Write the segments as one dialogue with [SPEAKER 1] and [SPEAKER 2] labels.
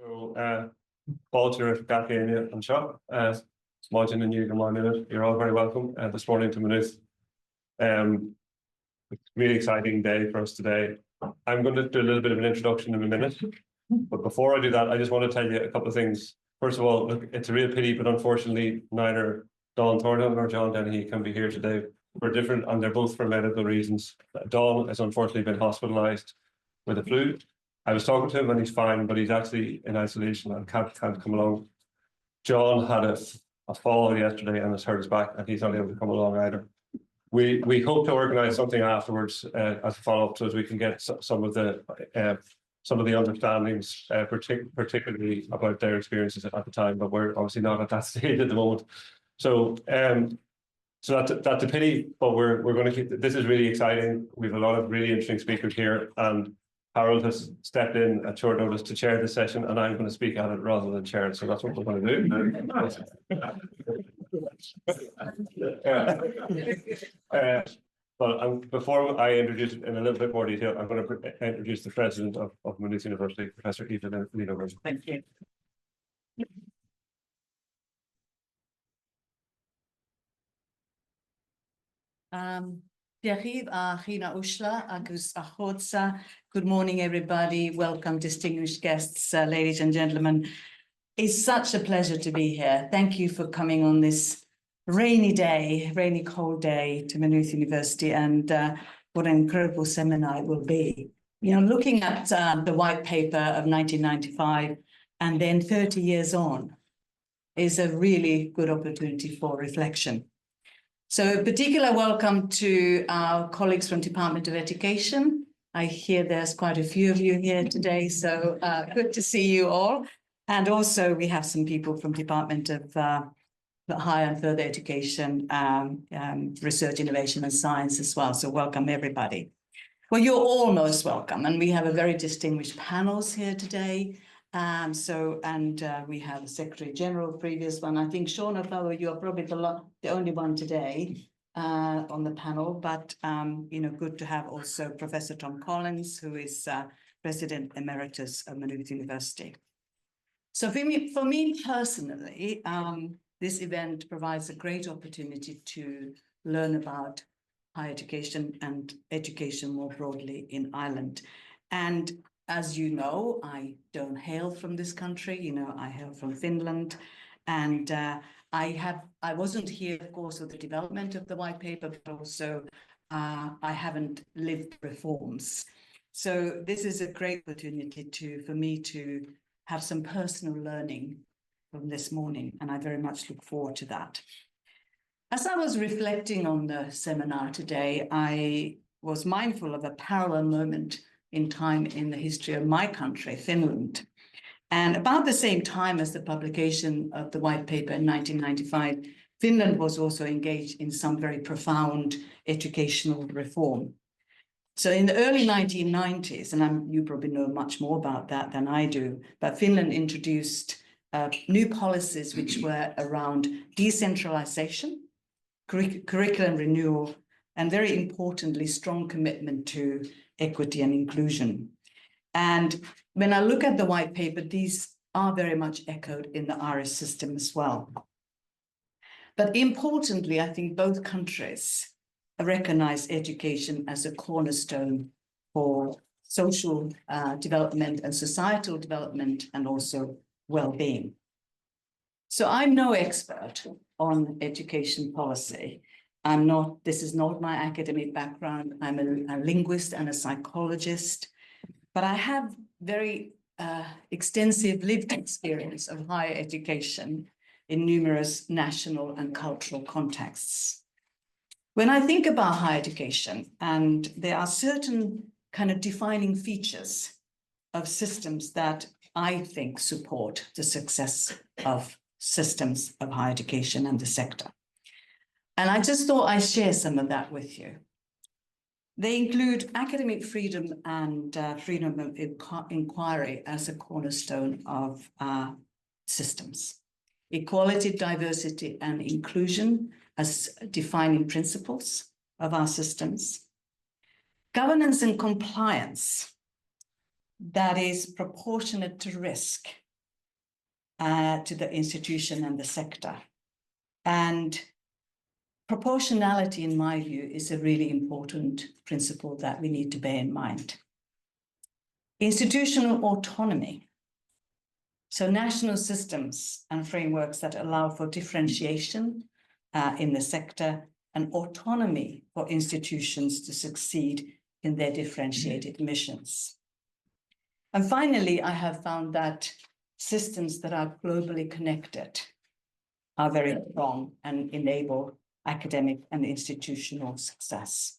[SPEAKER 1] So, Walter, Gachy, and Seán, Smodgen and you, good morning. You're all very welcome this morning to Maynooth. Really exciting day for us today. I'm going to do a little bit of an introduction in a minute, but before I do that, I just want to tell you a couple of things. First of all, look, it's a real pity, but unfortunately, neither Dawn Thornhill nor John Dennehy can be here today. We're different, and they're both for medical reasons. Dawn has unfortunately been hospitalised with the flu. I was talking to him and he's fine, but he's actually in isolation and can't come along. John had a fall yesterday and has hurt his back, and he's not able to come along either. We hope to organise something afterwards as a follow-up, so as we can get some of the understandings, particularly about their experiences at the time. But we're obviously not at that stage at the moment. So that's a pity, but we're going to keep. This is really exciting. We have a lot of really interesting speakers here, and Harold has stepped in at short notice to chair this session, and I'm going to speak at it rather than chair it. So that's what we're going to do. But before I introduce it in a little bit more detail, I'm going to introduce the president of Maynooth University, Professor Evelyn Lino.
[SPEAKER 2] Thank you. Good morning, everybody. Welcome, distinguished guests, ladies and gentlemen. It's such a pleasure to be here. Thank you for coming on this rainy day, rainy, cold day to Maynooth University, and what an incredible seminar it will be. You know, looking at the white paper of 1995 and then 30 years on is a really good opportunity for reflection. So a particular welcome to our colleagues from Department of Education. I hear there's quite a few of you here today, so good to see you all. And also we have some people from Department of Higher and Further Education, Research, Innovation and Science as well. So welcome everybody. Well, you're all most welcome, and we have a very distinguished panels here today. We have the Secretary General, previous one. I think, Seán, although you are probably the only one today on the panel, but good to have also Professor Tom Collins, who is President Emeritus of Maynooth University. So for me personally, this event provides a great opportunity to learn about higher education and education more broadly in Ireland. And as you know, I don't hail from this country. You know, I hail from Finland, and I wasn't here, of course, with the development of the white paper, but also I haven't lived reforms. So this is a great opportunity for me to have some personal learning from this morning, and I very much look forward to that. As I was reflecting on the seminar today, I was mindful of a parallel moment in time in the history of my country, Finland. And about the same time as the publication of the white paper in 1995, Finland was also engaged in some very profound educational reform. So in the early 1990s, and you probably know much more about that than I do, but Finland introduced new policies which were around decentralization, curriculum renewal, and very importantly, strong commitment to equity and inclusion. And when I look at the white paper, these are very much echoed in the Irish system as well. But importantly, I think both countries recognize education as a cornerstone for social development and societal development, and also well-being. So I'm no expert on education policy. This is not my academic background. I'm a linguist and a psychologist, but I have very extensive lived experience of higher education in numerous national and cultural contexts. When I think about higher education, and there are certain kind of defining features of systems that I think support the success of systems of higher education and the sector. And I just thought I'd share some of that with you. They include academic freedom and freedom of inquiry as a cornerstone of our systems. Equality, diversity, and inclusion as defining principles of our systems. Governance and compliance that is proportionate to risk to the institution and the sector. And proportionality, in my view, is a really important principle that we need to bear in mind. Institutional autonomy. So national systems and frameworks that allow for differentiation in the sector and autonomy for institutions to succeed in their differentiated missions. And finally, I have found that systems that are globally connected are very strong and enable academic and institutional success.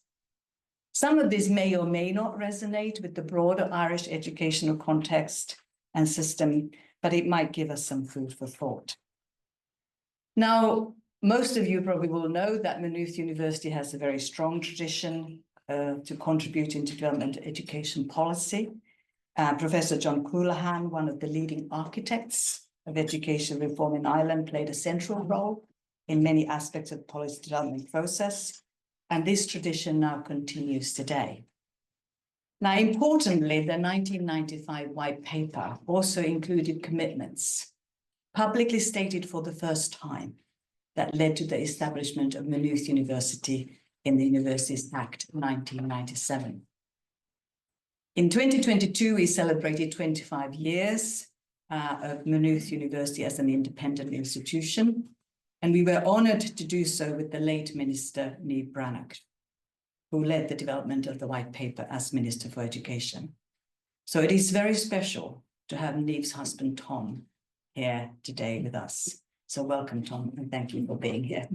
[SPEAKER 2] Some of this may or may not resonate with the broader Irish educational context and system, but it might give us some food for thought. Now, most of you probably will know that Maynooth University has a very strong tradition to contribute into development education policy. Professor John Coulihan, one of the leading architects of education reform in Ireland, played a central role in many aspects of the policy development process, and this tradition now continues today. Now, importantly, the 1995 white paper also included commitments, publicly stated for the first time, that led to the establishment of Maynooth University in the Universities Act 1997. In 2022, we celebrated 25 years of Maynooth University as an independent institution, and we were honoured to do so with the late Minister Niamh Bhreathnach, who led the development of the white paper as Minister for Education. So it is very special to have Niamh's husband, Tom, here today with us. So welcome, Tom, and thank you for being here.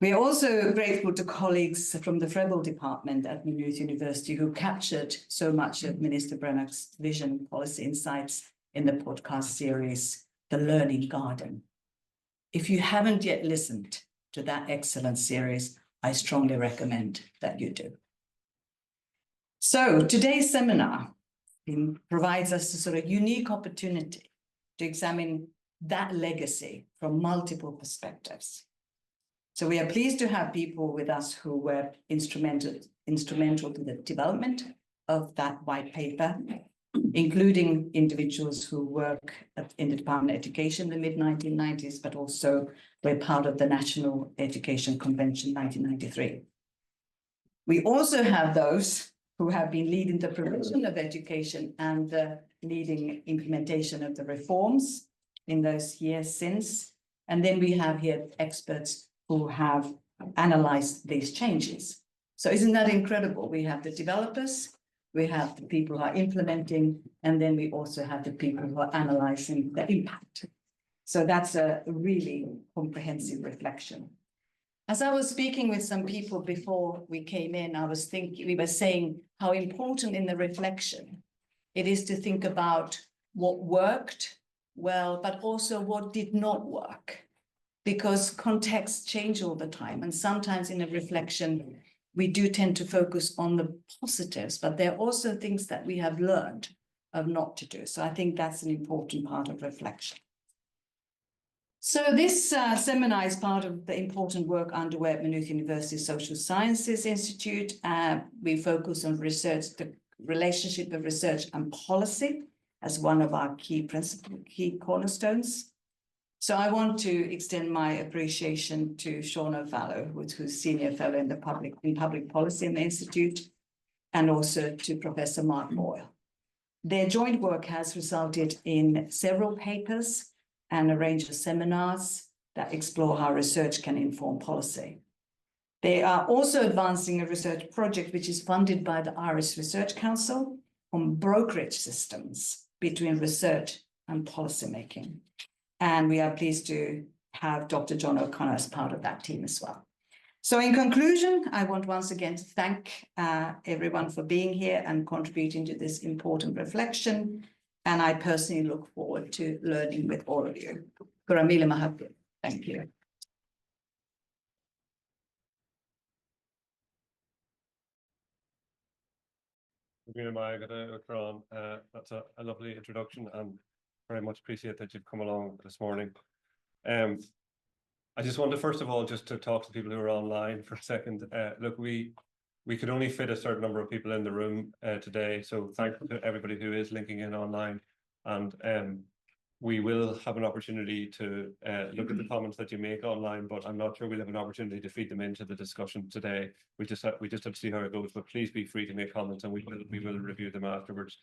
[SPEAKER 2] We are also grateful to colleagues from the Freble department at Maynooth University who captured so much of Minister Bhreathnach's vision policy insights in the podcast series, The Learning Garden. If you haven't yet listened to that excellent series, I strongly recommend that you do. So today's seminar provides us a sort of unique opportunity to examine that legacy from multiple perspectives. So we are pleased to have people with us who were instrumental to the development of that white paper, including individuals who work in the Department of Education in the mid-1990s, but also were part of the National Education Convention 1993. We also have those who have been leading the provision of education and the leading implementation of the reforms in those years since. And then we have here experts who have analyzed these changes. So isn't that incredible? We have the developers, we have the people who are implementing, and then we also have the people who are analyzing the impact. So that's a really comprehensive reflection. As I was speaking with some people before we came in, we were saying how important in the reflection it is to think about what worked well, but also what did not work, because contexts change all the time. And sometimes in a reflection, we do tend to focus on the positives, but there are also things that we have learned of not to do. So I think that's an important part of reflection. So this seminar is part of the important work underway at Maynooth University Social Sciences Institute. We focus on research, the relationship of research and policy as one of our key cornerstones. So I want to extend my appreciation to Seán O'Fallon, who's Senior Fellow in Public Policy in the Institute, and also to Professor Mark Boyle. Their joint work has resulted in several papers and a range of seminars that explore how research can inform policy. They are also advancing a research project which is funded by the Irish Research Council on brokerage systems between research and policymaking. And we are pleased to have Dr. John O'Connor as part of that team as well. So in conclusion, I want once again to thank everyone for being here and contributing to this important reflection. And I personally look forward to learning with all of you. Thank you.
[SPEAKER 1] That's a lovely introduction, and very much appreciate that you've come along this morning. I just want to, first of all, just to talk to people who are online for a second. Look, we could only fit a certain number of people in the room today, so thank you to everybody who is linking in online. And we will have an opportunity to look at the comments that you make online, but I'm not sure we'll have an opportunity to feed them into the discussion today. We just have to see how it goes, but please be free to make comments and we will review them afterwards.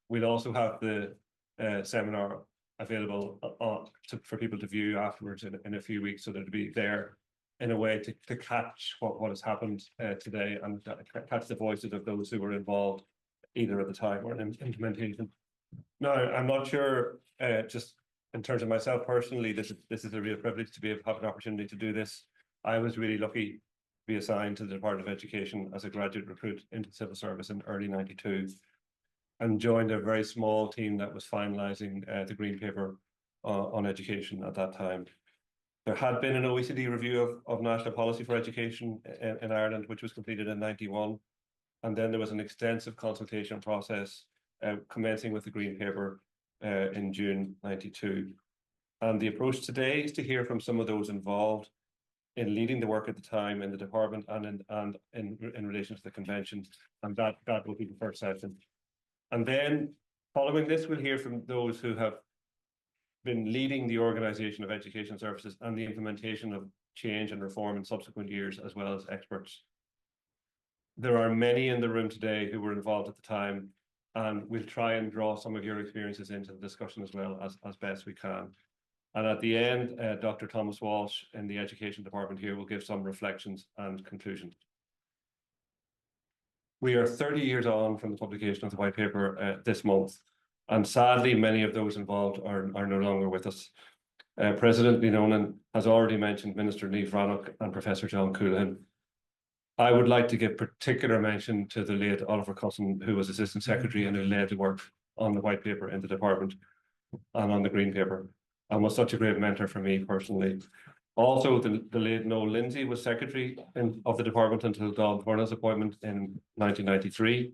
[SPEAKER 1] We'll also have the seminar available for people to view afterwards in a few weeks, so that it'll be there in a way to catch what has happened today and catch the voices of those who were involved either at the time or in implementation. No, I'm not sure, just in terms of myself personally, this is a real privilege to be able to have an opportunity to do this. I was really lucky to be assigned to the Department of Education as a graduate recruit into civil service in early '92 and joined a very small team that was finalising the Green Paper on education at that time. There had been an OECD review of national policy for education in Ireland, which was completed in '91. And then there was an extensive consultation process commencing with the Green Paper in June '92. And the approach today is to hear from some of those involved in leading the work at the time in the department and in relation to the convention. And that will be the first session. And then following this, we'll hear from those who have been leading the organisation of education services and the implementation of change and reform in subsequent years, as well as experts. There are many in the room today who were involved at the time, and we'll try and draw some of your experiences into the discussion as well as best we can. And at the end, Dr. Thomas Walsh in the Education Department here will give some reflections and conclusions. We are 30 years on from the publication of the white paper this month, and sadly, many of those involved are no longer with us. President Leonan has already mentioned Minister Niamh Rannoch and Professor John Coolan. I would like to give particular mention to the late Oliver Cusson, who was Assistant Secretary and who led the work on the white paper in the department and on the Green Paper, and was such a great mentor for me personally. Also, the late Noel Lindsay was Secretary of the department until Don Thornell's appointment in 1993.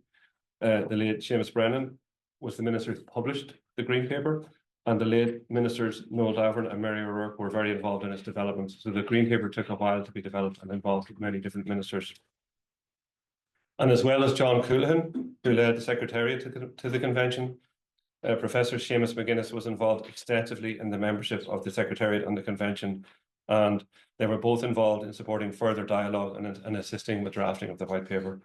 [SPEAKER 1] The late Seamus Brennan was the minister who published the Green Paper, and the late ministers Noel Davern and Mary O'Rourke were very involved in its development. So the Green Paper took a while to be developed and involved many different ministers. And as well as John Coolan, who led the Secretariat to the convention, Professor Seamus McGuinness was involved extensively in the membership of the Secretariat and the convention, and they were both involved in supporting further dialogue and assisting with drafting of the white paper.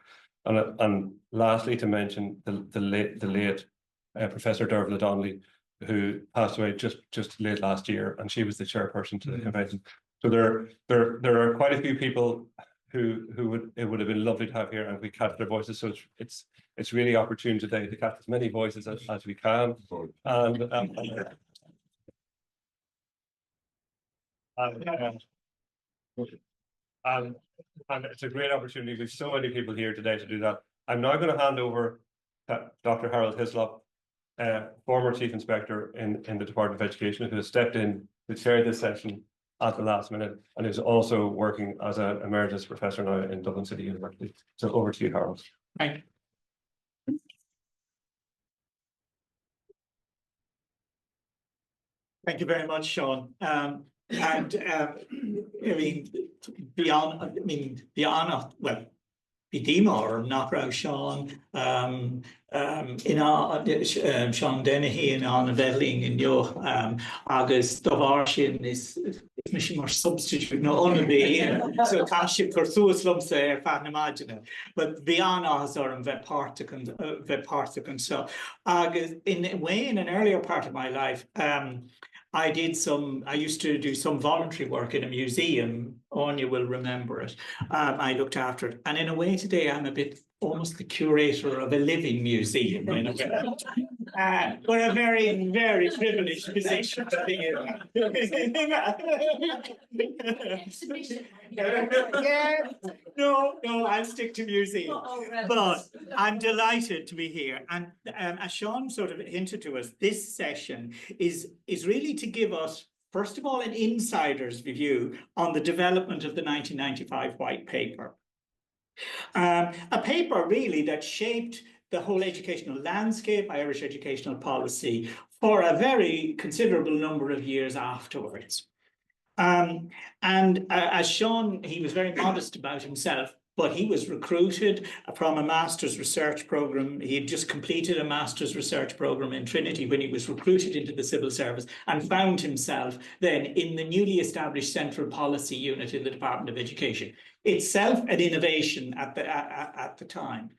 [SPEAKER 1] And lastly, to mention the late Professor Dervla Donnelly, who passed away just late last year, and she was the chairperson to the convention. So there are quite a few people who it would have been lovely to have here, and we catch their voices. So it's really opportune today to catch as many voices as we can. And it's a great opportunity. We've so many people here today to do that. I'm now going to hand over to Dr. Harold Hislop, former Chief Inspector in the Department of Education, who has stepped in to chair this session at the last minute and is also working as an emeritus professor now in Dublin City University. So over to you, Harold.
[SPEAKER 3] Thank you. Thank you very much, Seán. Bidíma or Nachrau Seán, Seán Dennehy in an Velling in yo, Agus Dovarshin is mission more substitute no only so canship for suaslum say fan imagine, but Biana has or Vepartican so Agus in a way in an earlier part of my life, I used to do some voluntary work in a museum. Anya will remember it. I looked after it. And in a way today, I'm a bit almost the curator of a living museum. In a way. We're a very, very privileged position to be in. No, I'll stick to museum. But I'm delighted to be here. And as Seán sort of hinted to us, this session is really to give us, first of all, an insider's view on the development of the 1995 white paper. A paper really that shaped the whole educational landscape, Irish educational policy, for a very considerable number of years afterwards. And as Seán, he was very modest about himself. but he was recruited from a master's research program. He had just completed a master's research program in Trinity when he was recruited into the civil service, and found himself then in the newly established Central Policy Unit in the Department of Education, itself an innovation at the time.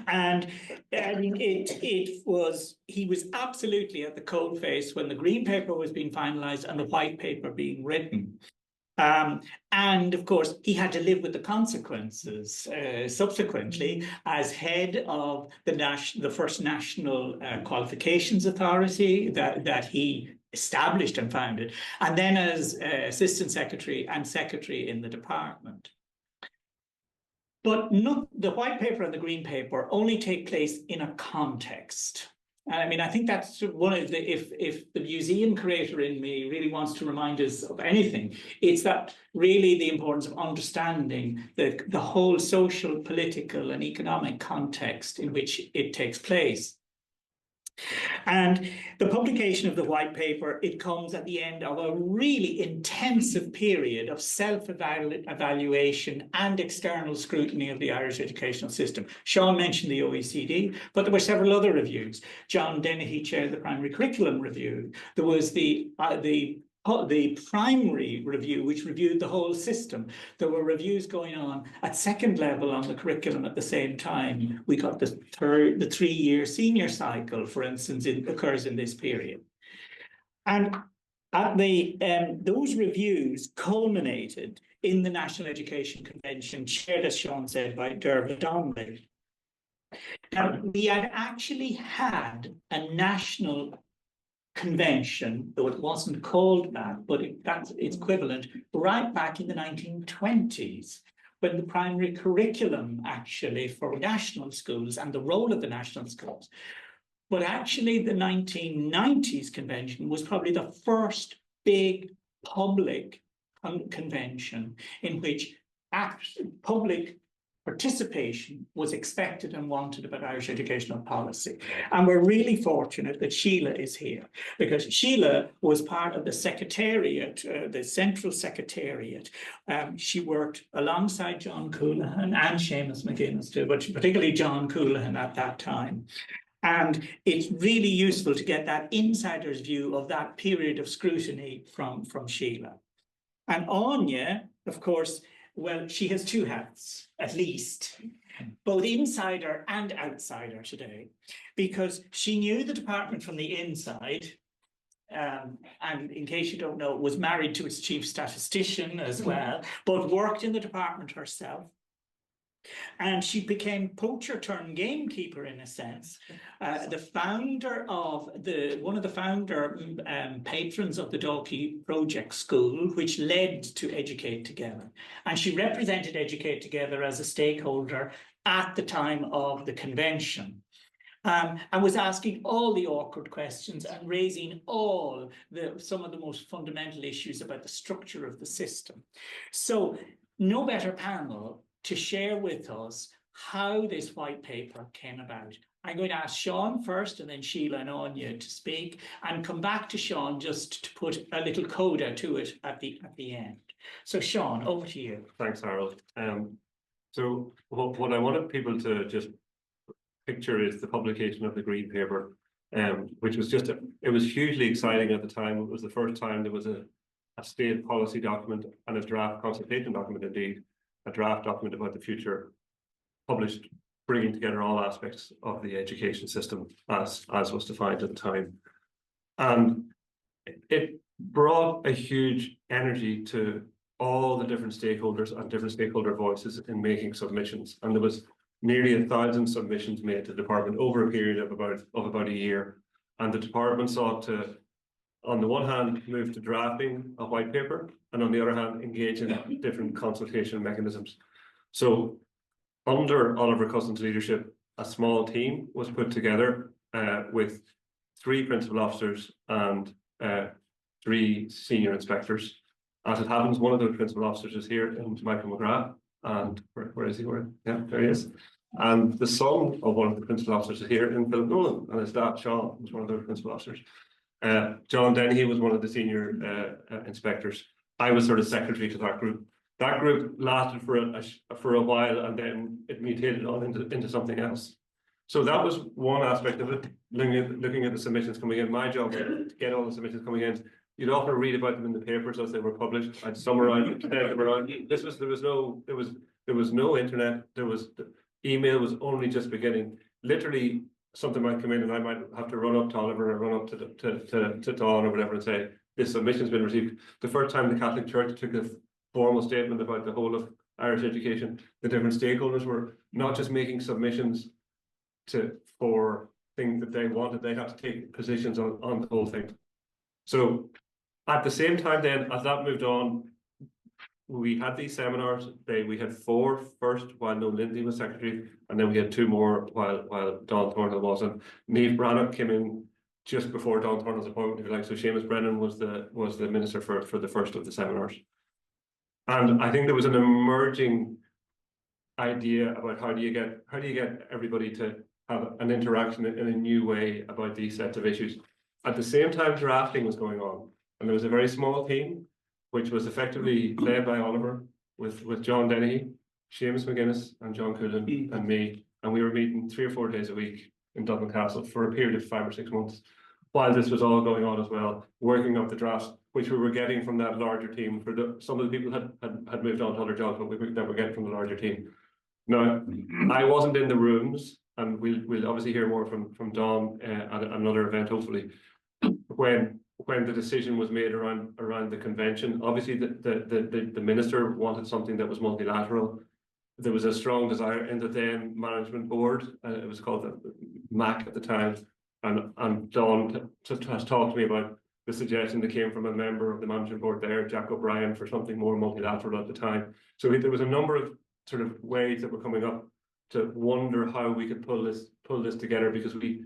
[SPEAKER 3] And I mean, he was absolutely at the coalface when the green paper was being finalised and the white paper being written. And of course, he had to live with the consequences subsequently as head of the first National Qualifications Authority that he established and founded, and then as Assistant Secretary and Secretary in the department. But not the white paper and the green paper only take place in a context. And I mean, I think that's one of the, if the museum creator in me really wants to remind us of anything, it's that really the importance of understanding the whole social, political and economic context in which it takes place. And the publication of the white paper, it comes at the end of a really intensive period of self-evaluation and external scrutiny of the Irish educational system. Seán mentioned the OECD, but there were several other reviews. John Dennehy chaired the Primary Curriculum Review. There was the primary review, which reviewed the whole system. There were reviews going on at second level on the curriculum at the same time. We got the 3-year senior cycle, for instance, occurs in this period. And at those reviews culminated in the National Education Convention, chaired, as Seán said, by Dermot Donnelly. Now, we had actually had a national convention, though it wasn't called that, but that's its equivalent, right back in the 1920s, when the primary curriculum actually for national schools and the role of the national schools. But actually the 1990s convention was probably the first big public convention in which public participation was expected and wanted about Irish educational policy. And we're really fortunate that Sheila is here, because Sheila was part of the secretariat, the central secretariat. She worked alongside John Coonahan and Seamus McGuinness too, but particularly John Coonahan at that time. And it's really useful to get that insider's view of that period of scrutiny from Sheila. And Anya, of course, well, she has two hats, at least, both insider and outsider today, because she knew the department from the inside, and in case you don't know, was married to its chief statistician as well, but worked in the department herself. And she became poacher turned gamekeeper in a sense. The founder of one of the founder patrons of the Dalkey Project School, which led to Educate Together. And she represented Educate Together as a stakeholder at the time of the convention. And was asking all the awkward questions and raising some of the most fundamental issues about the structure of the system. So no better panel to share with us how this white paper came about. I'm going to ask Seán first and then Sheila and Anya to speak, and come back to Seán just to put a little coda to it at the end. So Seán, over to you.
[SPEAKER 1] Thanks, Harold. So what I wanted people to just picture is the publication of the green paper, which was it was hugely exciting at the time. It was the first time there was a state policy document and a draft consultation document, indeed, a draft document about the future, published, bringing together all aspects of the education system as was defined at the time. And it brought a huge energy to all the different stakeholders and different stakeholder voices in making submissions. And there was nearly 1,000 submissions made to the department over a period of about a year. And the department sought to, on the one hand, move to drafting a white paper, and on the other hand, engage in different consultation mechanisms. So under Oliver Cousin's leadership, a small team was put together with 3 principal officers and 3 senior inspectors. As it happens, one of those principal officers is here, Michael McGrath, and where is he? Yeah, there he is. And the son of one of the principal officers is here in Philip Nolan, and his dad, Seán, was one of those principal officers. John Dennehy was one of the senior inspectors. I was sort of secretary to that group. That group lasted for a while, and then it mutated on into something else. So that was one aspect of it, looking at the submissions coming in. My job was to get all the submissions coming in. You'd often read about them in the papers as they were published. I'd summarize it. There was no internet. Email was only just beginning. Literally, something might come in, and I might have to run up to Oliver or run up to Dawn or whatever and say, this submission's been received. The first time the Catholic Church took a formal statement about the whole of Irish education, the different stakeholders were not just making submissions for things that they wanted, they had to take positions on the whole thing. So at the same time then, as that moved on, we had these seminars. We had 4 first while Noel Lindsay was secretary, and then we had 2 more while Don Thornhill was. And Niamh Branagh came in just before Don Thornhill's appointment, if you like. So Seamus Brennan was the minister for the first of the seminars. And I think there was an emerging idea about how do you get everybody to have an interaction in a new way about these sets of issues. At the same time, drafting was going on, and there was a very small team which was effectively led by Oliver with John Dennehy, Seamus McGuinness, and John Coolan and me, and we were meeting 3 or 4 days a week in Dublin Castle for a period of 5 or 6 months, while this was all going on as well, working up the drafts, which we were getting from that larger team. Some of the people had moved on to other jobs, but that were getting from the larger team. Now, I wasn't in the rooms, and we'll obviously hear more from Don at another event, hopefully, when the decision was made around the convention. Obviously, the minister wanted something that was multilateral. There was a strong desire in the then management board, it was called the MAC at the time, and Don has talked to me about the suggestion that came from a member of the management board there, Jack O'Brien, for something more multilateral at the time. So there was a number of sort of ways that were coming up to wonder how we could pull this together, because we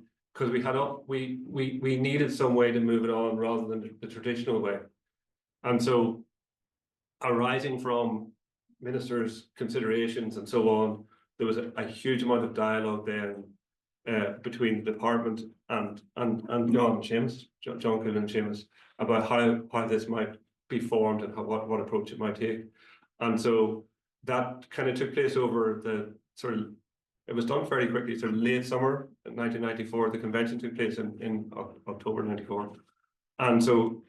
[SPEAKER 1] needed some way to move it on rather than the traditional way. And so, arising from ministers' considerations and so on, there was a huge amount of dialogue then between the department and John Coolan and Seamus about how this might be formed and what approach it might take. And so that kind of took place over it was done fairly quickly, sort of late summer in 1994. The convention took place in October 94. And so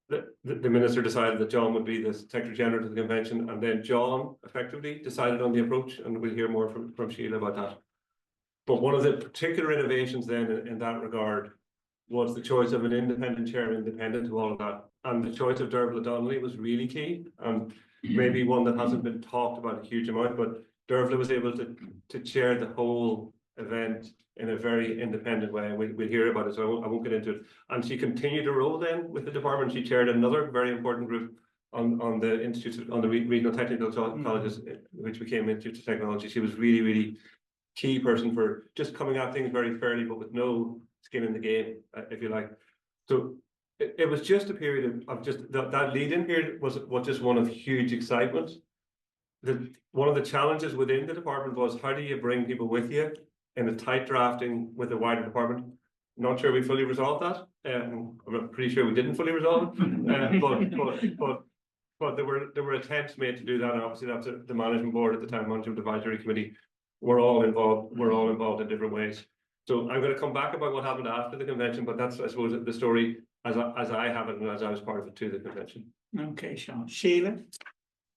[SPEAKER 1] the minister decided that John would be the Secretary General to the convention, and then John effectively decided on the approach, and we'll hear more from Sheila about that. But one of the particular innovations then in that regard was the choice of an independent chair, independent to all of that. And the choice of Derval O'Donnelly was really key, and maybe one that hasn't been talked about a huge amount, but Derval was able to chair the whole event in a very independent way. We'll hear about it, so I won't get into it. And she continued to roll then with the department. She chaired another very important group on the institutes, on the regional technical colleges, which became Institute of Technology. She was really, really key person for just coming at things very fairly, but with no skin in the game, if you like. So it was just a period of just that lead-in period was just one of huge excitement. One of the challenges within the department was, how do you bring people with you in a tight drafting with a wider department? Not sure we fully resolved that. I'm pretty sure we didn't fully resolve it. But there were attempts made to do that, and obviously that's the management board at the time, management advisory committee. We're all involved in different ways. So I'm going to come back about what happened after the convention, but that's, I suppose, the story as I have it and as I was part of it to the convention.
[SPEAKER 3] Okay, Seán. Sheila?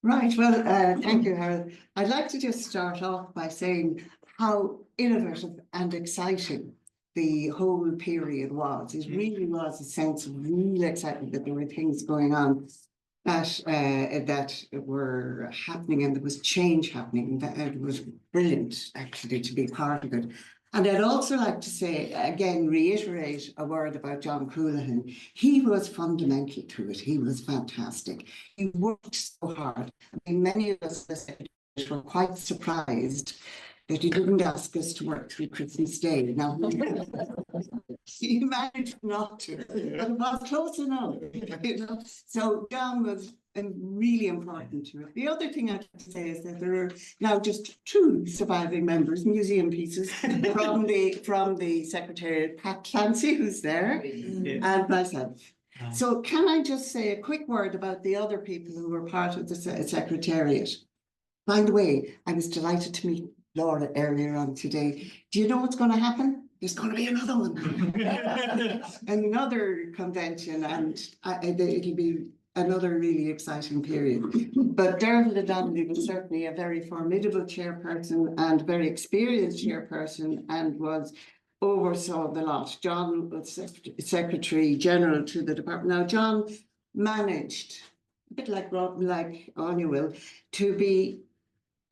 [SPEAKER 4] Right, well, thank you, Harold. I'd like to just start off by saying how innovative and exciting the whole period was. It really was a sense of real excitement that there were things going on that were happening, and there was change happening. It was brilliant, actually, to be part of it. And I'd also like to say, again, reiterate a word about John Coolan. He was fundamental to it. He was fantastic. He worked so hard. I mean, many of us were quite surprised that he didn't ask us to work through Christmas Day. Now, he managed not to, but it was close enough. So John was really important to it. The other thing I'd like to say is that there are now just 2 surviving members, museum pieces, from the Secretariat, Pat Clancy, who's there, and myself. So can I just say a quick word about the other people who were part of the Secretariat? By the way, I was delighted to meet Laura earlier on today. Do you know what's going to happen? There's going to be another one. Another convention, and it'll be another really exciting period. But Dermot Donnelly was certainly a very formidable chairperson and very experienced chairperson, and oversaw the lot. John was Secretary General to the department. Now, John managed, a bit like Anya will, to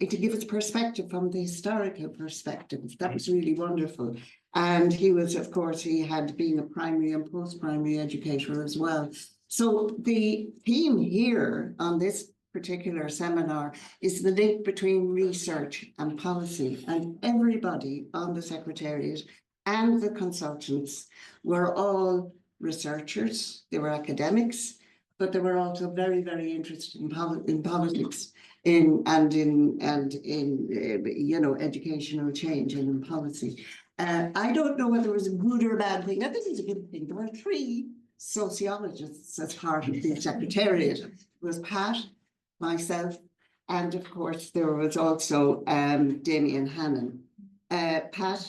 [SPEAKER 4] give us perspective from the historical perspective. That was really wonderful. And he was, of course, he had been a primary and post-primary educator as well. So the theme here on this particular seminar is the link between research and policy, and everybody on the Secretariat and the consultants were all researchers, they were academics, but they were also very, very interested in politics, in educational change and in policy. I don't know whether it was a good or a bad thing. I think it's a good thing. There were 3 sociologists as part of the Secretariat. It was Pat, myself, and of course there was also Damien Hannon. Pat,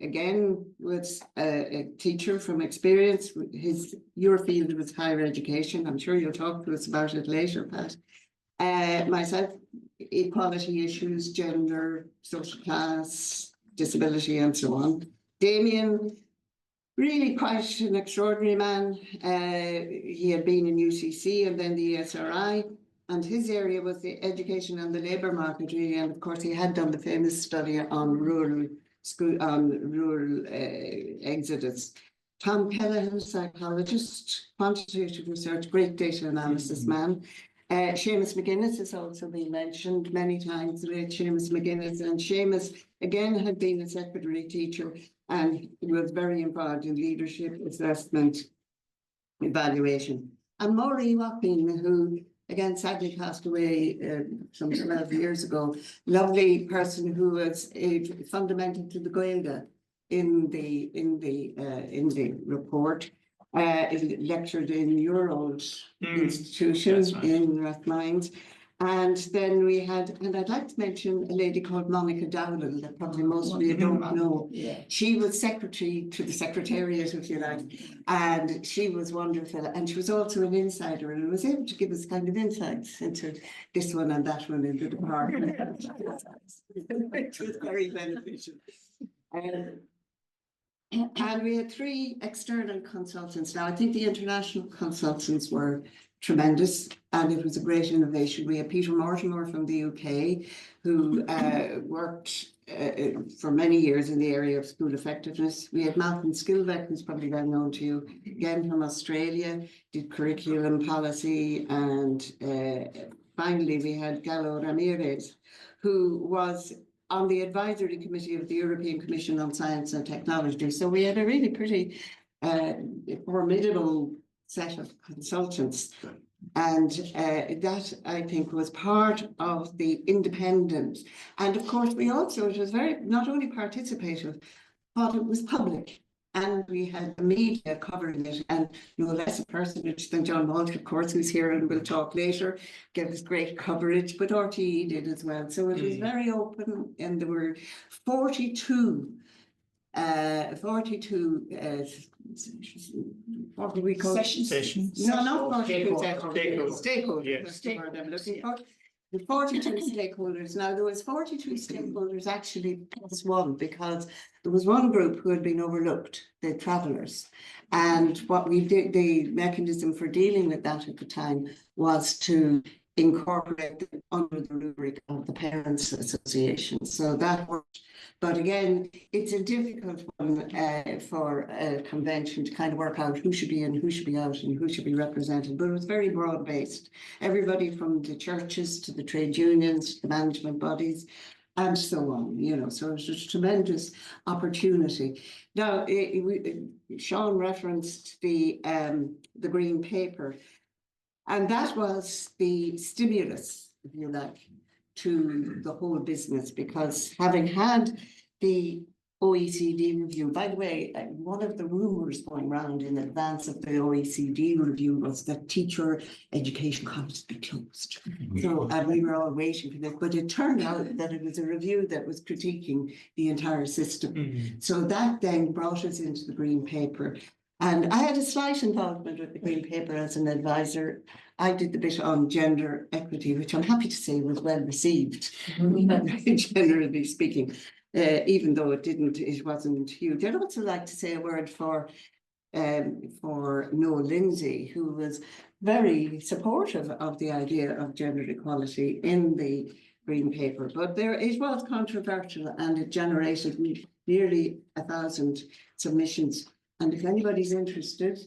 [SPEAKER 4] again, was a teacher from experience. Your field was higher education. I'm sure you'll talk to us about it later, Pat. Myself, equality issues, gender, social class, disability, and so on. Damien, really quite an extraordinary man. He had been in UCC and then the ESRI, and his area was the education and the labour market, really. And of course, he had done the famous study on rural exodus. Tom Pellehan, psychologist, quantitative research, great data analysis man. Seamus McGuinness has also been mentioned many times, the late Seamus McGuinness. And Seamus, again, had been a secondary teacher and was very involved in leadership, assessment, evaluation. And Maureen Wapping, who again sadly passed away some 12 years ago, lovely person who was fundamental to the Gaeilge in the report. Lectured in your old institution in Rathmines. And then we had, and I'd like to mention a lady called Monica Dowdall that probably most of you don't know. She was secretary to the Secretariat, if you like, and she was wonderful. And she was also an insider and was able to give us kind of insights into this one and that one in the department. It was very beneficial. And we had 3 external consultants. Now, I think the international consultants were tremendous, and it was a great innovation. We had Peter Mortimer from the UK, who worked for many years in the area of school effectiveness. We had Malcolm Skilbeck, who's probably well known to you, again from Australia, did curriculum policy. And finally, we had Gallo Ramirez, who was on the advisory committee of the European Commission on Science and Technology. So we had a really pretty formidable set of consultants. And that, I think, was part of the independence. And of course, we also, it was very, not only participative, but it was public. And we had the media covering it, and no less a personage than John Walsh, of course, who's here and we'll talk later, gave us great coverage, but RTE did as well. So it was very open, and there were 42 what do we call
[SPEAKER 3] sessions?
[SPEAKER 4] No, not 42 stakeholders. That's the word I'm looking for. The 42 stakeholders. Now, there was 42 stakeholders actually plus 1, because there was one group who had been overlooked, the travellers. And what we did, the mechanism for dealing with that at the time was to incorporate them under the rubric of the Parents Association. So that worked. But again, it's a difficult one for a convention to kind of work out who should be in, who should be out, and who should be represented. But it was very broad based. Everybody from the churches to the trade unions, to the management bodies, and so on, you know. So it was a tremendous opportunity. Now, Seán referenced the green paper, and that was the stimulus, if you like, to the whole business, because having had the OECD review. By the way, one of the rumors going around in advance of the OECD review was that teacher education colleges be closed. So we were all waiting for that, but it turned out that it was a review that was critiquing the entire system. So that then brought us into the Green Paper. And I had a slight involvement with the Green Paper as an advisor. I did the bit on gender equity, which I'm happy to say was well received, generally speaking. Even though it wasn't huge. I'd also like to say a word for Noel Lindsay, who was very supportive of the idea of gender equality in the Green Paper. But it was controversial, and it generated nearly 1,000 submissions. And if anybody's interested,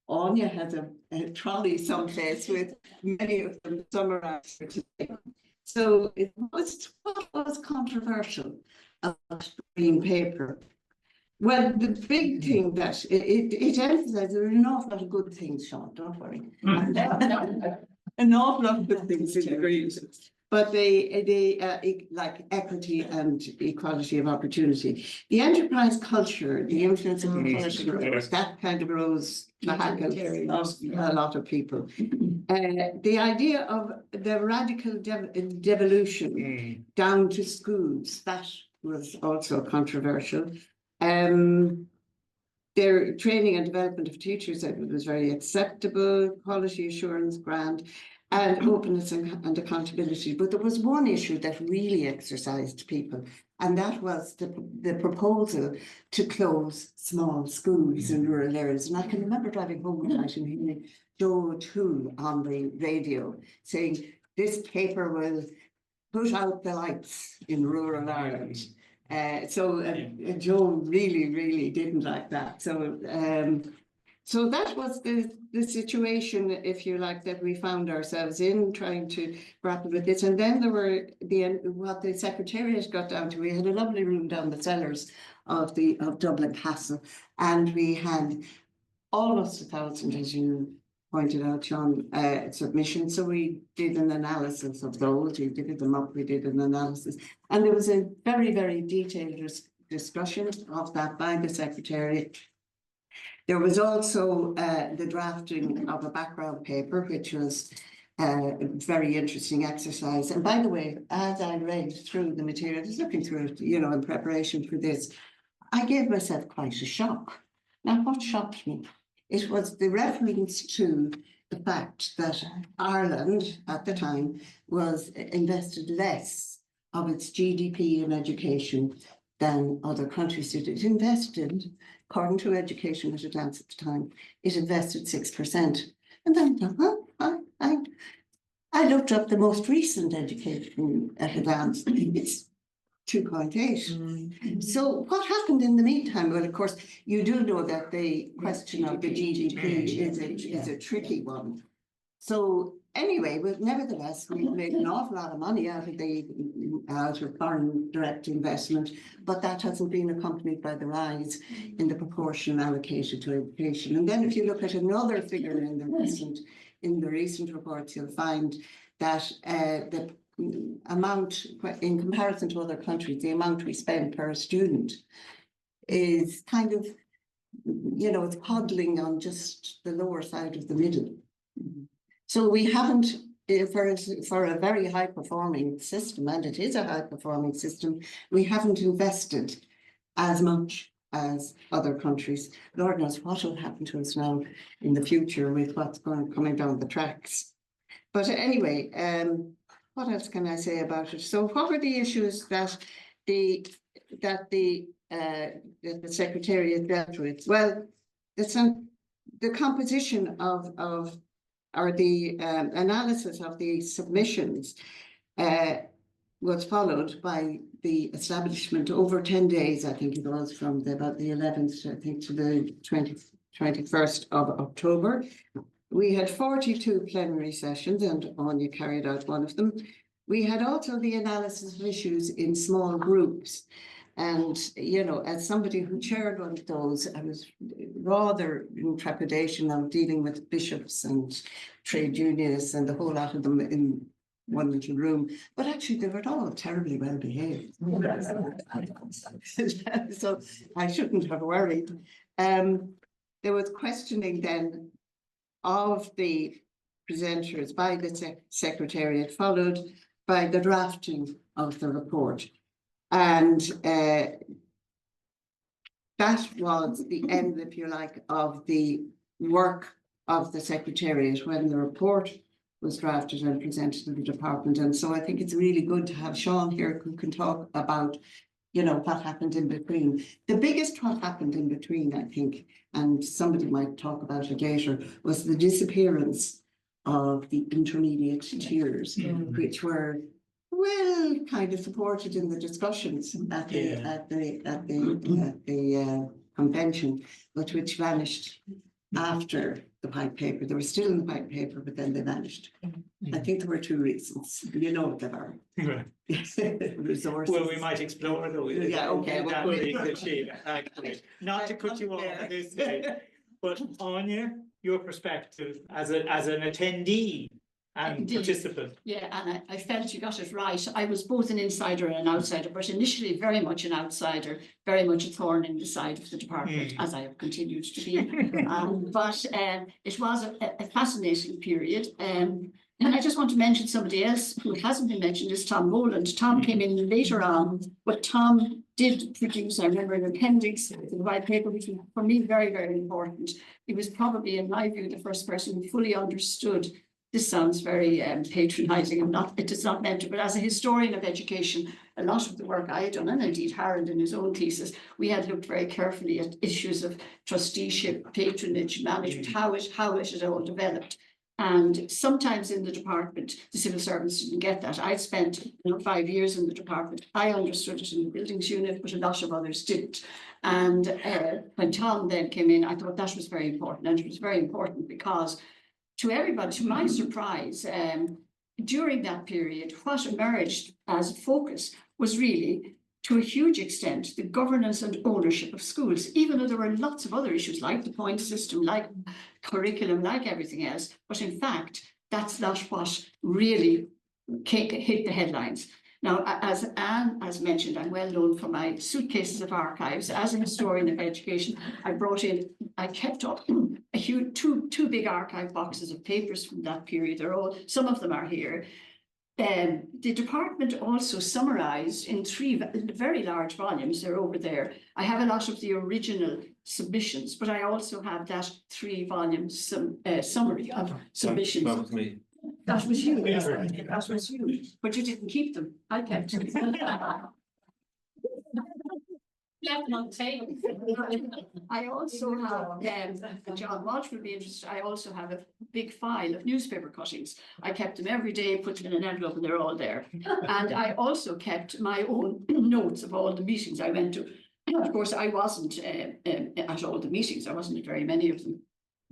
[SPEAKER 4] Anya has a trolley someplace with many of them summarised for today. So what was controversial about the Green Paper? Well, the big thing that it emphasised, there are an awful lot of good things, Seán, don't worry. An awful lot of good things in the Green. But they like equity and equality of opportunity. The enterprise culture, the influence of the political force, that kind of rose to a lot of people. The idea of the radical devolution down to schools, that was also controversial. Their training and development of teachers, it was very acceptable, quality assurance, grand, and openness and accountability. But there was one issue that really exercised people, and that was the proposal to close small schools in rural areas. And I can remember driving home one night and hearing Joe O'Toole on the radio saying, this paper will put out the lights in rural Ireland. Joe really didn't like that. So that was the situation, if you like, that we found ourselves in, trying to grapple with this. And then there were what the Secretariat got down to. We had a lovely room down the cellars of Dublin Castle, and we had almost 1,000, as you pointed out, Seán, submissions. So we did an analysis of those. We divided them up. We did an analysis, and there was a very detailed discussion of that by the Secretariat. There was also the drafting of a background paper, which was a very interesting exercise. And by the way, as I read through the material, I was looking through it, in preparation for this, I gave myself quite a shock. Now, what shocked me? It was the reference to the fact that Ireland at the time was invested less of its GDP in education than other countries did. It invested, according to Education at a Glance at the time, it invested 6%. And then I looked up the most recent Education at a Glance. It's 2.8. So what happened in the meantime? Well, of course, you do know that the question of the GDP is a tricky one. So anyway, but nevertheless, we've made an awful lot of money out of foreign direct investment, but that hasn't been accompanied by the rise in the proportion allocated to education. And then if you look at another figure in the recent reports, you'll find that the amount, in comparison to other countries, the amount we spend per student is kind of, it's puddling on just the lower side of the middle. So we haven't, for a very high performing system, and it is a high performing system, we haven't invested as much as other countries. Lord knows what will happen to us now in the future with what's coming down the tracks. But anyway, what else can I say about it? So what were the issues that the Secretariat dealt with? Well, the composition or the analysis of the submissions was followed by the establishment over 10 days, I think it was, from about the 11th, I think, to the 21st of October. We had 42 plenary sessions, and Anya carried out one of them. We had also the analysis of issues in small groups. And, as somebody who chaired one of those, I was rather in trepidation of dealing with bishops and trade unionists and the whole lot of them in one little room, but actually they were all terribly well behaved. So I shouldn't have worried. There was questioning then of the presenters by the secretariat, followed by the drafting of the report. And that was the end, if you like, of the work of the secretariat when the report was drafted and presented to the department. And so I think it's really good to have Seán here who can talk about, you know, what happened in between. The biggest what happened in between, I think, and somebody might talk about it later, was the disappearance of the intermediate tiers, which were well kind of supported in the discussions at the convention, but which vanished after the white paper. They were still in the white paper, but then they vanished. I think there were two reasons. You know what they are. Resources.
[SPEAKER 3] Well, we might explore those.
[SPEAKER 4] Yeah, okay.
[SPEAKER 3] Not to cut you off at this stage, but Anya, your perspective as an attendee and
[SPEAKER 5] Indeed.
[SPEAKER 3] participant.
[SPEAKER 5] Yeah, and I felt you got it right. I was both an insider and an outsider, but initially very much an outsider, very much a thorn in the side of the department, as I have continued to be. But it was a fascinating period. And I just want to mention somebody else who hasn't been mentioned is Tom Boland. Tom came in later on, but Tom did produce, I remember, an appendix to the white paper, which was for me very, very important. He was probably, in my view, the first person who fully understood. This sounds very patronizing and it is not meant to, but as a historian of education, a lot of the work I had done, and indeed Harold in his own thesis, we had looked very carefully at issues of trusteeship, patronage, management, how it had all developed. And sometimes in the department, the civil servants didn't get that. I'd spent 5 years in the department. I understood it in the buildings unit, but a lot of others didn't. And when Tom then came in, I thought that was very important. And it was very important because to everybody, to my surprise, during that period, what emerged as a focus was really, to a huge extent, the governance and ownership of schools, even though there were lots of other issues like the point system, like curriculum, like everything else. But in fact, that's not what really hit the headlines. Now, as Anne has mentioned, I'm well known for my suitcases of archives. As a historian of education, I kept up a huge two big archive boxes of papers from that period. Some of them are here. The department also summarized in 3 very large volumes. They're over there. I have a lot of the original submissions, but I also have that 3-volume summary of submissions.
[SPEAKER 1] That was me.
[SPEAKER 5] That was you. That was you. But you didn't keep them. I kept them. Left them on the table. I also have, John Walsh will be interested, I also have a big file of newspaper cuttings. I kept them every day, put them in an envelope, and they're all there. And I also kept my own notes of all the meetings I went to. Of course, I wasn't at all the meetings. I wasn't at very many of them,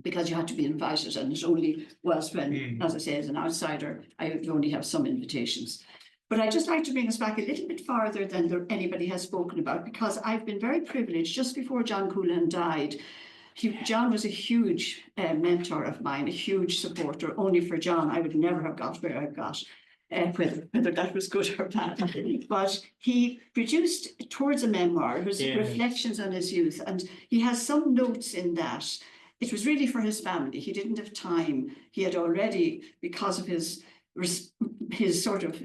[SPEAKER 5] because you had to be invited, and it only was when, as I say, as an outsider, I would only have some invitations. But I'd just like to bring us back a little bit farther than anybody has spoken about, because I've been very privileged. Just before John Coolan died, John was a huge mentor of mine, a huge supporter. Only for John, I would never have got where I've got, whether that was good or bad. But he produced towards a memoir, it was reflections on his youth, and he has some notes in that. It was really for his family. He didn't have time. He had already, because of his sort of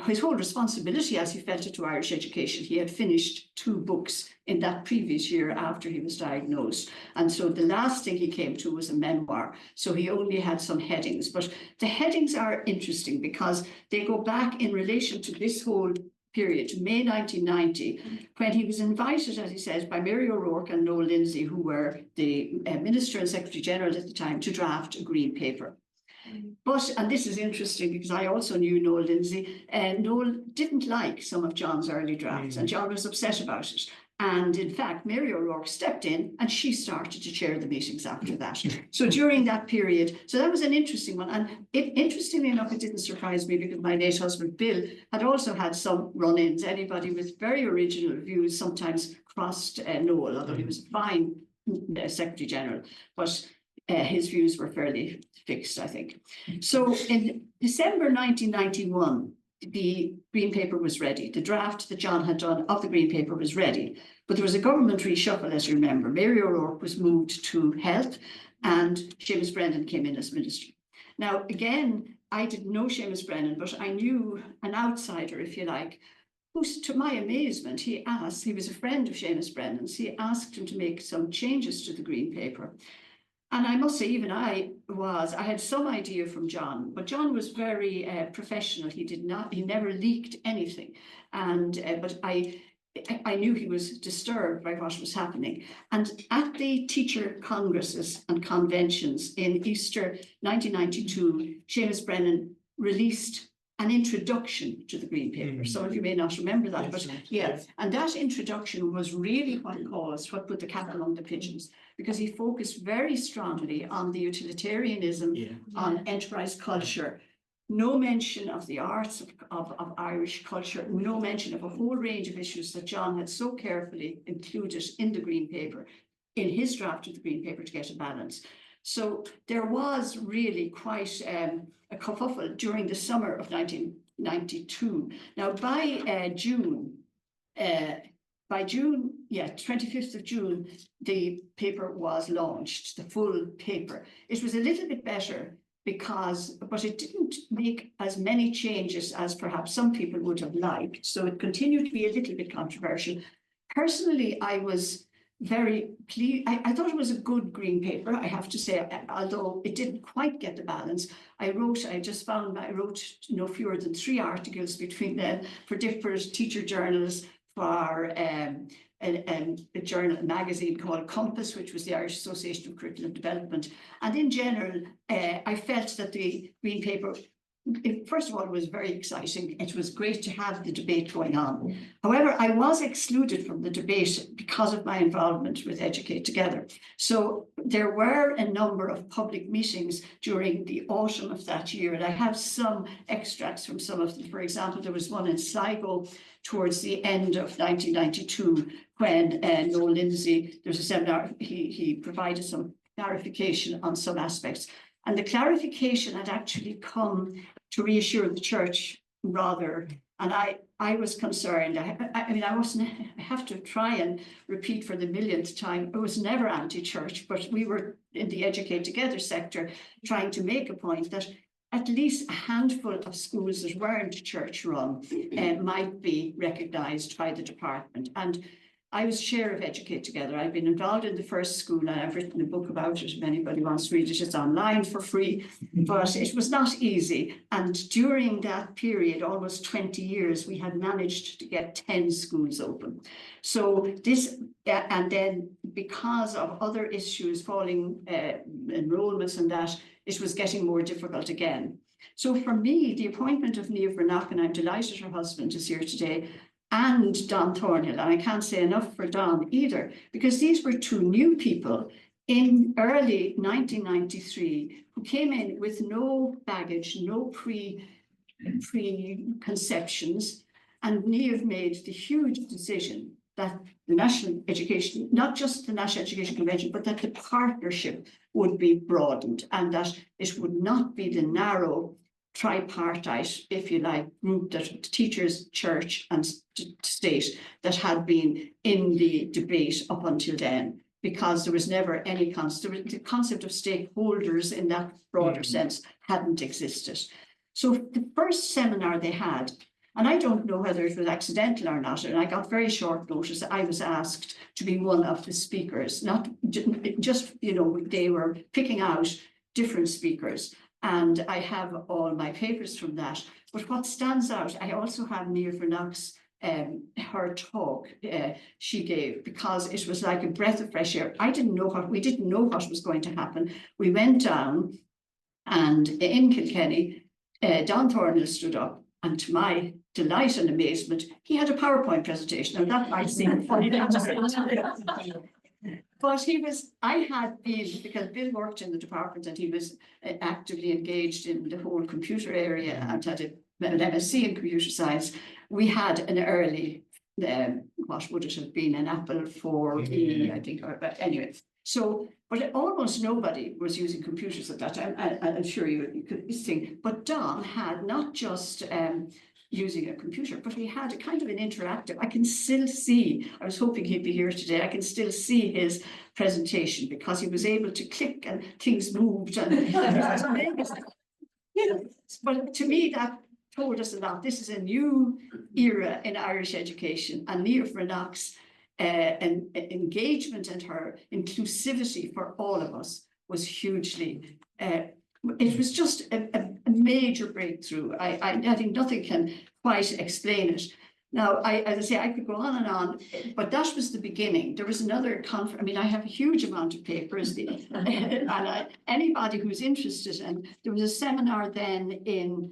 [SPEAKER 5] his whole responsibility as he felt it to Irish education, he had finished 2 books in that previous year after he was diagnosed. And so the last thing he came to was a memoir. So he only had some headings, but the headings are interesting because they go back in relation to this whole period, to May 1990, when he was invited, as he says, by Mary O'Rourke and Noel Lindsay, who were the Minister and Secretary General at the time, to draft a green paper. But, and this is interesting because I also knew Noel Lindsay, and Noel didn't like some of John's early drafts, and John was upset about it. And in fact, Mary O'Rourke stepped in and she started to chair the meetings after that. So during that period, so that was an interesting one. And interestingly enough, it didn't surprise me because my late husband, Bill, had also had some run-ins. Anybody with very original views sometimes crossed Noel, although he was a fine Secretary General. But his views were fairly fixed, I think. So in December 1991, the Green Paper was ready. The draft that John had done of the Green Paper was ready, but there was a government reshuffle, as you remember. Mary O'Rourke was moved to Health and Seamus Brennan came in as Minister. Now, again, I didn't know Seamus Brennan, but I knew an outsider, if you like, who, to my amazement, he was a friend of Seamus Brennan's, he asked him to make some changes to the Green Paper. And I must say, even I had some idea from John, but John was very professional. He never leaked anything. And, but I knew he was disturbed by what was happening. And at the teacher congresses and conventions in Easter 1992, Seamus Brennan released an introduction to the Green Paper. Some of you may not remember that, but yeah. And that introduction was really what put the cat among the pigeons, because he focused very strongly on the utilitarianism, on enterprise culture, no mention of the arts of Irish culture, no mention of a whole range of issues that John had so carefully included in the Green Paper, in his draft of the Green Paper, to get a balance. So there was really quite a kerfuffle during the summer of 1992. Now, by June, 25th of June, the paper was launched, the full paper. It was a little bit better but it didn't make as many changes as perhaps some people would have liked. So it continued to be a little bit controversial. Personally, I was very pleased. I thought it was a good Green Paper, I have to say, although it didn't quite get the balance. I wrote no fewer than 3 articles between them for different teacher journals, for a magazine called Compass, which was the Irish Association of Curriculum Development. And in general, I felt that the Green Paper, first of all, it was very exciting. It was great to have the debate going on. However, I was excluded from the debate because of my involvement with Educate Together. So there were a number of public meetings during the autumn of that year, and I have some extracts from some of them. For example, there was one in Sligo towards the end of 1992 when Noel Lindsay, there was a seminar, he provided some clarification on some aspects. And the clarification had actually come to reassure the church rather. And I was concerned. I mean, I have to try and repeat for the millionth time, I was never anti-church, but we were in the Educate Together sector trying to make a point that at least a handful of schools that weren't church run might be recognised by the department. And I was chair of Educate Together. I've been involved in the first school and I've written a book about it. If anybody wants to read it, it's online for free, but it was not easy. And during that period, almost 20 years, we had managed to get 10 schools open. So this, and then because of other issues, falling enrollments and that, it was getting more difficult again. So for me, the appointment of Niamh Bhreathnach, and I'm delighted her husband is here today, and Don Thornhill, and I can't say enough for Don either, because these were 2 new people in early 1993 who came in with no baggage, no preconceptions, and Niamh made the huge decision that the National Education, not just the National Education Convention, but that the partnership would be broadened and that it would not be the narrow tripartite, if you like, group that teachers, church and state that had been in the debate up until then, because there was never any concept, the concept of stakeholders in that broader sense hadn't existed. So the first seminar they had, and I don't know whether it was accidental or not, and I got very short notice, I was asked to be one of the speakers, not just, you know, they were picking out different speakers. And I have all my papers from that. But what stands out, I also have Niamh Bhreathnach's her talk she gave, because it was like a breath of fresh air. we didn't know what was going to happen. We went down, and in Kilkenny, Don Thornhill stood up, and to my delight and amazement, he had a PowerPoint presentation. Now that might seem funny. But I had been, because Bill worked in the department and he was actively engaged in the whole computer area and had an MSc in computer science. We had an early what would it have been, an Apple 4E, I think, but anyway. So, but almost nobody was using computers at that time. I'm sure you could think, but Don had not just using a computer, but he had a kind of an interactive. I can still see, I was hoping he'd be here today, I can still see his presentation because he was able to click and things moved. And but to me, that told us that this is a new era in Irish education, and Niamh Bhreathnach's engagement and her inclusivity for all of us was hugely, it was just a major breakthrough. I think nothing can quite explain it. Now, as I say, I could go on, but that was the beginning. There was another conference. I mean, I have a huge amount of papers, and anybody who's interested. And there was a seminar then in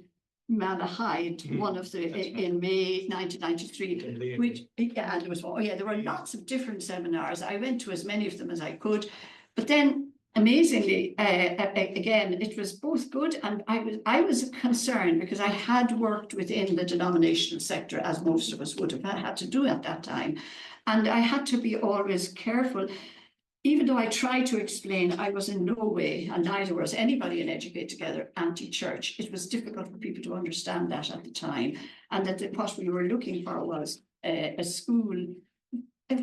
[SPEAKER 5] Malahide, one of the in May 1993, which and there was there were lots of different seminars. I went to as many of them as I could, but then amazingly, again, it was both good, and I was concerned because I had worked within the denominational sector, as most of us would have had to do at that time, and I had to be always careful. Even though I tried to explain, I was in no way, and neither was anybody in Educate Together, anti-church. It was difficult for people to understand that at the time, and that what we were looking for was a school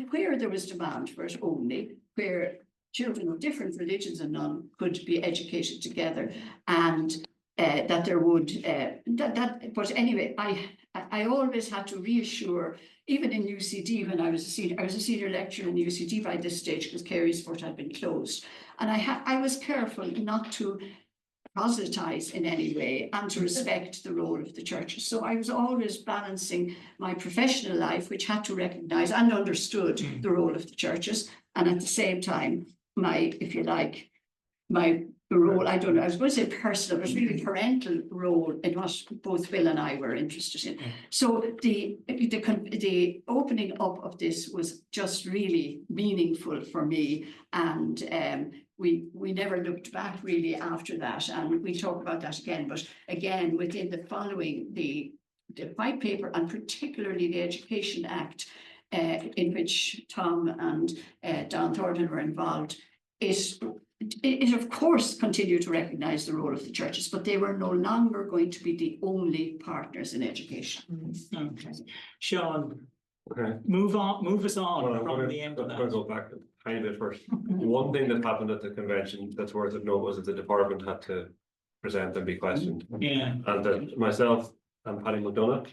[SPEAKER 5] where there was demand for it only, where children of different religions and none could be educated together, and that there would but anyway, I always had to reassure, even in UCD when I was a senior lecturer in UCD by this stage because Carysford had been closed, and I was careful not to proselytize in any way and to respect the role of the churches. So I was always balancing my professional life, which had to recognize and understood the role of the churches, and at the same time my, if you like, my role, I don't know, I was going to say personal, but really parental role in what both Bill and I were interested in. So the opening up of this was just really meaningful for me, and we never looked back really after that, and we talk about that again. But again, within the following, the white paper, and particularly the Education Act, in which Tom and Don Thornton were involved, it of course continued to recognise the role of the churches, but they were no longer going to be the only partners in education.
[SPEAKER 3] Okay. Seán,
[SPEAKER 1] Okay.
[SPEAKER 3] move us on
[SPEAKER 1] Well,
[SPEAKER 3] from the end of
[SPEAKER 1] I'm going to
[SPEAKER 3] that.
[SPEAKER 1] go back a tiny bit first. One thing that happened at the convention that's worth of note was that the department had to present and be questioned.
[SPEAKER 3] Yeah.
[SPEAKER 1] And that myself and Paddy McDonough,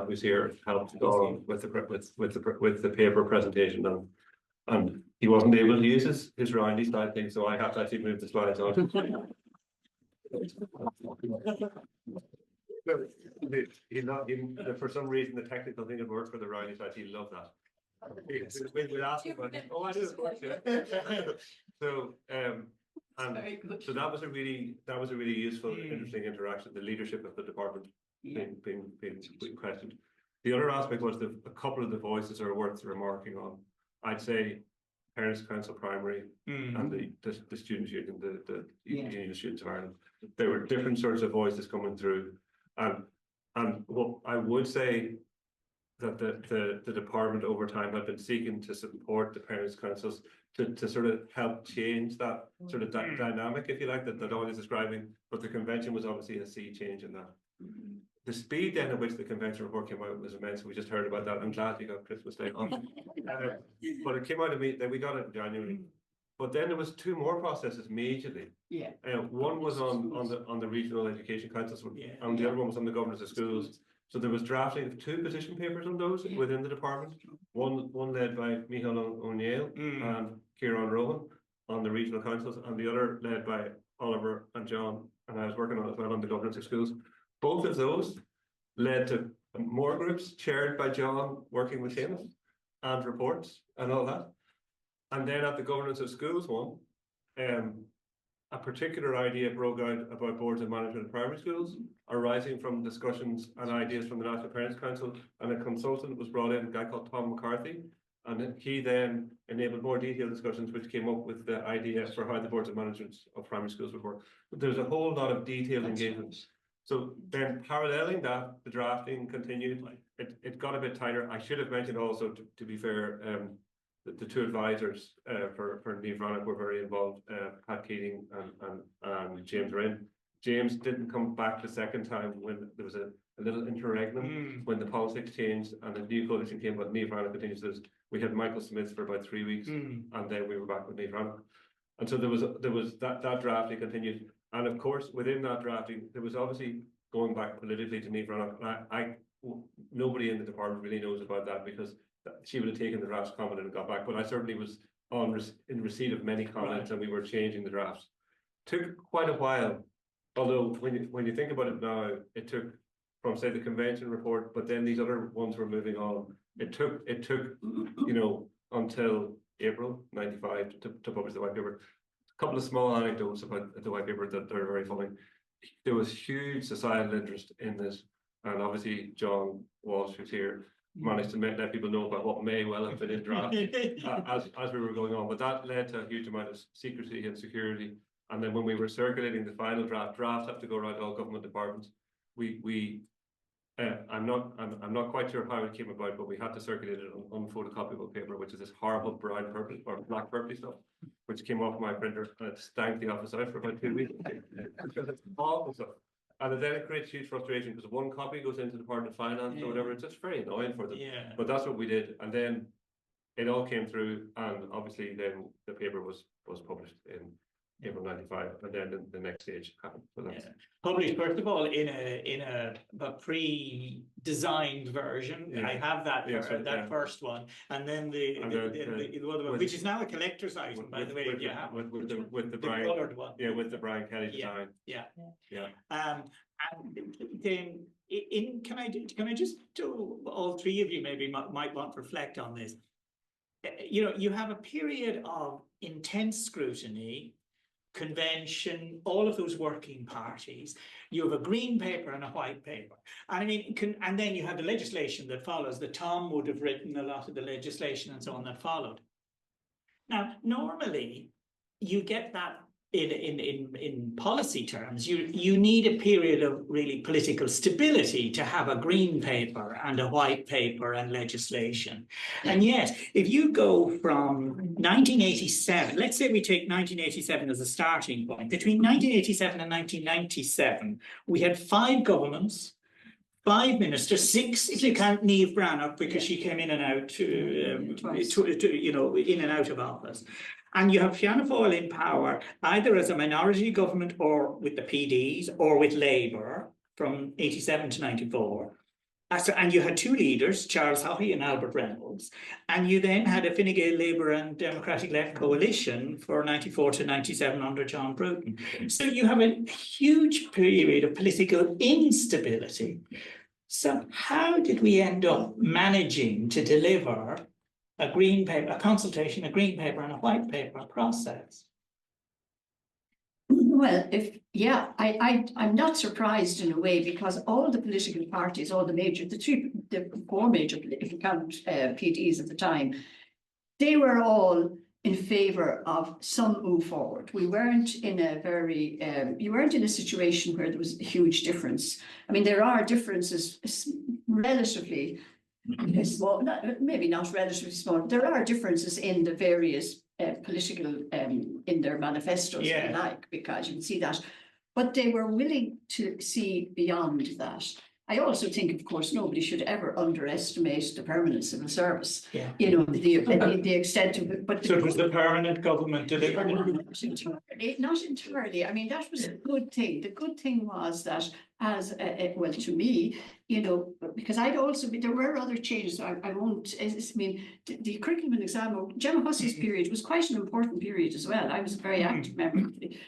[SPEAKER 1] who's here, helped go on with the paper presentation, and he wasn't able to use his roundy slide thing, so I have to actually move the slides on. For some reason, the technical thing had worked for the roundy slide. He loved that. We'll ask him about it. Oh, I do, of course, yeah. So, so that was a really useful, interesting interaction. The leadership of the department being questioned. The other aspect was a couple of the voices are worth remarking on. I'd say Parents Council Primary and the Students' Union, the Union of Students of Ireland. There were different sorts of voices coming through, and what I would say that the department over time had been seeking to support the Parents' Councils to sort of help change that sort of dynamic, if you like, that Dawn is describing. But the convention was obviously a sea change in that. The speed then at which the convention report came out was immense. We just heard about that. I'm glad you got Christmas Day off. But it came out of me that we got it in January. But then there was two more processes immediately.
[SPEAKER 5] Yeah.
[SPEAKER 1] One was on the regional education councils, and the other one was on the governors of schools. So there was drafting of two position papers on those within the department. One led by Micheál O'Neill and Ciarán Rowan on the regional councils, and the other led by Oliver and John, and I was working on it as well on the governance of schools. Both of those led to more groups chaired by John, working with him, and reports and all that. And then at the governance of schools one, a particular idea broke out about boards of management in primary schools, arising from discussions and ideas from the National Parents' Council, and a consultant was brought in, a guy called Tom McCarthy, and he then enabled more detailed discussions, which came up with the idea for how the boards of management of primary schools would work. But there's a whole lot of detailed engagement. So then paralleling that, the drafting continued it got a bit tighter. I should have mentioned also, to be fair, the two advisors for Niamh Bhreathnach were very involved, Pat Keating and James Rinn. James didn't come back the second time when there was a little interregnum when the politics changed and the new coalition came, but Niamh Bhreathnach continues. We had Michael Smith for about 3 weeks, and then we were back with Niamh Bhreathnach. And so there was that drafting continued, and of course within that drafting there was obviously going back politically to Niamh Bhreathnach. Nobody in the department really knows about that because she would have taken the drafts, commented and got back. But I certainly was in receipt of many comments, and we were changing the drafts. Took quite a while, although when you think about it now, it took from say the convention report, but then these other ones were moving on. It took until April '95 to publish the white paper. A couple of small anecdotes about the white paper that are very funny. There was huge societal interest in this, and obviously John Walsh, who's here, managed to let people know about what may well have been in draft as we were going on. But that led to a huge amount of secrecy and security. And then when we were circulating the final drafts have to go around all government departments. I'm not quite sure how it came about, but we had to circulate it on photocopyable paper, which is this horrible brown purple or black purple stuff, which came off my printer and it stank the office out for about 2 weeks. It's awful stuff. And then it creates huge frustration because one copy goes into the Department of Finance or whatever. It's just very annoying for them. Yeah. But that's what we did, and then it all came through, and obviously then the paper was published in April '95, and then the next stage happened. So that's
[SPEAKER 3] published first of all in a pre-designed version. Yeah. I have that first one, and then the other one, which is now a collector's item, by the way. With the Brian, colored one. Yeah, with the Brian Kelly design. Yeah. And then can I just do, all three of you maybe might want to reflect on this. You have a period of intense scrutiny, convention, all of those working parties. You have a green paper and a white paper, and I mean, and then you have the legislation that follows. That Tom would have written a lot of the legislation and so on that followed. Now, normally, you get that in policy terms. You need a period of really political stability to have a green paper and a white paper and legislation. And yet, if you go from 1987, let's say we take 1987 as a starting point. Between 1987 and 1997, we had 5 governments, 5 ministers, 6 if you count Niamh Bhreathnach because she came in and out, in and out of office. And you have Fianna Fáil in power either as a minority government or with the PDs or with Labour from 87 to 94. And you had 2 leaders, Charles Haughey and Albert Reynolds. And you then had a Fine Gael Labour and Democratic left coalition for 94 to 97 under John Bruton. So you have a huge period of political instability. So how did we end up managing to deliver a green paper, a consultation, a green paper and a white paper process?
[SPEAKER 5] Well, I'm not surprised in a way, because all the political parties, all the 4 major, if you count PDs at the time, they were all in favour of some move forward. We weren't in a you weren't in a situation where there was a huge difference. I mean, there are differences relatively small, maybe not relatively small. There are differences in the various political in their manifestos, if you like, because you can see that. But they were willing to see beyond that. I also think, of course, nobody should ever underestimate the permanent civil service. Yeah. The extent of it. But
[SPEAKER 3] so it was the permanent government delivered?
[SPEAKER 5] Not entirely. I mean, that was a good thing. The good thing was that, well, to me, because there were other changes. I won't. I mean, the curriculum and exam. Gemma Hussey's period was quite an important period as well. I was a very active member of the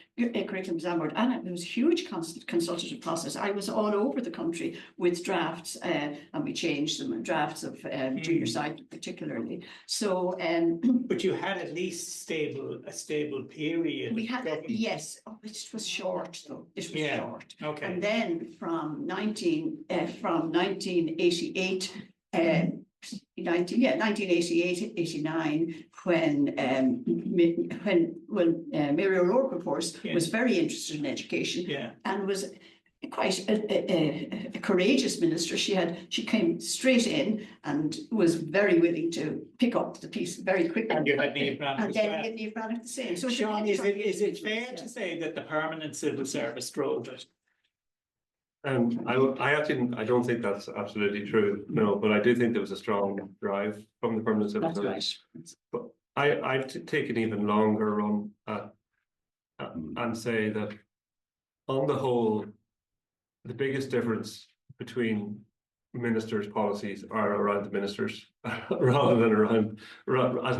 [SPEAKER 5] curriculum exam board, and it was a huge consultative process. I was all over the country with drafts, and we changed them, and drafts of junior science particularly. So,
[SPEAKER 3] but you had at least a stable period.
[SPEAKER 5] We had, yes, it was short though. It was short. Okay. And then from 1988, 1988-89, when Mary O'Rourke, of course, was very interested in education, and was quite a courageous minister. She came straight in and was very willing to pick up the piece very quickly.
[SPEAKER 3] And you had Niamh Braniff
[SPEAKER 5] And
[SPEAKER 3] as
[SPEAKER 5] then
[SPEAKER 3] well.
[SPEAKER 5] Niamh Braniff the same. So
[SPEAKER 3] Seán, is it fair to say that the permanent civil service drove it?
[SPEAKER 1] I don't think that's absolutely true, no, but I do think there was a strong drive from the permanent civil
[SPEAKER 5] That's
[SPEAKER 1] service.
[SPEAKER 5] right.
[SPEAKER 1] I'd take an even longer run and say that on the whole, the biggest difference between ministers' policies are around the ministers rather than around as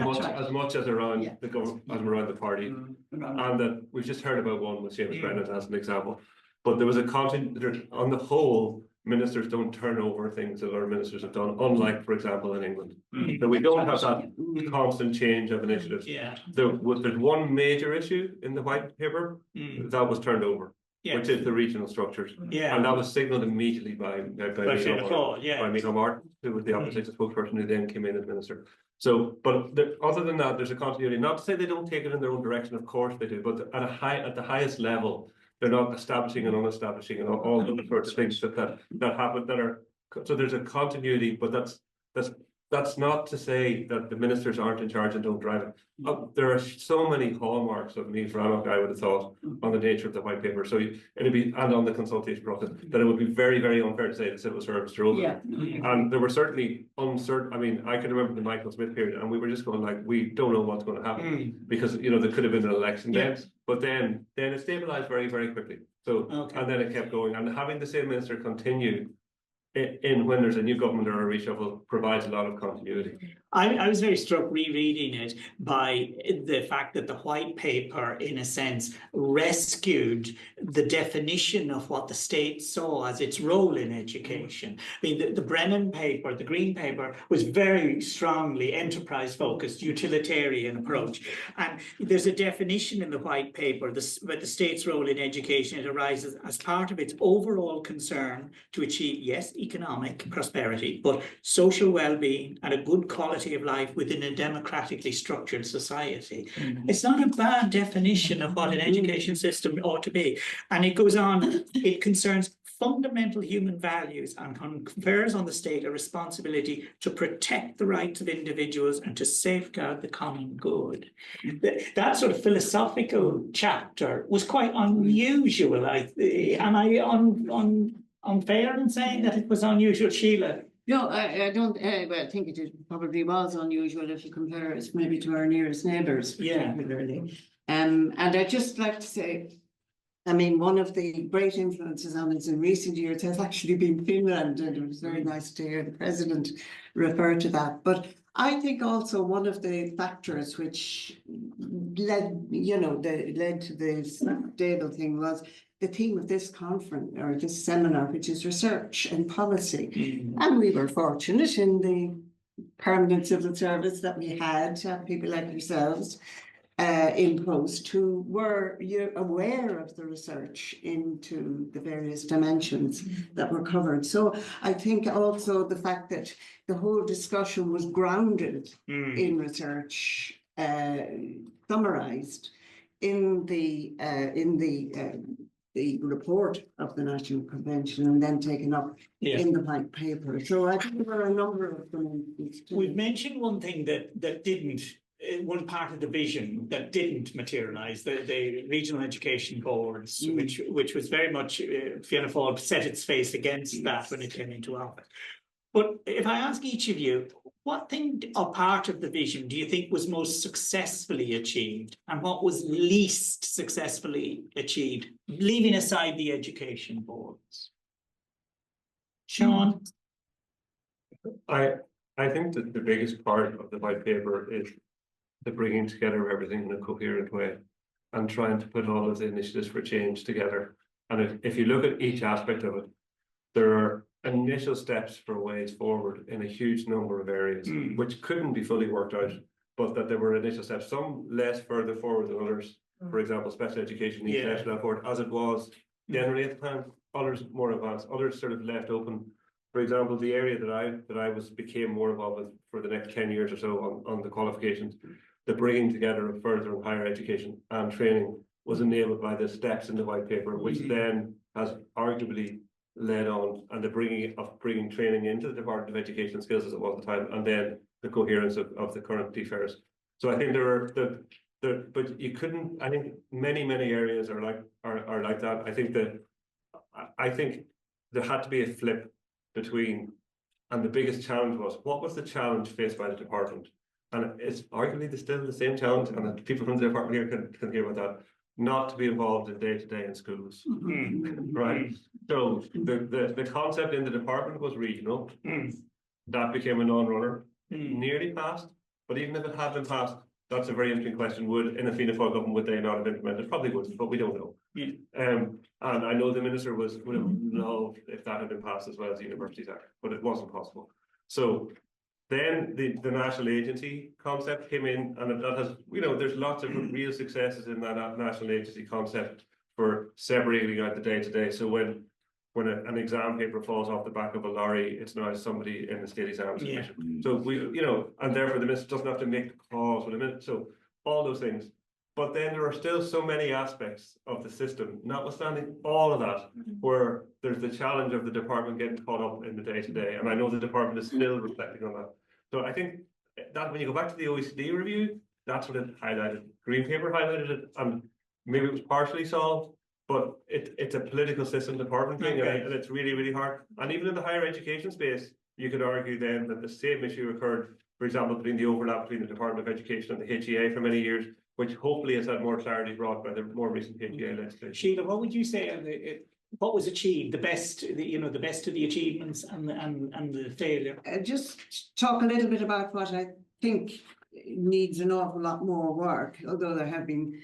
[SPEAKER 1] much as around the government, as around the party. And that we've just heard about one with Seamus Brennan as an example. But there was a content on the whole, ministers don't turn over things that other ministers have done, unlike, for example, in England. So we don't have that constant change of initiatives.
[SPEAKER 3] Yeah.
[SPEAKER 1] There's one major issue in the white paper that was turned over, which is the regional structures.
[SPEAKER 3] Yeah.
[SPEAKER 1] And that was signalled immediately by Micheál Martin, who was the opposition spokesperson, who then came in as minister. So, but other than that, there's a continuity. Not to say they don't take it in their own direction, of course they do, but at the highest level, they're not establishing and unestablishing and all those sorts of things that happen that are. So there's a continuity, but that's not to say that the ministers aren't in charge and don't drive it. There are so many hallmarks of Niamh Braniff, I would have thought, on the nature of the white paper. So it'd be, and on the consultation process, that it would be very, very unfair to say the civil service drove it. And there were certainly uncertain. I mean, I can remember the Michael Smith period, and we were just going like, we don't know what's going to happen because there could have been an election then. But then it stabilized very, very quickly. So and then it kept going, and having the same minister continue in when there's a new government or a reshuffle provides a lot of continuity.
[SPEAKER 3] I was very struck rereading it by the fact that the white paper, in a sense, rescued the definition of what the state saw as its role in education. I mean, the Brennan paper, the Green paper, was very strongly enterprise-focused, utilitarian approach. And there's a definition in the white paper about the state's role in education. It arises as part of its overall concern to achieve, yes, economic prosperity, but social well-being and a good quality of life within a democratically structured society. It's not a bad definition of what an education system ought to be. And it goes on, it concerns fundamental human values and confers on the state a responsibility to protect the rights of individuals and to safeguard the common good. That sort of philosophical chapter was quite unusual. Am I unfair in saying that it was unusual, Sheila?
[SPEAKER 4] No, I don't. Well, I think it probably was unusual if you compare us maybe to our nearest neighbours, particularly. And I'd just like to say, I mean, one of the great influences on us in recent years has actually been Finland, and it was very nice to hear the president refer to that. But I think also one of the factors which led to this stable thing was the theme of this conference or this seminar, which is research and policy. And we were fortunate in the permanent civil service that we had to have people like yourselves in post who were aware of the research into the various dimensions that were covered. So I think also the fact that the whole discussion was grounded in research, summarized in the report of the National Convention and then taken up in the white paper. So I think there are a number of them.
[SPEAKER 3] We've mentioned one thing that didn't, one part of the vision that didn't materialise, the regional education boards, which was very much, Fianna Fáil set its face against that when it came into office. But if I ask each of you, what thing or part of the vision do you think was most successfully achieved and what was least successfully achieved, leaving aside the education boards? Seán?
[SPEAKER 1] I think that the biggest part of the white paper is the bringing together of everything in a coherent way and trying to put all of the initiatives for change together. And if you look at each aspect of it, there are initial steps for ways forward in a huge number of areas, which couldn't be fully worked out, but that there were initial steps, some less further forward than others. For example, special education needs less forward, as it was generally at the time, others more advanced, others sort of left open. For example, the area that I became more involved with for the next 10 years or so on the qualifications, the bringing together of further and higher education and training was enabled by the steps in the white paper, which then has arguably led on, and the bringing training into the Department of Education and Skills as it was at the time, and then the coherence of the current DFARS. So I think but you couldn't. I think many areas are like that. I think there had to be a flip between, and the biggest challenge was, what was the challenge faced by the department? And it's arguably still the same challenge, and the people from the department here can hear about that. Not to be involved in day-to-day in schools, right? So the concept in the department was regional. That became a non-runner. Nearly passed, but even if it had been passed, that's a very interesting question. Would in a Fianna Fáil government would they not have implemented? Probably would, but we don't know. And I know the minister would have loved if that had been passed as well as the Universities Act, but it wasn't possible. So then the national agency concept came in, and that has, there's lots of real successes in that national agency concept for separating out the day-to-day. So when an exam paper falls off the back of a lorry, it's now somebody in the State Exams Commission. So and therefore the minister doesn't have to make calls with a minute. So all those things. But then there are still so many aspects of the system, notwithstanding all of that, where there's the challenge of the department getting caught up in the day-to-day. And I know the department is still reflecting on that. So I think that when you go back to the OECD review, that's what it highlighted. Green Paper highlighted it, and maybe it was partially solved, but it's a political system department thing, and it's really hard. And even in the higher education space, you could argue then that the same issue occurred, for example, between the overlap between the Department of Education and the HEA for many years, which hopefully has had more clarity brought by the more recent HEA legislation.
[SPEAKER 3] Sheila, what would you say what was achieved, the best of the achievements and the failure?
[SPEAKER 4] Just talk a little bit about what I think needs an awful lot more work, although there have been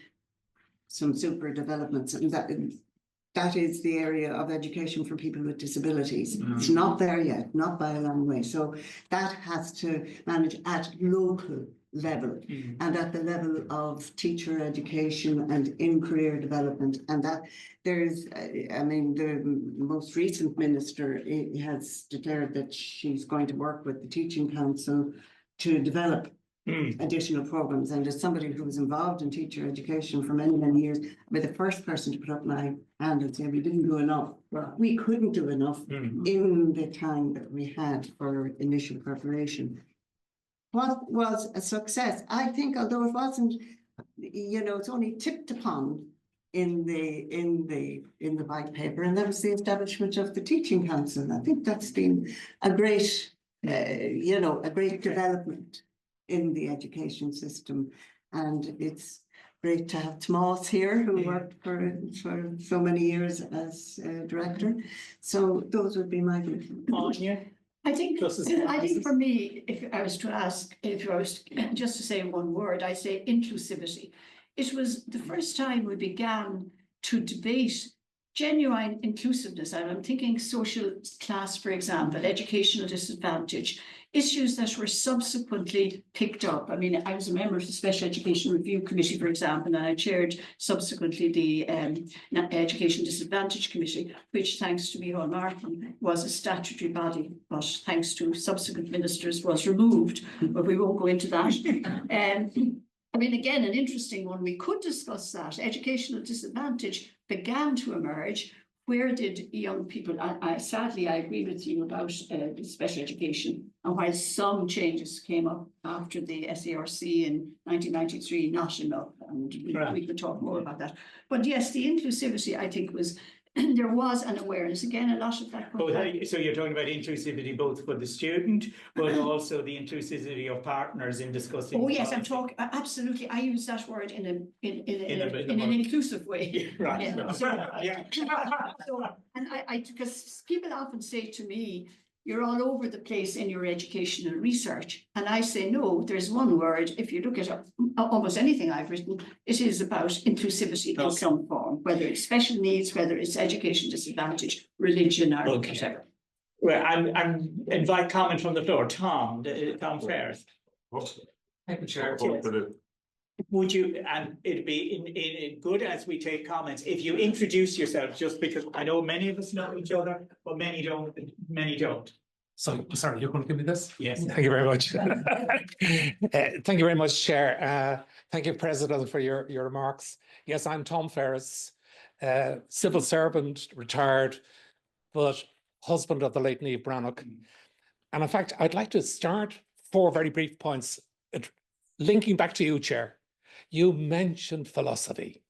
[SPEAKER 4] some super developments, and that is the area of education for people with disabilities. It's not there yet, not by a long way. So that has to manage at local level and at the level of teacher education and in career development. And that there's, the most recent minister has declared that she's going to work with the Teaching Council to develop additional programs. And as somebody who was involved in teacher education for many years, I'll be the first person to put up my hand and say we didn't do enough. We couldn't do enough in the time that we had for initial preparation. What was a success? I think, although it wasn't, it's only tipped upon in the white paper, and that was the establishment of the Teaching Council. I think that's been a great, a great development in the education system, and it's great to have Tomas here, who worked for so many years as director. So those would be my views.
[SPEAKER 5] I think for me, if I was just to say one word, I say inclusivity. It was the first time we began to debate genuine inclusiveness. And I'm thinking social class, for example, educational disadvantage, issues that were subsequently picked up. I mean, I was a member of the Special Education Review Committee, for example, and I chaired subsequently the Education Disadvantage Committee, which, thanks to Micheál Martin, was a statutory body, but thanks to subsequent ministers was removed, but we won't go into that. Again, an interesting one, we could discuss that. Educational disadvantage began to emerge. Where did young people, sadly, I agree with you about special education, and while some changes came up after the SARC in 1993, not enough, and we could talk more about that. But yes, the inclusivity, I think, was, there was an awareness. Again, a lot of that.
[SPEAKER 3] So you're talking about inclusivity both for the student, but also the inclusivity of partners in discussing.
[SPEAKER 5] Oh yes, I'm talking absolutely. I use that word in an inclusive way.
[SPEAKER 3] Right.
[SPEAKER 5] Yeah. So, and I because people often say to me, you're all over the place in your educational research. And I say, no, there's one word. If you look at almost anything I've written, it is about inclusivity in some form, whether it's special needs, whether it's education disadvantage, religion, or whatever.
[SPEAKER 3] Well, and invite comment from the floor. Tom Ferris.
[SPEAKER 6] Thank you, Chair.
[SPEAKER 3] Would you, and it'd be good as we take comments, if you introduce yourself, just because I know many of us know each other, but many don't.
[SPEAKER 6] So, sorry, you're going to give me this?
[SPEAKER 3] Yes.
[SPEAKER 6] Thank you very much. Thank you very much, Chair. Thank you, President, for your remarks. Yes, I'm Tom Ferris. civil servant, retired, but husband of the late Niamh Brannock. And in fact, I'd like to start 4 very brief points, linking back to you, Chair. You mentioned philosophy.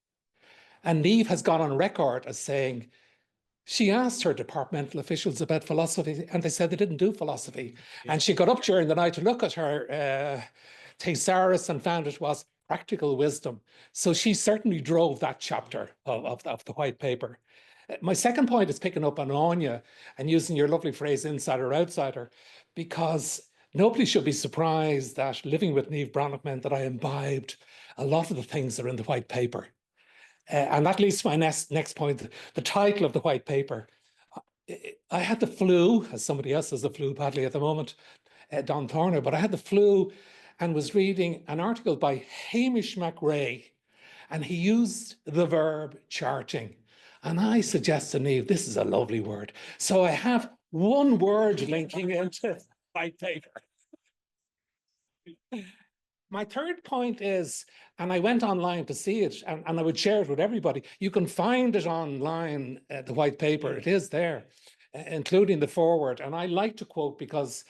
[SPEAKER 6] And Niamh has gone on record as saying she asked her departmental officials about philosophy and they said they didn't do philosophy. Yeah. And she got up during the night to look at her thesaurus and found it was practical wisdom. So she certainly drove that chapter of the white paper. My second point is picking up on Anya and using your lovely phrase, insider, outsider, because nobody should be surprised that living with Niamh Brannock meant that I imbibed a lot of the things that are in the white paper. And that leads to my next point, the title of the white paper. I had the flu, as somebody else has the flu badly at the moment, Don Thorner, but I had the flu and was reading an article by Hamish McRae, and he used the verb charting. And I suggest to Niamh, this is a lovely word. So I have one word linking into white paper. My third point is, and I went online to see it, and I would share it with everybody. You can find it online, the white paper. It is there, including the foreword. And I like to quote because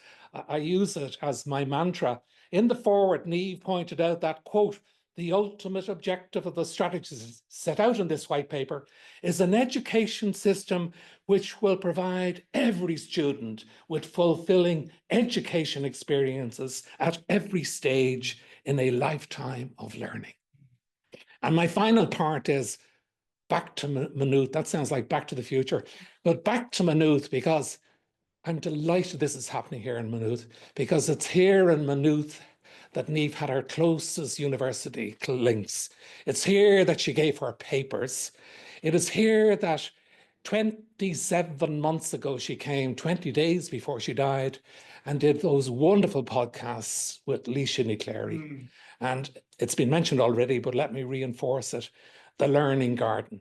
[SPEAKER 6] I use it as my mantra. In the foreword, Niamh pointed out that, quote, the ultimate objective of the strategies set out in this white paper is an education system which will provide every student with fulfilling education experiences at every stage in a lifetime of learning. And my final part is back to Maynooth. That sounds like Back to the Future, but back to Maynooth, because I'm delighted this is happening here in Maynooth, because it's here in Maynooth that Niamh had her closest university links. It's here that she gave her papers. It is here that 27 months ago she came, 20 days before she died, and did those wonderful podcasts with Leisha Niclary. And it's been mentioned already, but let me reinforce it, the learning garden.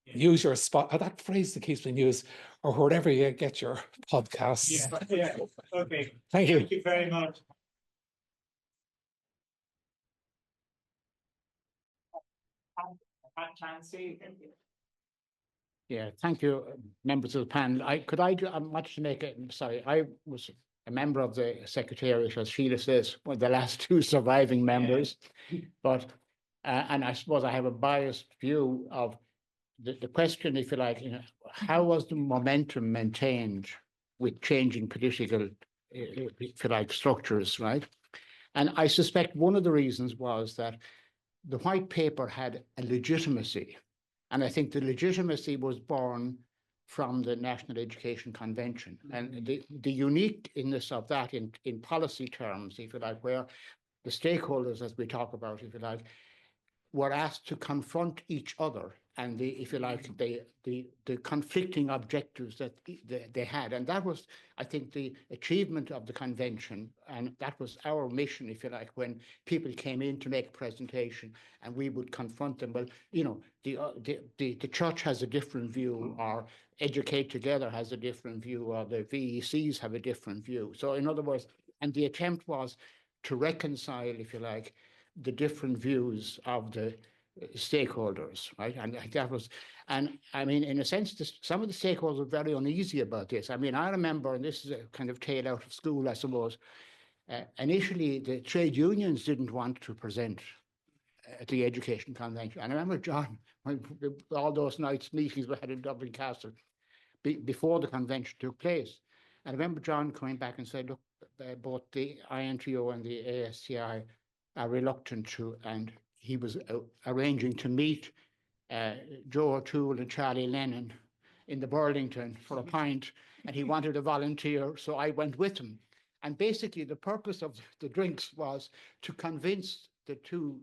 [SPEAKER 6] Use your spot, that phrase that keeps being used, or wherever you get your podcasts.
[SPEAKER 3] Yeah. Okay.
[SPEAKER 6] Thank you.
[SPEAKER 3] Thank you very much.
[SPEAKER 7] Yeah, thank you, members of the panel. I wanted to make it, sorry, I was a member of the Secretariat, as Sheila says, one of the last 2 surviving members. But, and I suppose I have a biased view of the question, if you like, how was the momentum maintained with changing political, if you like, structures, right? And I suspect one of the reasons was that the white paper had a legitimacy. And I think the legitimacy was born from the National Education Convention. And the uniqueness of that in policy terms, if you like, where the stakeholders, as we talk about, if you like, were asked to confront each other and if you like, the conflicting objectives that they had. And that was, I think, the achievement of the convention. And that was our mission, if you like, when people came in to make a presentation and we would confront them. Well, the church has a different view, or Educate Together has a different view, or the VECs have a different view. So in other words, and the attempt was to reconcile, if you like, the different views of the stakeholders, right? And that was, and I mean, in a sense, some of the stakeholders were very uneasy about this. I mean, I remember, and this is a kind of tale out of school, I suppose, initially the trade unions didn't want to present at the Education Convention. And I remember, John, all those nights meetings we had in Dublin Castle before the convention took place. And I remember John coming back and said, look, both the INTO and the ASTI are reluctant to, and he was arranging to meet Joe O'Toole and Charlie Lennon in the Burlington for a pint, and he wanted a volunteer, so I went with him. And basically the purpose of the drinks was to convince the 2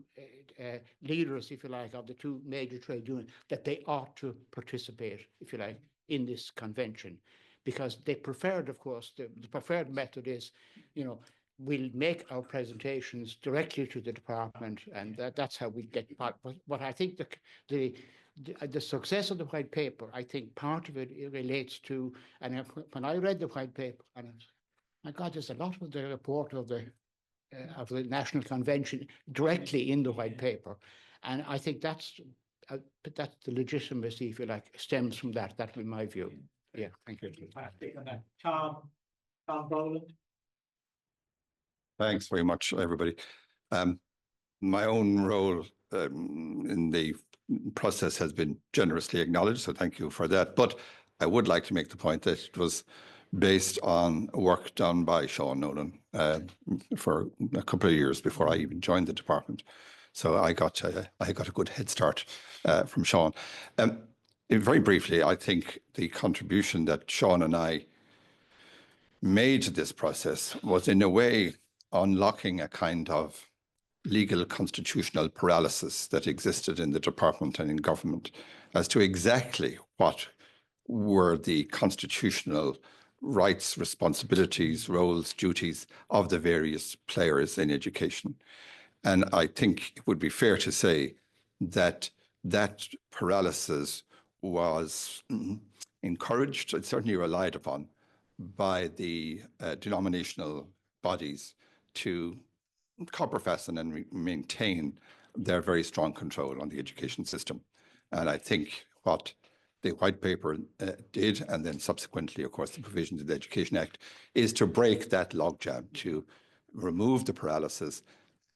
[SPEAKER 7] leaders, if you like, of the 2 major trade unions that they ought to participate, if you like, in this convention. Because they preferred, of course, the preferred method is, we'll make our presentations directly to the department, and that's how we get part. But I think the success of the white paper, I think part of it relates to, and when I read the white paper, and my God, there's a lot of the report of the National Convention directly in the white paper, and I think that's but that's the legitimacy, if you like, stems from that. That would be my view. Yeah, thank you.
[SPEAKER 3] Tom Boland.
[SPEAKER 8] Thanks very much, everybody. My own role in the process has been generously acknowledged, so thank you for that. But I would like to make the point that it was based on work done by Seán Nolan for a couple of years before I even joined the department. So I got a good head start from Seán. Very briefly, I think the contribution that Seán and I made to this process was in a way unlocking a kind of legal constitutional paralysis that existed in the department and in government as to exactly what were the constitutional rights, responsibilities, roles, duties of the various players in education. And I think it would be fair to say that that paralysis was encouraged and certainly relied upon by the denominational bodies to co-profess and maintain their very strong control on the education system. And I think what the white paper did, and then subsequently, of course, the provisions of the Education Act, is to break that logjam, to remove the paralysis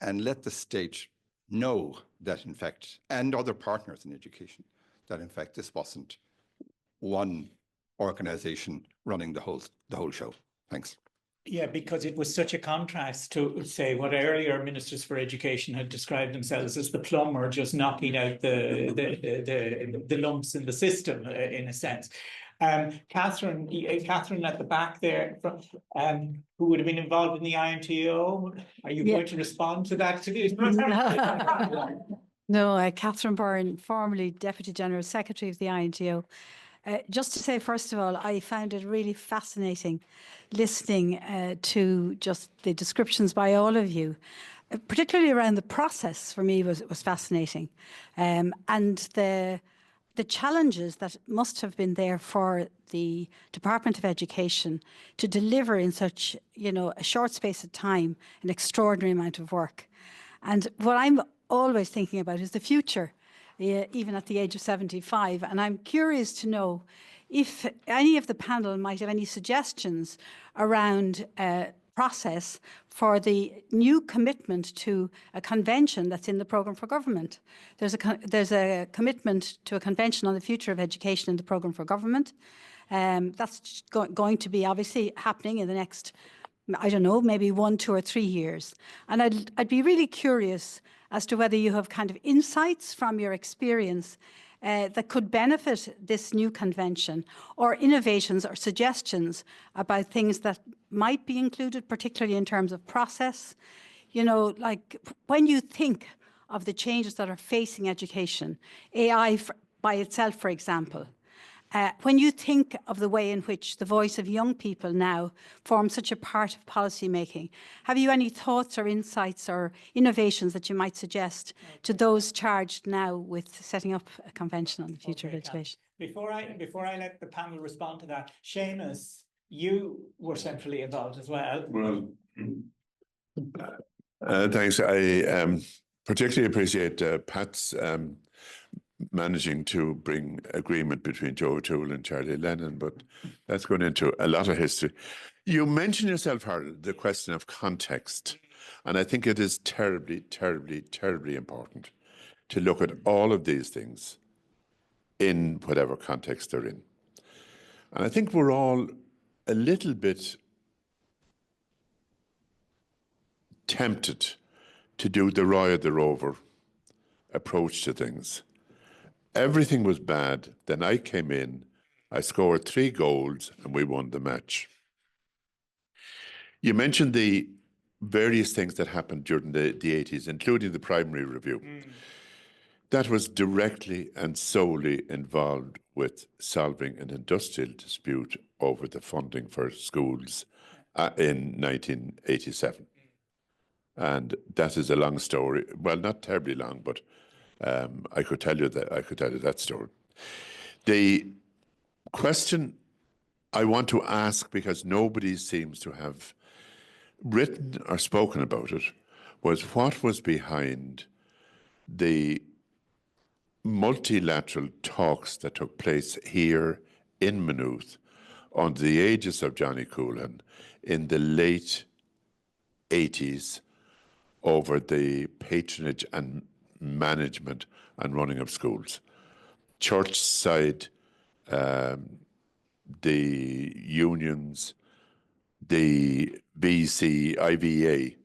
[SPEAKER 8] and let the state know that, in fact, and other partners in education, that in fact this wasn't one organization running the whole show. Thanks.
[SPEAKER 3] Yeah, because it was such a contrast to, say, what earlier ministers for education had described themselves as the plumber just knocking out the lumps in the system, in a sense. Catherine at the back there, who would have been involved in the IMTO, are you going to respond to that?
[SPEAKER 9] No, Catherine Byrne, formerly Deputy General Secretary of the IMTO. Just to say, first of all, I found it really fascinating listening to just the descriptions by all of you, particularly around the process. For me was fascinating, and the challenges that must have been there for the Department of Education to deliver in such, a short space of time, an extraordinary amount of work. And what I'm always thinking about is the future, even at the age of 75. And I'm curious to know if any of the panel might have any suggestions around process for the new commitment to a convention that's in the Programme for Government. There's a commitment to a convention on the future of education in the Programme for Government. That's going to be obviously happening in the next, I don't know, maybe 1, 2 or 3 years. And I'd be really curious as to whether you have kind of insights from your experience that could benefit this new convention, or innovations or suggestions about things that might be included, particularly in terms of process. Like when you think of the changes that are facing education, AI by itself, for example, when you think of the way in which the voice of young people now forms such a part of policy making, have you any thoughts or insights or innovations that you might suggest to those charged now with setting up a convention on the future of education?
[SPEAKER 3] Before I let the panel respond to that, Seamus, you were centrally involved as well.
[SPEAKER 10] Well, thanks. I particularly appreciate Pat's managing to bring agreement between Joe O'Toole and Charlie Lennon, but that's going into a lot of history. You mentioned yourself, Harold, the question of context, and I think it is terribly, terribly, terribly important to look at all of these things in whatever context they're in. And I think we're all a little bit tempted to do the Roy of the Rover approach to things. Everything was bad. Then I came in, I scored 3 goals, and we won the match. You mentioned the various things that happened during the 80s, including the primary review. That was directly and solely involved with solving an industrial dispute over the funding for schools in 1987. And that is a long story. Well, not terribly long, but I could tell you that story. The question I want to ask, because nobody seems to have written or spoken about it, was what was behind the multilateral talks that took place here in Maynooth under the aegis of Johnny Coolan in the late 80s over the patronage and management and running of schools. Church side, the unions, the BC, IVA.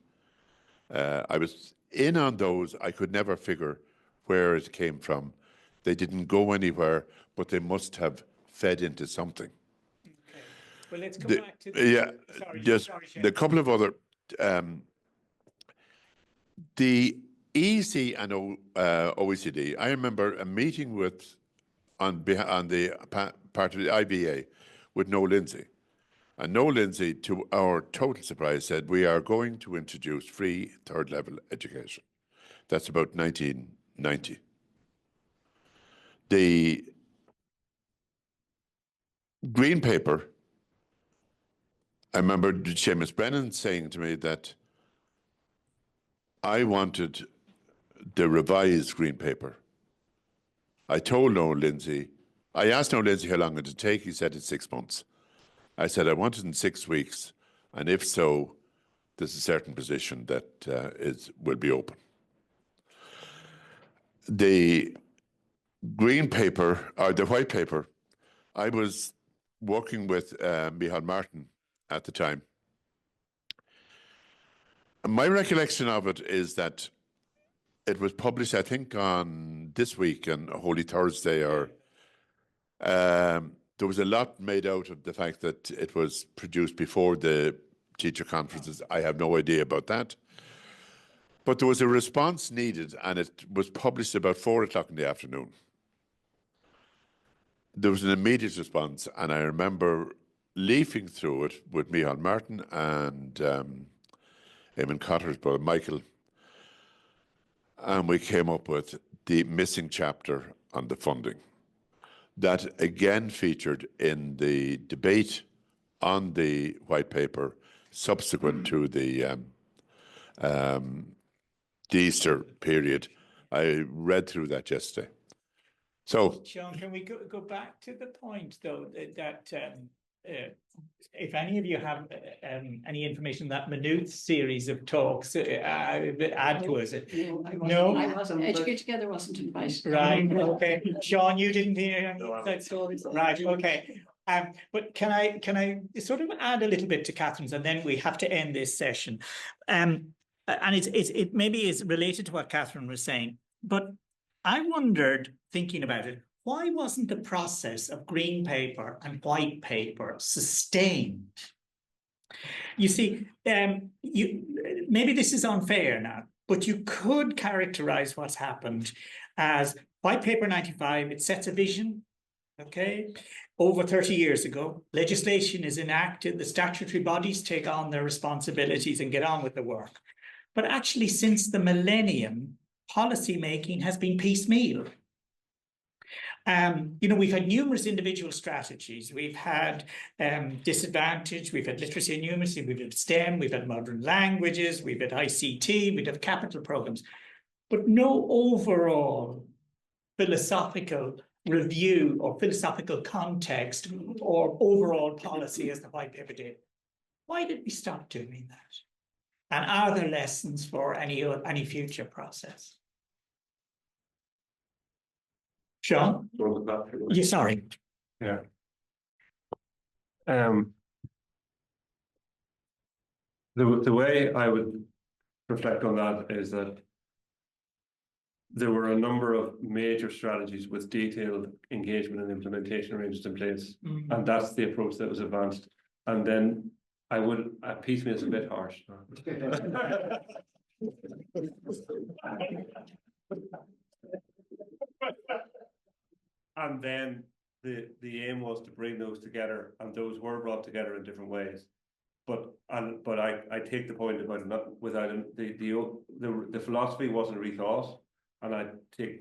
[SPEAKER 10] I was in on those. I could never figure where it came from. They didn't go anywhere, but they must have fed into something.
[SPEAKER 3] Okay. Well, let's come back to the...
[SPEAKER 10] Yeah,
[SPEAKER 3] sorry,
[SPEAKER 10] just
[SPEAKER 3] sorry, Seán.
[SPEAKER 10] the couple of other... the EC and OECD, I remember a meeting with, on the part of the IBA with Noel Lindsay. And Noel Lindsay, to our total surprise, said, we are going to introduce free third level education. That's about 1990. The Green Paper, I remember Seamus Brennan saying to me that I wanted the revised Green Paper. I told Noel Lindsay, I asked Noel Lindsay how long it would take. He said it's 6 months. I said I want it in 6 weeks, and if so, there's a certain position that will be open. The Green Paper, or the White Paper, I was working with Micheál Martin at the time. My recollection of it is that it was published, I think, on this week, on Holy Thursday, or there was a lot made out of the fact that it was produced before the teacher conferences. I have no idea about that. But there was a response needed, and it was published about 4 o'clock in the afternoon. There was an immediate response, and I remember leafing through it with Micheál Martin and Eamon Cotter's brother, Michael, and we came up with the missing chapter on the funding. That again featured in the debate on the White Paper subsequent to the Easter period. I read through that yesterday. So,
[SPEAKER 3] Seán, can we go back to the point, though, that if any of you have any information, that Maynooth series of talks, add to us. No?
[SPEAKER 5] I wasn't. Educate Together wasn't invited.
[SPEAKER 3] Right, okay. Seán, you didn't hear that story? Right, okay. But can I sort of add a little bit to Catherine's, and then we have to end this session. And it maybe is related to what Catherine was saying, but I wondered, thinking about it, why wasn't the process of Green Paper and White Paper sustained? You see, maybe this is unfair now, but you could characterize what's happened as White Paper 95, it sets a vision, okay? Over 30 years ago, legislation is enacted, the statutory bodies take on their responsibilities and get on with the work. But actually, since the millennium, policy making has been piecemeal. We've had numerous individual strategies. We've had disadvantage, we've had literacy and numeracy, we've had STEM, we've had modern languages, we've had ICT, we've had capital programs, but no overall philosophical review or philosophical context or overall policy as the White Paper did. Why did we stop doing that? And are there lessons for any future process? Seán? You're sorry.
[SPEAKER 1] Yeah. The way I would reflect on that is that there were a number of major strategies with detailed engagement and implementation arrangements in place, and that's the approach that was advanced. And then I would piecemeal is a bit harsh. And then the aim was to bring those together, and those were brought together in different ways. But I take the point about not without the philosophy wasn't rethought, and I take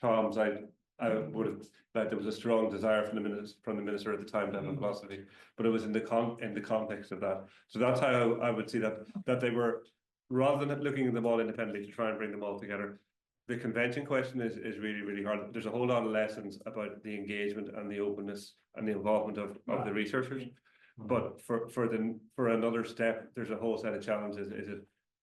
[SPEAKER 1] Tom's. I would have like there was a strong desire from the minister at the time to have a philosophy, but it was in the context of that. So that's how I would see that they were, rather than looking at them all independently to try and bring them all together, the convention question is really, really hard. There's a whole lot of lessons about the engagement and the openness and the involvement of the researchers. But for another step, there's a whole set of challenges.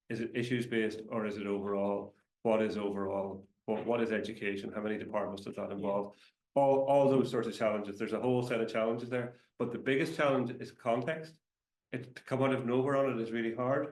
[SPEAKER 1] Is it issues based, or is it overall? What is overall? What is education? How many departments does that involve? All those sorts of challenges. There's a whole set of challenges there. But the biggest challenge is context. To come out of nowhere on it is really hard.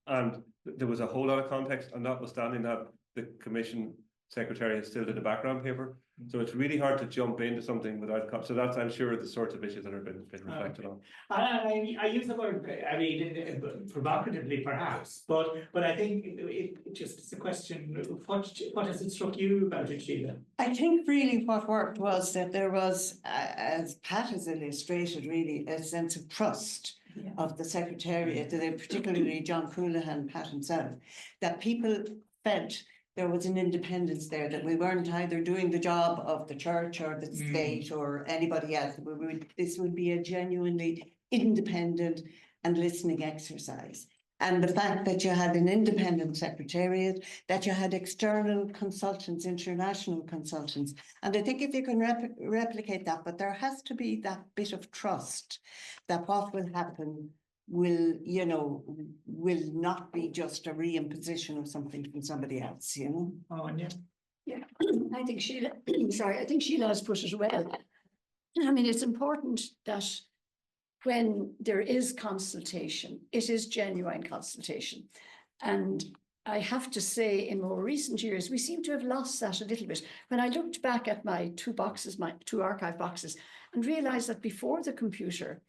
[SPEAKER 1] And there was a whole lot of context, and notwithstanding that, the commission secretary is still did a background paper. So it's really hard to jump into something without, so that's, I'm sure, the sorts of issues that have been reflected on.
[SPEAKER 3] I use the word, I mean, provocatively perhaps, but I think it just is a question, what has it struck you about it, Sheila?
[SPEAKER 4] I think really what worked was that there was, as Pat has illustrated, really a sense of trust of the Secretariat, particularly John Coonahan, Pat himself, that people felt there was an independence there, that we weren't either doing the job of the church or the state or anybody else. This would be a genuinely independent and listening exercise. And the fact that you had an independent secretariat, that you had external consultants, international consultants. And I think if you can replicate that, but there has to be that bit of trust that what will happen will not be just a reimposition of something from somebody else,
[SPEAKER 3] Oh, and
[SPEAKER 5] Yeah, I think Sheila, sorry, I think Sheila has put it well. I mean, it's important that when there is consultation, it is genuine consultation. And I have to say, in more recent years, we seem to have lost that a little bit. When I looked back at my two archive boxes, and realized that before the computer,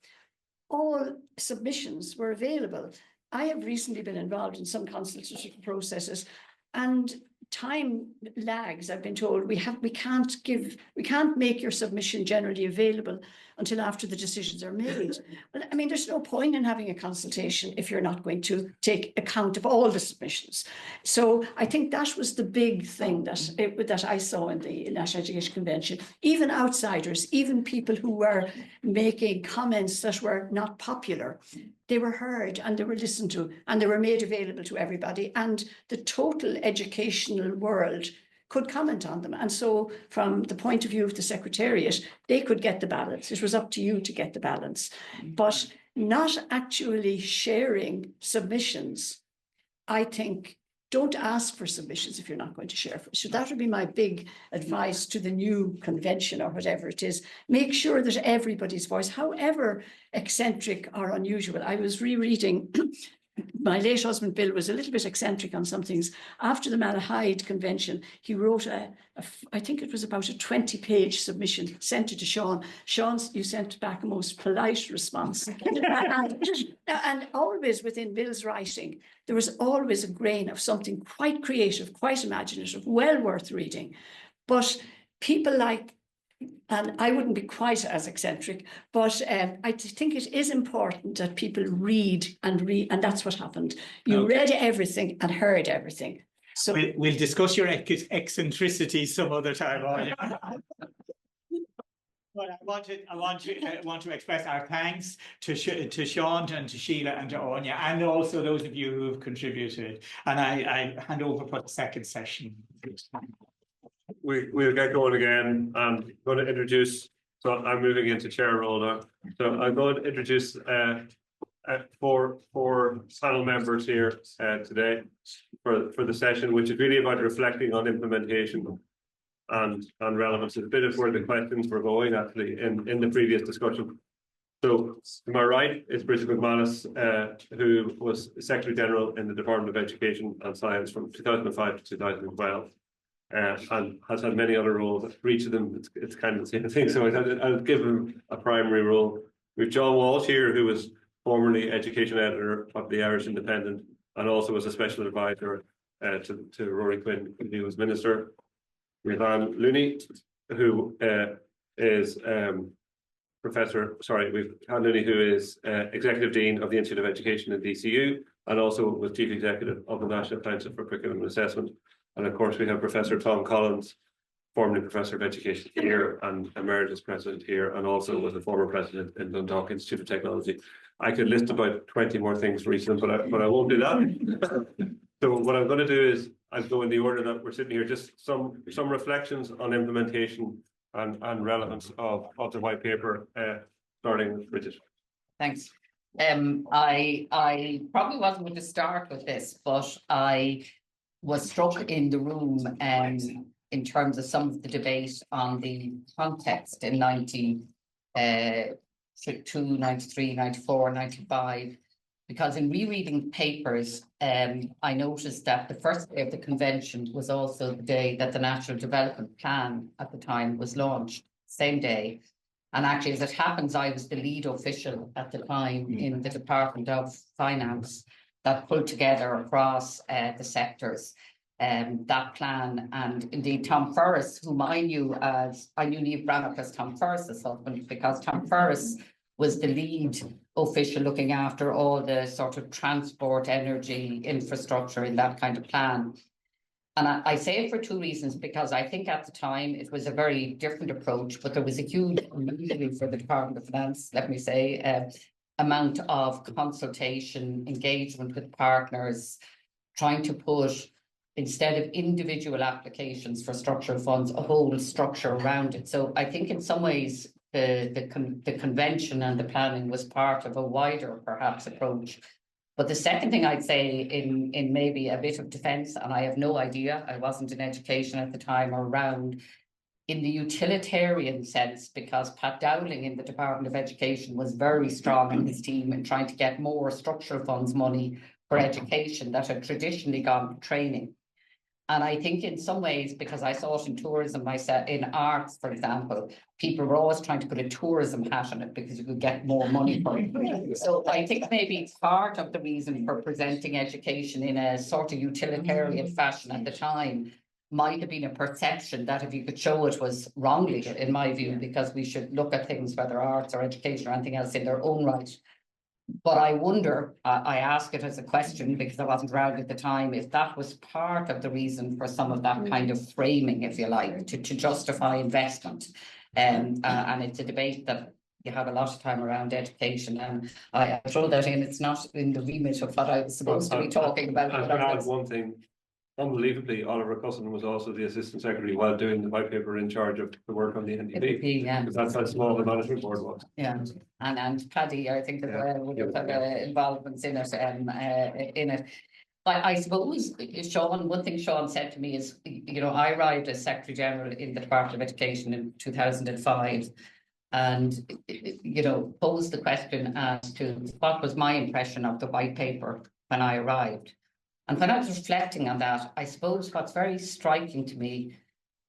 [SPEAKER 5] all submissions were available. I have recently been involved in some consultative processes, and time lags. I've been told we can't make your submission generally available until after the decisions are made. Well, I mean, there's no point in having a consultation if you're not going to take account of all the submissions. So I think that was the big thing that I saw in the National Education Convention. Even outsiders, even people who were making comments that were not popular, they were heard and they were listened to and they were made available to everybody, and the total educational world could comment on them. And so from the point of view of the Secretariat, they could get the balance. It was up to you to get the balance, but not actually sharing submissions. I think don't ask for submissions if you're not going to share. So that would be my big advice to the new convention or whatever it is. Make sure that everybody's voice, however eccentric or unusual. I was rereading my late husband, Bill, was a little bit eccentric on some things. After the Malahide Convention, he wrote I think it was about a 20-page submission, sent it to Seán. Seán, you sent back a most polite response. And always within Bill's writing, there was always a grain of something quite creative, quite imaginative, well worth reading. But people like, and I wouldn't be quite as eccentric, but I think it is important that people read, and that's what happened. You read everything and heard everything. So
[SPEAKER 3] we'll discuss your eccentricity some other time. But I want to express our thanks to Seán and to Sheila and to Anya, and also those of you who have contributed. And I hand over for the second session.
[SPEAKER 1] We'll get going again. I'm going to introduce, so I'm moving into chair role now. So I'm going to introduce four panel members here today for the session, which is really about reflecting on implementation and relevance. It's a bit of where the questions were going actually in the previous discussion. So to my right is Bridget McManus, who was Secretary General in the Department of Education and Science from 2005 to 2012. And has had many other roles. For each of them, it's kind of the same thing. So I'll give him a primary role. We have John Walsh here, who was formerly education editor of the Irish Independent and also was a special advisor to Rory Quinn when he was minister. We have Anne Looney, who is Professor. Sorry, we've Anne Looney, who is Executive Dean of the Institute of Education at DCU, and also was Chief Executive of the National Council for Curriculum and Assessment. And of course, we have Professor Tom Collins, formerly Professor of Education here and Emeritus President here, and also was a former President in Dundalk Institute of Technology. I could list about 20 more things for each of them, but I won't do that. So what I'm going to do is I'll go in the order that we're sitting here, just some reflections on implementation and relevance of the white paper, starting with Bridget.
[SPEAKER 11] Thanks. I probably wasn't going to start with this, but I was struck in the room in terms of some of the debate on the context in 92, 93, 94, 95. Because in rereading papers, I noticed that the first day of the convention was also the day that the National Development Plan at the time was launched, same day. And actually, as it happens, I was the lead official at the time in the Department of Finance that pulled together across the sectors that plan. And indeed, Tom Ferris, whom I knew Niamh Brannock as Tom Ferris's husband, because Tom Ferris was the lead official looking after all the sort of transport, energy, infrastructure in that kind of plan. And I say it for two reasons, because I think at the time it was a very different approach, but there was a huge, usually for the Department of Finance, let me say, amount of consultation, engagement with partners, trying to put, instead of individual applications for structural funds, a whole structure around it. So I think in some ways, the convention and the planning was part of a wider, perhaps, approach. But the second thing I'd say in maybe a bit of defence, and I have no idea, I wasn't in education at the time, around in the utilitarian sense, because Pat Dowling in the Department of Education was very strong in his team in trying to get more structural funds money for education that had traditionally gone to training. And I think in some ways, because I saw it in tourism myself, in arts, for example, people were always trying to put a tourism hat on it because you could get more money for it. So I think maybe part of the reason for presenting education in a sort of utilitarian fashion at the time might have been a perception that if you could show it was wrongly, in my view, because we should look at things, whether arts or education or anything else, in their own right. But I wonder, I ask it as a question because I wasn't around at the time, if that was part of the reason for some of that kind of framing, if you like, to justify investment. And it's a debate that you have a lot of time around education. And I throw that in, it's not in the remit of what I was supposed to be talking about.
[SPEAKER 1] I'm going to add one thing. Unbelievably, Oliver Cusson was also the Assistant Secretary while doing the white paper, in charge of the work on the NDP.
[SPEAKER 11] Yeah.
[SPEAKER 1] Because that's how small the management board was.
[SPEAKER 11] Yeah, and Paddy, I think that would have involvements in it. I suppose, Seán, one thing Seán said to me is, you know, I arrived as Secretary General in the Department of Education in 2005, and you know, posed the question as to what was my impression of the white paper when I arrived. And when I was reflecting on that, I suppose what's very striking to me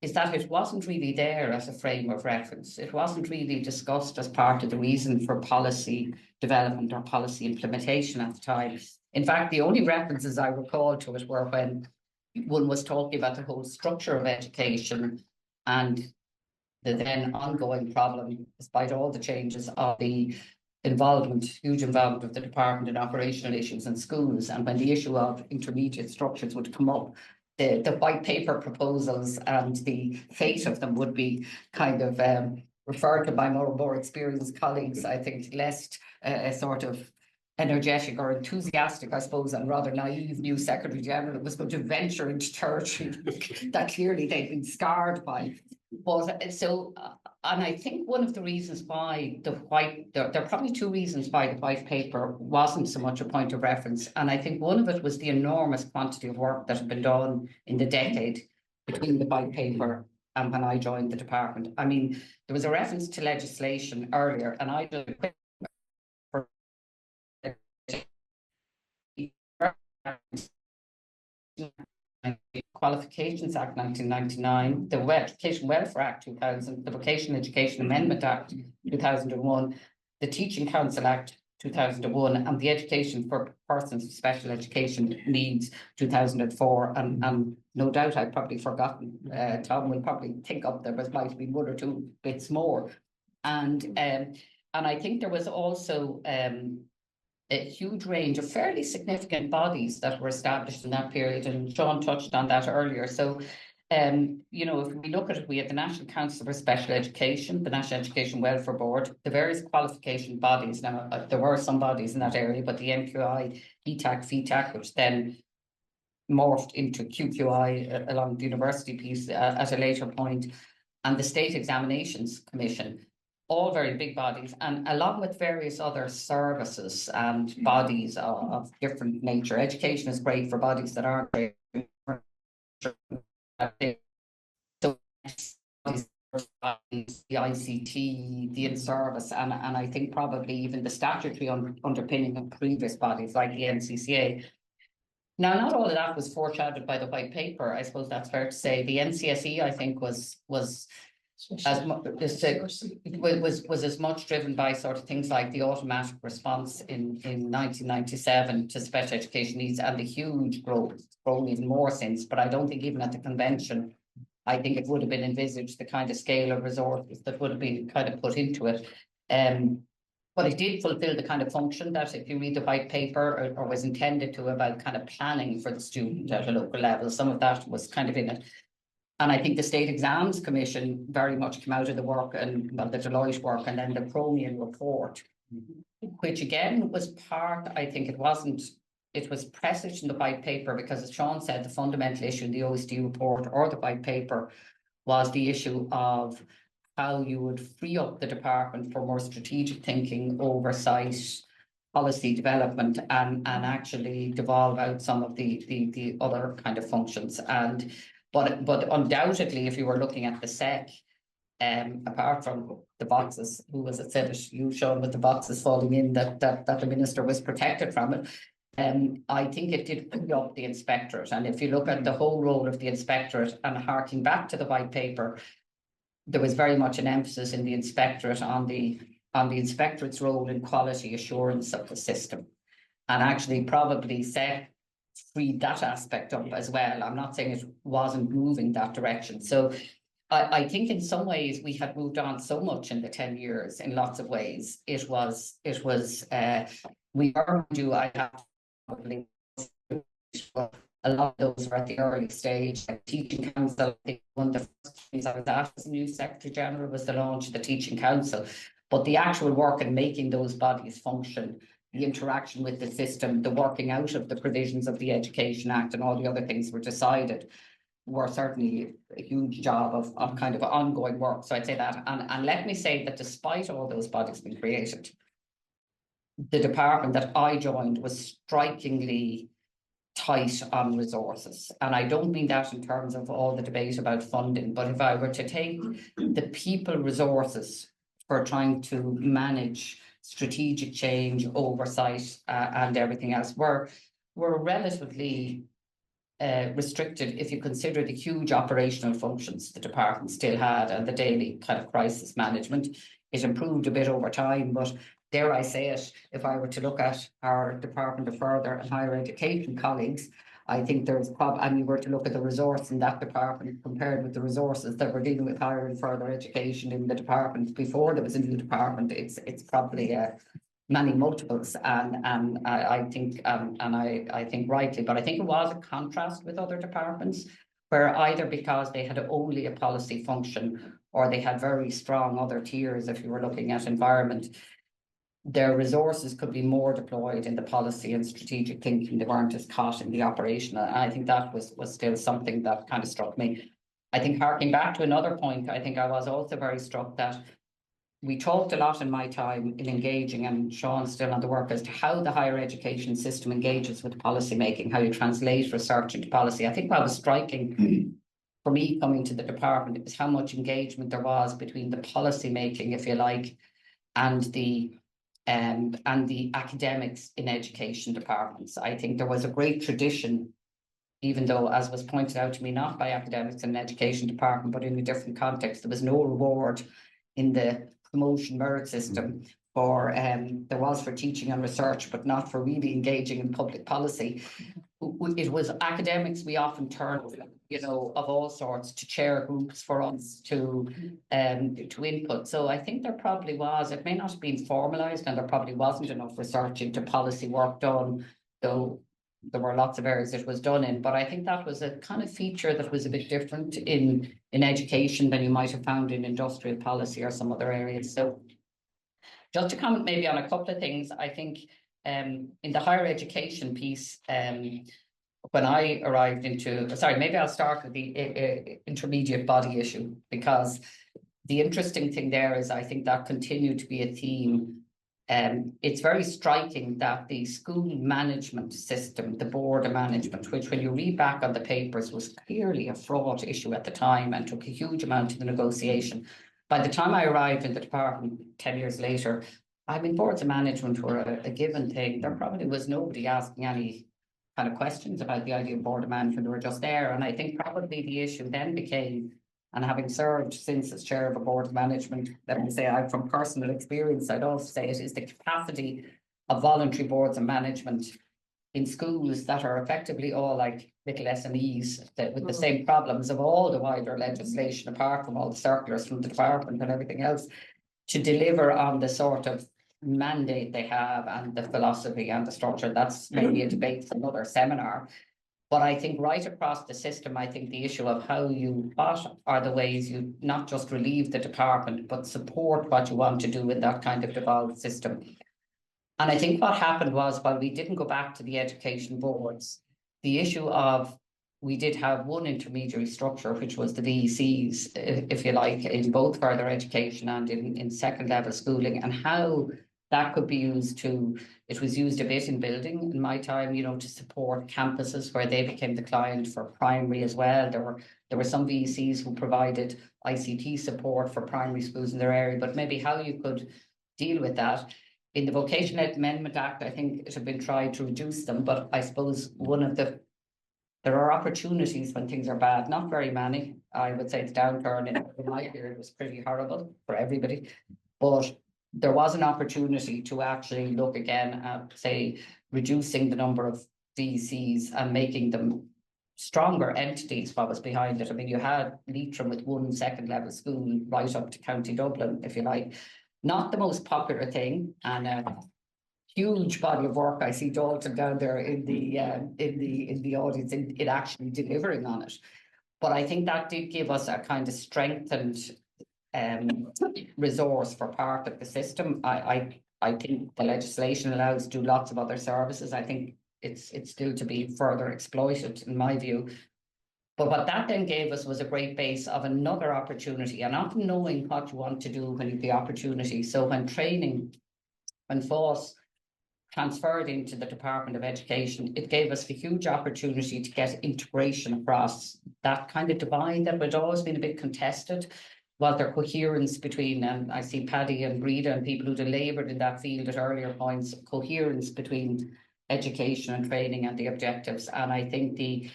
[SPEAKER 11] is that it wasn't really there as a frame of reference. It wasn't really discussed as part of the reason for policy development or policy implementation at the time. In fact, the only references I recall to it were when one was talking about the whole structure of education and the then ongoing problem, despite all the changes, of the huge involvement of the department in operational issues in schools. And when the issue of intermediate structures would come up, the white paper proposals and the fate of them would be kind of referred to by more experienced colleagues, I think, less sort of energetic or enthusiastic, I suppose, and rather naive new Secretary General that was going to venture into territory that clearly they'd been scarred by. But so, and I think one of the reasons why there are probably two reasons why the white paper wasn't so much a point of reference. And I think one of it was the enormous quantity of work that had been done in the decade between the white paper and when I joined the department. I mean, there was a reference to legislation earlier, and I did a quick Qualifications Act 1999, the Education Welfare Act 2000, the Vocational Education Amendment Act 2001, the Teaching Council Act 2001, and the Education for Persons with Special Education Needs 2004. And no doubt I've probably forgotten. Tom will probably think up there might be one or two bits more. And I think there was also a huge range of fairly significant bodies that were established in that period, and Seán touched on that earlier. So, you know, if we look at it, we have the National Council for Special Education, the National Education Welfare Board, the various qualification bodies. Now, there were some bodies in that area, but the MQI, ETAC, FETAC, which then morphed into QQI along the university piece at a later point, and the State Examinations Commission, all very big bodies, and along with various other services and bodies of different nature. Education is great for bodies that aren't very so the ICT, the in-service, and I think probably even the statutory underpinning of previous bodies like the NCCA. Now, not all of that was foreshadowed by the white paper. I suppose that's fair to say. The NCSE, I think, was as much driven by sort of things like the automatic response in 1997 to special education needs, and the huge growth, grown even more since. But I don't think even at the convention, I think it would have been envisaged the kind of scale of resources that would have been kind of put into it. But it did fulfill the kind of function that, if you read the white paper, or was intended to, about kind of planning for the student at a local level. Some of that was kind of in it. And I think the State Exams Commission very much came out of the work, and well, the Deloitte work, and then the Chromium report, which again was part, I think it was presaged in the white paper, because as Seán said, the fundamental issue in the OSD report or the white paper was the issue of how you would free up the department for more strategic thinking, oversight, policy development, and actually devolve out some of the other kind of functions. But undoubtedly, if you were looking at the SEC, apart from the boxes, who was it said it, you Seán, with the boxes falling in, that the minister was protected from it. I think it did free up the inspectorate. And if you look at the whole role of the inspectorate, and harking back to the white paper, there was very much an emphasis in the inspectorate on the inspectorate's role in quality assurance of the system, and actually probably SEC freed that aspect up as well. I'm not saying it wasn't moving that direction. So I think in some ways we had moved on so much in the 10 years. In lots of ways, it was we are due. I have probably a lot of those were at the early stage. Like Teaching Council, I think one of the first things I was at as new Secretary General was the launch of the Teaching Council. But the actual work in making those bodies function, the interaction with the system, the working out of the provisions of the Education Act, and all the other things were decided, were certainly a huge job of kind of ongoing work. So I'd say that. And let me say that despite all those bodies being created, the department that I joined was strikingly tight on resources. And I don't mean that in terms of all the debate about funding, but if I were to take the people resources for trying to manage strategic change, oversight, and everything else, were relatively restricted if you consider the huge operational functions the department still had, and the daily kind of crisis management. It improved a bit over time, but dare I say it, if I were to look at our Department of Further and Higher Education colleagues, I think there's probably, and you were to look at the resource in that department compared with the resources that were dealing with higher and further education in the department before there was a new department, it's probably many multiples, and I think I think rightly, but I think it was a contrast with other departments, where either because they had only a policy function, or they had very strong other tiers. If you were looking at environment, their resources could be more deployed in the policy and strategic thinking. They weren't as caught in the operational. And I think that was still something that kind of struck me. I think harking back to another point, I think I was also very struck that we talked a lot in my time in engaging, and Seán's still on the work, as to how the higher education system engages with policy making, how you translate research into policy. I think what was striking for me coming to the department is how much engagement there was between the policy making, if you like, and the academics in education departments. I think there was a great tradition, even though, as was pointed out to me, not by academics in an education department, but in a different context, there was no reward in the promotion merit system for there was for teaching and research, but not for really engaging in public policy. It was academics we often turned, of all sorts, to chair groups for us to input. So I think there probably was, it may not have been formalised, and there probably wasn't enough research into policy work done, though there were lots of areas it was done in. But I think that was a kind of feature that was a bit different in education than you might have found in industrial policy or some other areas. So just to comment maybe on a couple of things, I think in the higher education piece, when I arrived into, sorry, maybe I'll start with the intermediate body issue, because the interesting thing there is I think that continued to be a theme. It's very striking that the school management system, the board of management, which when you read back on the papers was clearly a fraught issue at the time and took a huge amount of the negotiation. By the time I arrived in the department 10 years later, I mean, boards of management were a given thing. There probably was nobody asking any kind of questions about the idea of board of management. They were just there. And I think probably the issue then became, and having served since as chair of a board of management, let me say I'm from personal experience, I'd also say it is the capacity of voluntary boards of management in schools that are effectively all like little SMEs that with the same problems of all the wider legislation, apart from all the circulars from the department and everything else, to deliver on the sort of mandate they have and the philosophy and the structure. That's maybe a debate for another seminar. But I think right across the system, I think the issue of what are the ways you not just relieve the department, but support what you want to do in that kind of devolved system. And I think what happened was, while we didn't go back to the education boards, the issue of we did have one intermediary structure, which was the VECs, if you like, in both further education and in second level schooling, and how that could be used it was used a bit in building in my time, you know, to support campuses where they became the client for primary as well. There were some VECs who provided ICT support for primary schools in their area, but maybe how you could deal with that. In the Vocational Amendment Act, I think it had been tried to reduce them, but I suppose there are opportunities when things are bad, not very many. I would say the downturn in my period was pretty horrible for everybody, but there was an opportunity to actually look again at, say, reducing the number of VCs and making them stronger entities. What was behind it? I mean, you had Leitrim with one second level school right up to County Dublin, if you like. Not the most popular thing, and huge body of work. I see Dalton down there in the audience in actually delivering on it. But I think that did give us a kind of strengthened resource for part of the system. I think the legislation allows to do lots of other services. I think it's still to be further exploited, in my view. But what that then gave us was a great base of another opportunity, and often knowing what you want to do when you have the opportunity. So when FOS transferred into the Department of Education, it gave us the huge opportunity to get integration across that kind of divide that had always been a bit contested. Was there coherence between, and I see Paddy and Breda and people who'd laboured in that field at earlier points, coherence between education and training and the objectives. And I think the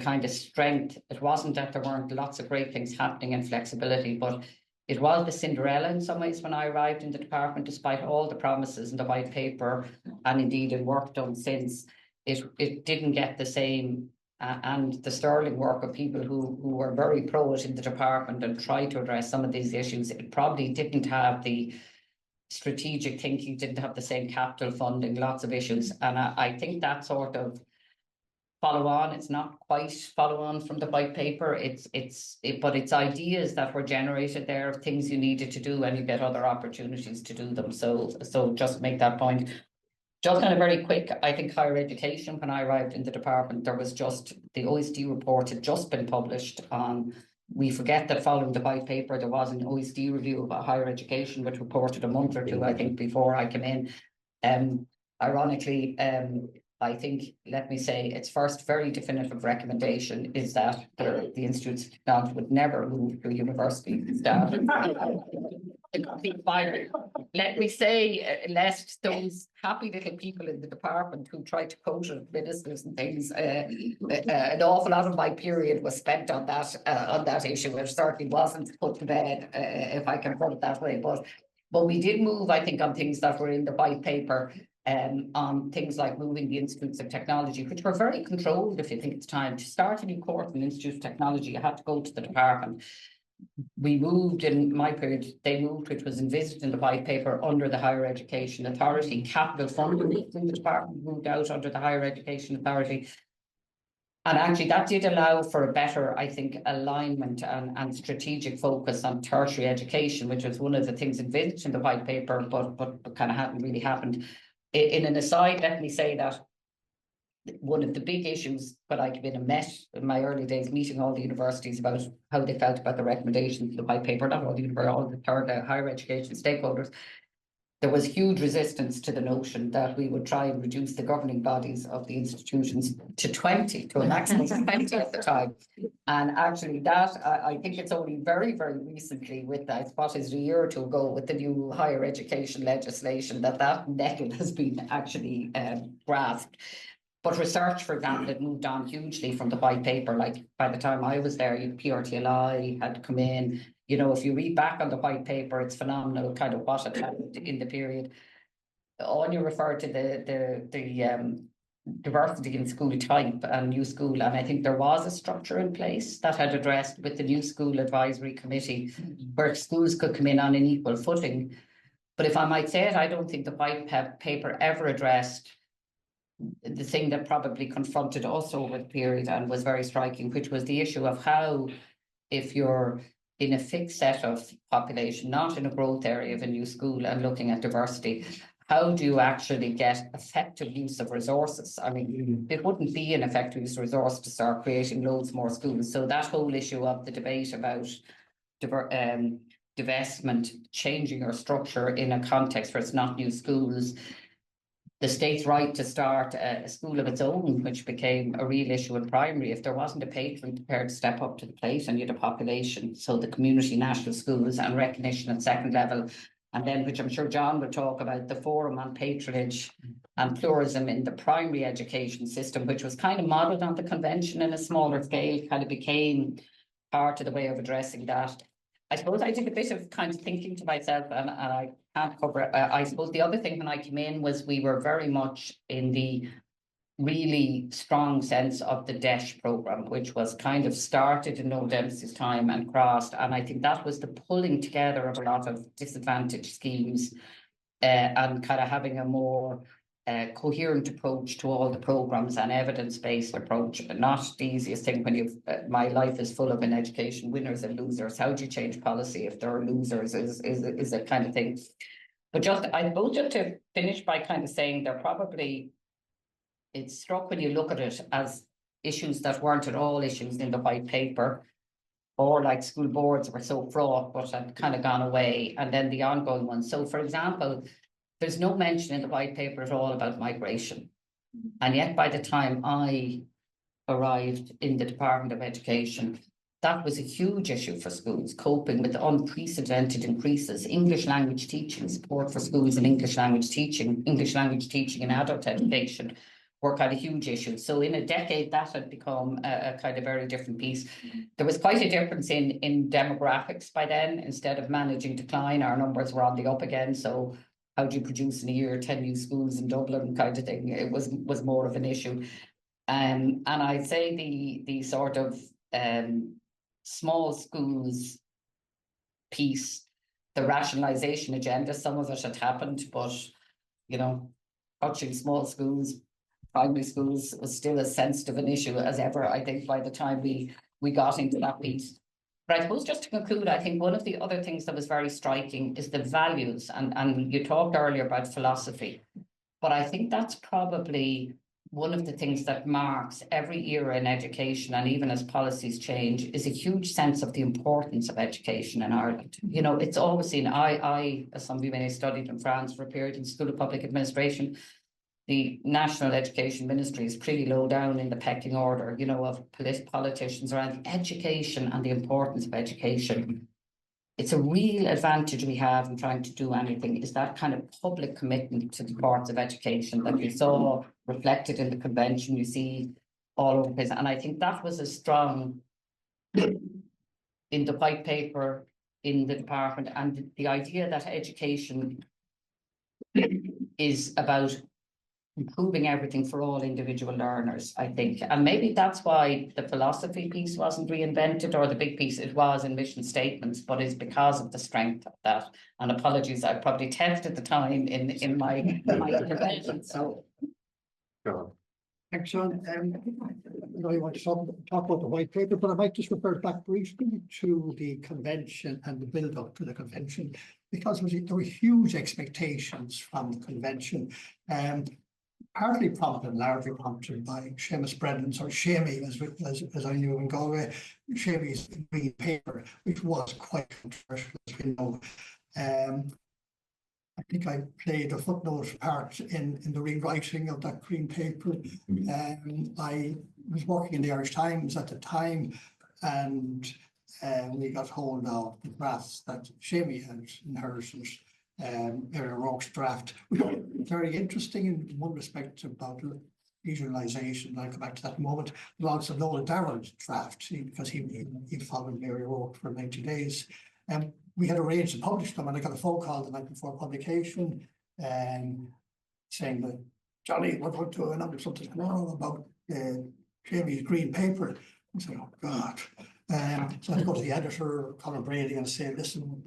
[SPEAKER 11] kind of strength, it wasn't that there weren't lots of great things happening and flexibility, but it was the Cinderella in some ways when I arrived in the department, despite all the promises in the white paper and indeed in work done since, it didn't get the same and the sterling work of people who were very pro it in the department and tried to address some of these issues. It probably didn't have the strategic thinking, didn't have the same capital funding, lots of issues. And I think that sort of follow on, it's not quite follow on from the white paper, but it's ideas that were generated there, things you needed to do, and you get other opportunities to do them. So just make that point. Just kind of very quick, I think higher education, when I arrived in the department, there was just, the OECD report had just been published on, we forget that following the white paper, there was an OECD review about higher education, which reported a month or two, I think, before I came in. Ironically, I think, let me say, its first very definitive recommendation is that the Institutes of Technology would never move to university staff. Let me say, lest those happy little people in the department who tried to quote ministers and things, an awful lot of my period was spent on that issue. It certainly wasn't put to bed, if I can put it that way. But we did move, I think, on things that were in the white paper. On things like moving the Institutes of Technology, which were very controlled. If you think it's time to start a new course in Institute of Technology, you had to go to the department. We moved in my period, they moved, which was envisaged in the white paper, under the Higher Education Authority. Capital funding in the department moved out under the Higher Education Authority. And actually that did allow for a better, I think, alignment and strategic focus on tertiary education, which was one of the things envisaged in the white paper, but kind of hadn't really happened. In an aside, let me say that one of the big issues when I came in and met in my early days, meeting all the universities about how they felt about the recommendations of the white paper, not all the universities, all the third higher education stakeholders. There was huge resistance to the notion that we would try and reduce the governing bodies of the institutions to 20, to a maximum of 20 at the time. And actually that, I think it's only very, very recently with that, what is a year or two ago with the new higher education legislation that nettle has been actually grasped. But research, for example, had moved on hugely from the white paper. Like by the time I was there, PRTLI had come in. You know, if you read back on the white paper, it's phenomenal kind of what had happened in the period. Anya referred to the diversity in school type and new school, and I think there was a structure in place that had addressed with the new school advisory committee where schools could come in on an equal footing. But if I might say it, I don't think the white paper ever addressed the thing that probably confronted us over the period and was very striking, which was the issue of how, if you're in a fixed set of population, not in a growth area of a new school and looking at diversity, how do you actually get effective use of resources? I mean, it wouldn't be an effective use of resource to start creating loads more schools. So that whole issue of the debate about divestment, changing your structure in a context where it's not new schools, the state's right to start a school of its own, which became a real issue in primary. If there wasn't a patron prepared to step up to the plate and you had a population, so the community national schools and recognition at second level, and then, which I'm sure John will talk about, the forum on patronage and pluralism in the primary education system, which was kind of modelled on the convention in a smaller scale, kind of became part of the way of addressing that. I suppose I did a bit of kind of thinking to myself, and I can't cover it. I suppose the other thing when I came in was we were very much in the really strong sense of the DESH programme, which was kind of started in Noel Dempsey's time and crossed. And I think that was the pulling together of a lot of disadvantaged schemes and kind of having a more coherent approach to all the programmes and evidence-based approach. Not the easiest thing when you've, my life is full of in education, winners and losers. How do you change policy if there are losers is a kind of thing. But just, I suppose just to finish by kind of saying they're probably, it struck when you look at it as issues that weren't at all issues in the white paper, or like school boards were so fraught but had kind of gone away, and then the ongoing ones. So for example, there's no mention in the white paper at all about migration. And yet by the time I arrived in the Department of Education, that was a huge issue for schools, coping with unprecedented increases. English language teaching, support for schools and English language teaching in adult education were kind of huge issues. So in a decade, that had become a kind of very different piece. There was quite a difference in demographics by then. Instead of managing decline, our numbers were on the up again. So how do you produce in a year 10 new schools in Dublin kind of thing? It was more of an issue. And I'd say the sort of small schools piece, the rationalisation agenda, some of it had happened, but, you know, touching small schools, primary schools was still as sensitive an issue as ever, I think, by the time we got into that piece. But I suppose just to conclude, I think one of the other things that was very striking is the values, and you talked earlier about philosophy, but I think that's probably one of the things that marks every era in education, and even as policies change, is a huge sense of the importance of education in Ireland. You know, it's always seen, I as some of you may have studied in France for a period in School of Public Administration, the National Education Ministry is pretty low down in the pecking order, you know, of politicians around education and the importance of education. It's a real advantage we have in trying to do anything, is that kind of public commitment to the parts of education that you saw reflected in the convention, you see all over the place. And I think that was a strong in the white paper, in the department, and the idea that education is about improving everything for all individual learners, I think. And maybe that's why the philosophy piece wasn't reinvented, or the big piece, it was in mission statements, but it's because of the strength of that. And apologies, I probably tested the time in my intervention. So.
[SPEAKER 12] Thanks, Seán. I know you want to talk about the white paper, but I might just refer back briefly to the convention and the build-up to the convention, because there were huge expectations from the convention. partly prompted and largely prompted by Seamus Brendan's, or Shamey, as I knew in Galway, Shamey's green paper, which was quite controversial, as we know. I think I played a footnote part in the rewriting of that green paper. I was working in the Irish Times at the time, and we got hold of the drafts that Shamey had inherited, Mary O'Rourke's draft, which was very interesting in one respect about regionalisation. I'll come back to that in a moment. But also Noel Darrell's draft, because he followed Mary O'Rourke for 90 days. We had arranged to publish them, and I got a phone call the night before publication, saying that, Johnny, we're going to announce something tomorrow about Jamie's green paper. I said, oh God. So I had to go to the editor, Colin Brady, and say, listen,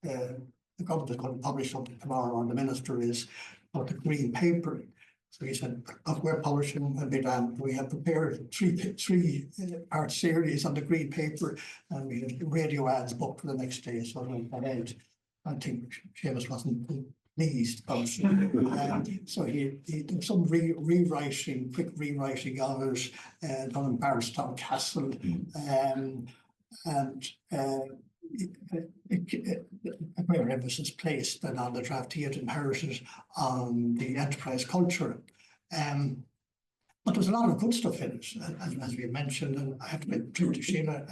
[SPEAKER 12] the government is going to publish something tomorrow, and the minister is about the green paper. So he said, look, we're publishing, and we have prepared three-part series on the green paper, and we had radio ads booked for the next day. So I went ahead. I think Seamus wasn't pleased about it. So he did some rewriting, quick rewriting of it, done in Barstow Castle, and a greater emphasis placed than on the draft he had inherited on the enterprise culture. But there's a lot of good stuff in it, as we mentioned, and I have to make true to Sheila,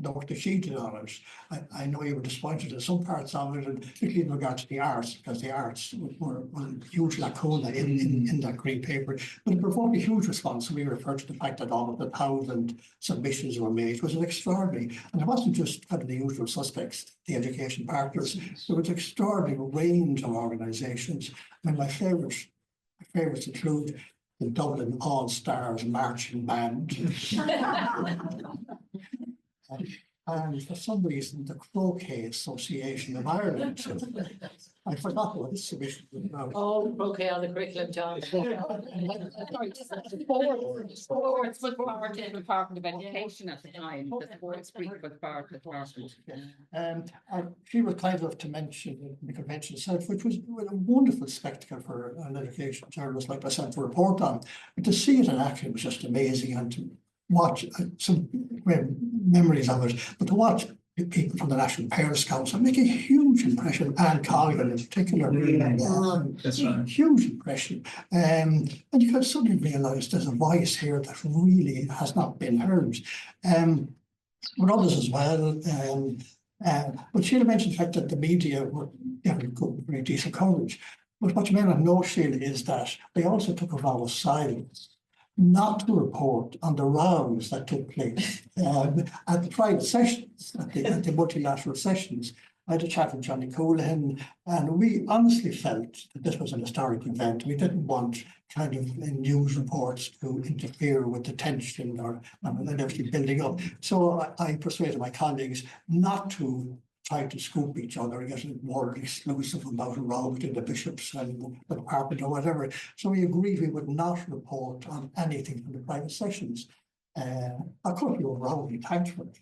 [SPEAKER 12] the work that she did on it. I know you were disappointed in some parts of it, and particularly in regard to the arts, because the arts were a huge lacuna in that green paper. But it provoked a huge response. We referred to the fact that all of the 1,000 submissions were made. It was an extraordinary, and it wasn't just kind of the usual suspects, the education partners. There was an extraordinary range of organisations. And my favourites include the Dublin All Stars Marching Band. And for some reason, the Croquet Association of Ireland. I forgot what this submission was about.
[SPEAKER 11] Oh, croquet on the curriculum, John. Sports was part of the Department of Education at the time. The sports group was part of the department.
[SPEAKER 12] And she was kind enough to mention the convention itself, which was a wonderful spectacle for an education journalist like myself to report on. But to see it in action was just amazing, and to watch some great memories of it, but to watch people from the National Parents Council make a huge impression, and Colgan in particular, huge impression. And you can suddenly realise there's a voice here that really has not been heard. With others as well. But Sheila mentioned the fact that the media were getting good, very decent coverage. But what you may not know, Sheila, is that they also took a vow of silence not to report on the rows that took place at the private sessions, at the multilateral sessions. I had a chat with Johnny Coolan, and we honestly felt that this was an historic event. We didn't want kind of news reports to interfere with the tension or everything building up. So I persuaded my colleagues not to try to scoop each other and get more exclusive about a row between the bishops and the department or whatever. So we agreed we would not report on anything from the private sessions. Of course, we were wrongly thanked for it.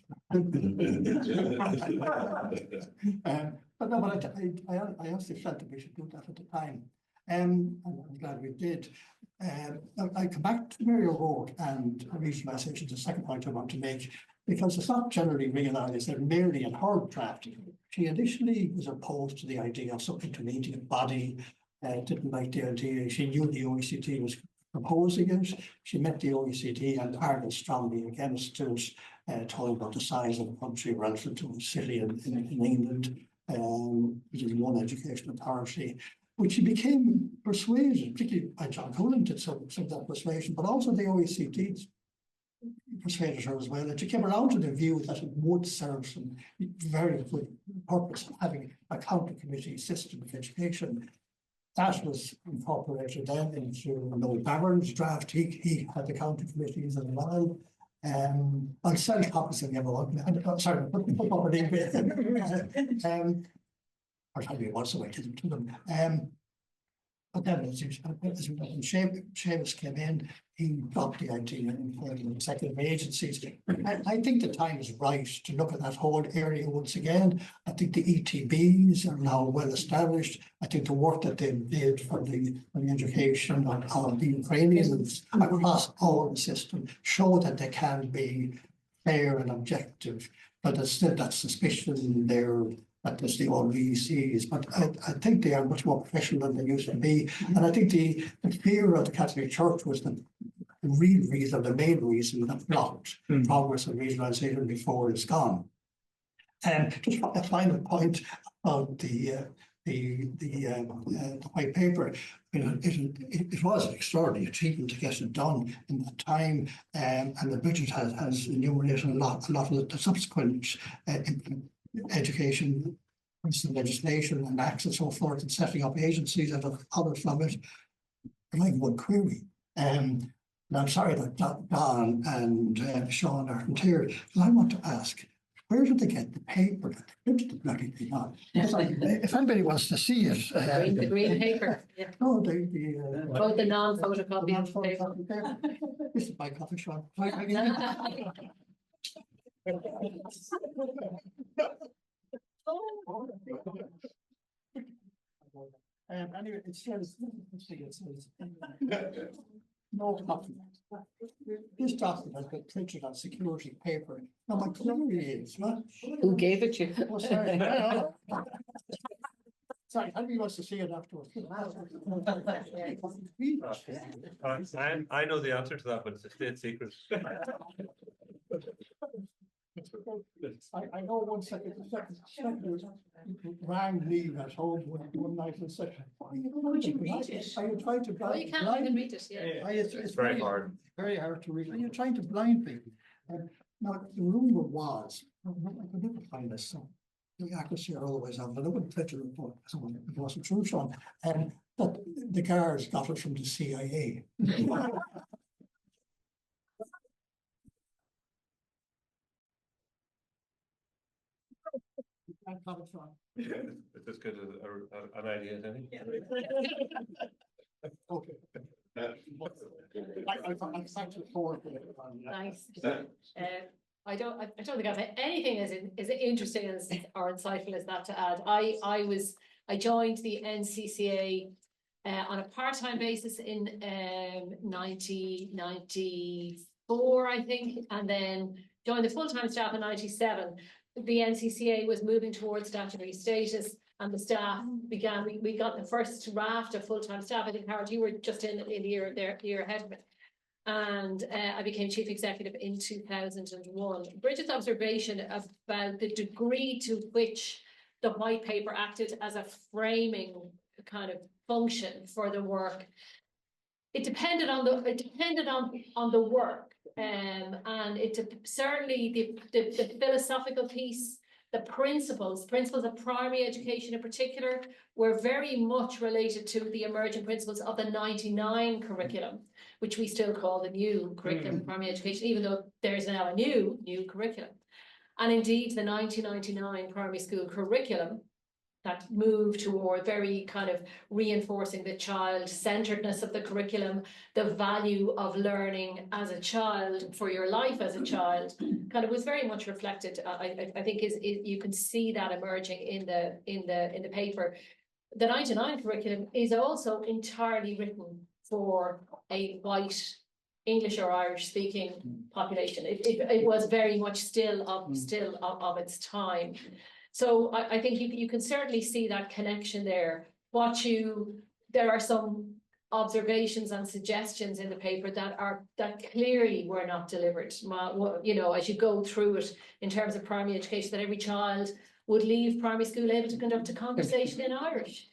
[SPEAKER 12] But no, but I honestly felt that we should do that at the time. And I'm glad we did. I come back to Mary O'Rourke and regionalisation, the second point I want to make, because it's not generally realised that Mary and her drafting, she initially was opposed to the idea of some intermediate body, didn't like the idea. She knew the OECD was proposing it. She met the OECD and argued strongly against it, told about the size of the country relative to a city in England, which is one education authority. But she became persuaded, particularly by John Coolan did some of that persuasion, but also the OECD persuaded her as well. And she came around to the view that it would serve some very good purpose of having a county committee system of education. That was incorporated then into Noel Bavern's draft. He had the county committees as well. I'll sell copies of everyone. Sorry, put up an or tell me once away to them. But then as Seamus came in, he dropped the idea for the executive agencies. I think the time is right to look at that whole area once again. I think the ETBs are now well established. I think the work that they did for the education of the Ukrainians across all the system show that they can be fair and objective, but there's still that suspicion there that there's the old VCs, but I think they are much more professional than they used to be. And I think the fear of the Catholic Church was the real reason, the main reason that blocked progress of regionalisation before it's gone. And just a final point about the white paper. It was an extraordinary achievement to get it done in that time, and the budget has enumerated a lot of the subsequent education, legislation and acts and so forth, and setting up agencies and others from it. I have one query. And I'm sorry that Don and Seán aren't here, because I want to ask, where did they get the paper that they printed the bloody thing on? If anybody wants to see it.
[SPEAKER 13] The green paper. Yeah.
[SPEAKER 12] No, the
[SPEAKER 13] non-photocopy paper.
[SPEAKER 12] This is my coffee shop. Anyway, it says, no document. This document has been printed on security paper. Now my query is, what?
[SPEAKER 13] Who gave it you?
[SPEAKER 12] Oh, sorry. Sorry, anybody wants to see it afterwards?
[SPEAKER 1] I know the answer to that, but it's a state secret.
[SPEAKER 12] I know one second rang me at home one night and said, are you trying to blind?
[SPEAKER 13] Oh, you can't even read it, yeah.
[SPEAKER 1] It's very hard.
[SPEAKER 12] Very hard to read. Are you trying to blind people? Now, the rumor was, I could never find this, so the accuracy are always on, but I wouldn't let you report someone it wasn't true, Seán, that the guards got it from the CIA.
[SPEAKER 1] It's as good as an idea as any.
[SPEAKER 12] Okay. I'm thankful for it.
[SPEAKER 13] Nice. I don't think I have anything as interesting as or insightful as that to add. I joined the NCCA on a part-time basis in 1994, I think, and then joined the full-time staff in 97. The NCCA was moving towards statutory status, and the staff began. We got the first raft of full-time staff. I think, Howard, you were just in the year ahead of it. And I became chief executive in 2001. Bridget's observation about the degree to which the white paper acted as a framing kind of function for the work. It depended on the work, and certainly the philosophical piece, the principles of primary education in particular, were very much related to the emerging principles of the 99 curriculum, which we still call the new curriculum, primary education, even though there is now a new curriculum. And indeed, the 1999 primary school curriculum that moved toward very kind of reinforcing the child-centeredness of the curriculum, the value of learning as a child for your life as a child, kind of was very much reflected. I think you can see that emerging in the paper. The 99 curriculum is also entirely written for a white English or Irish speaking population. It was very much still of its time. So I think you can certainly see that connection there. There are some observations and suggestions in the paper that clearly were not delivered. You know, as you go through it in terms of primary education, that every child would leave primary school able to conduct a conversation in Irish,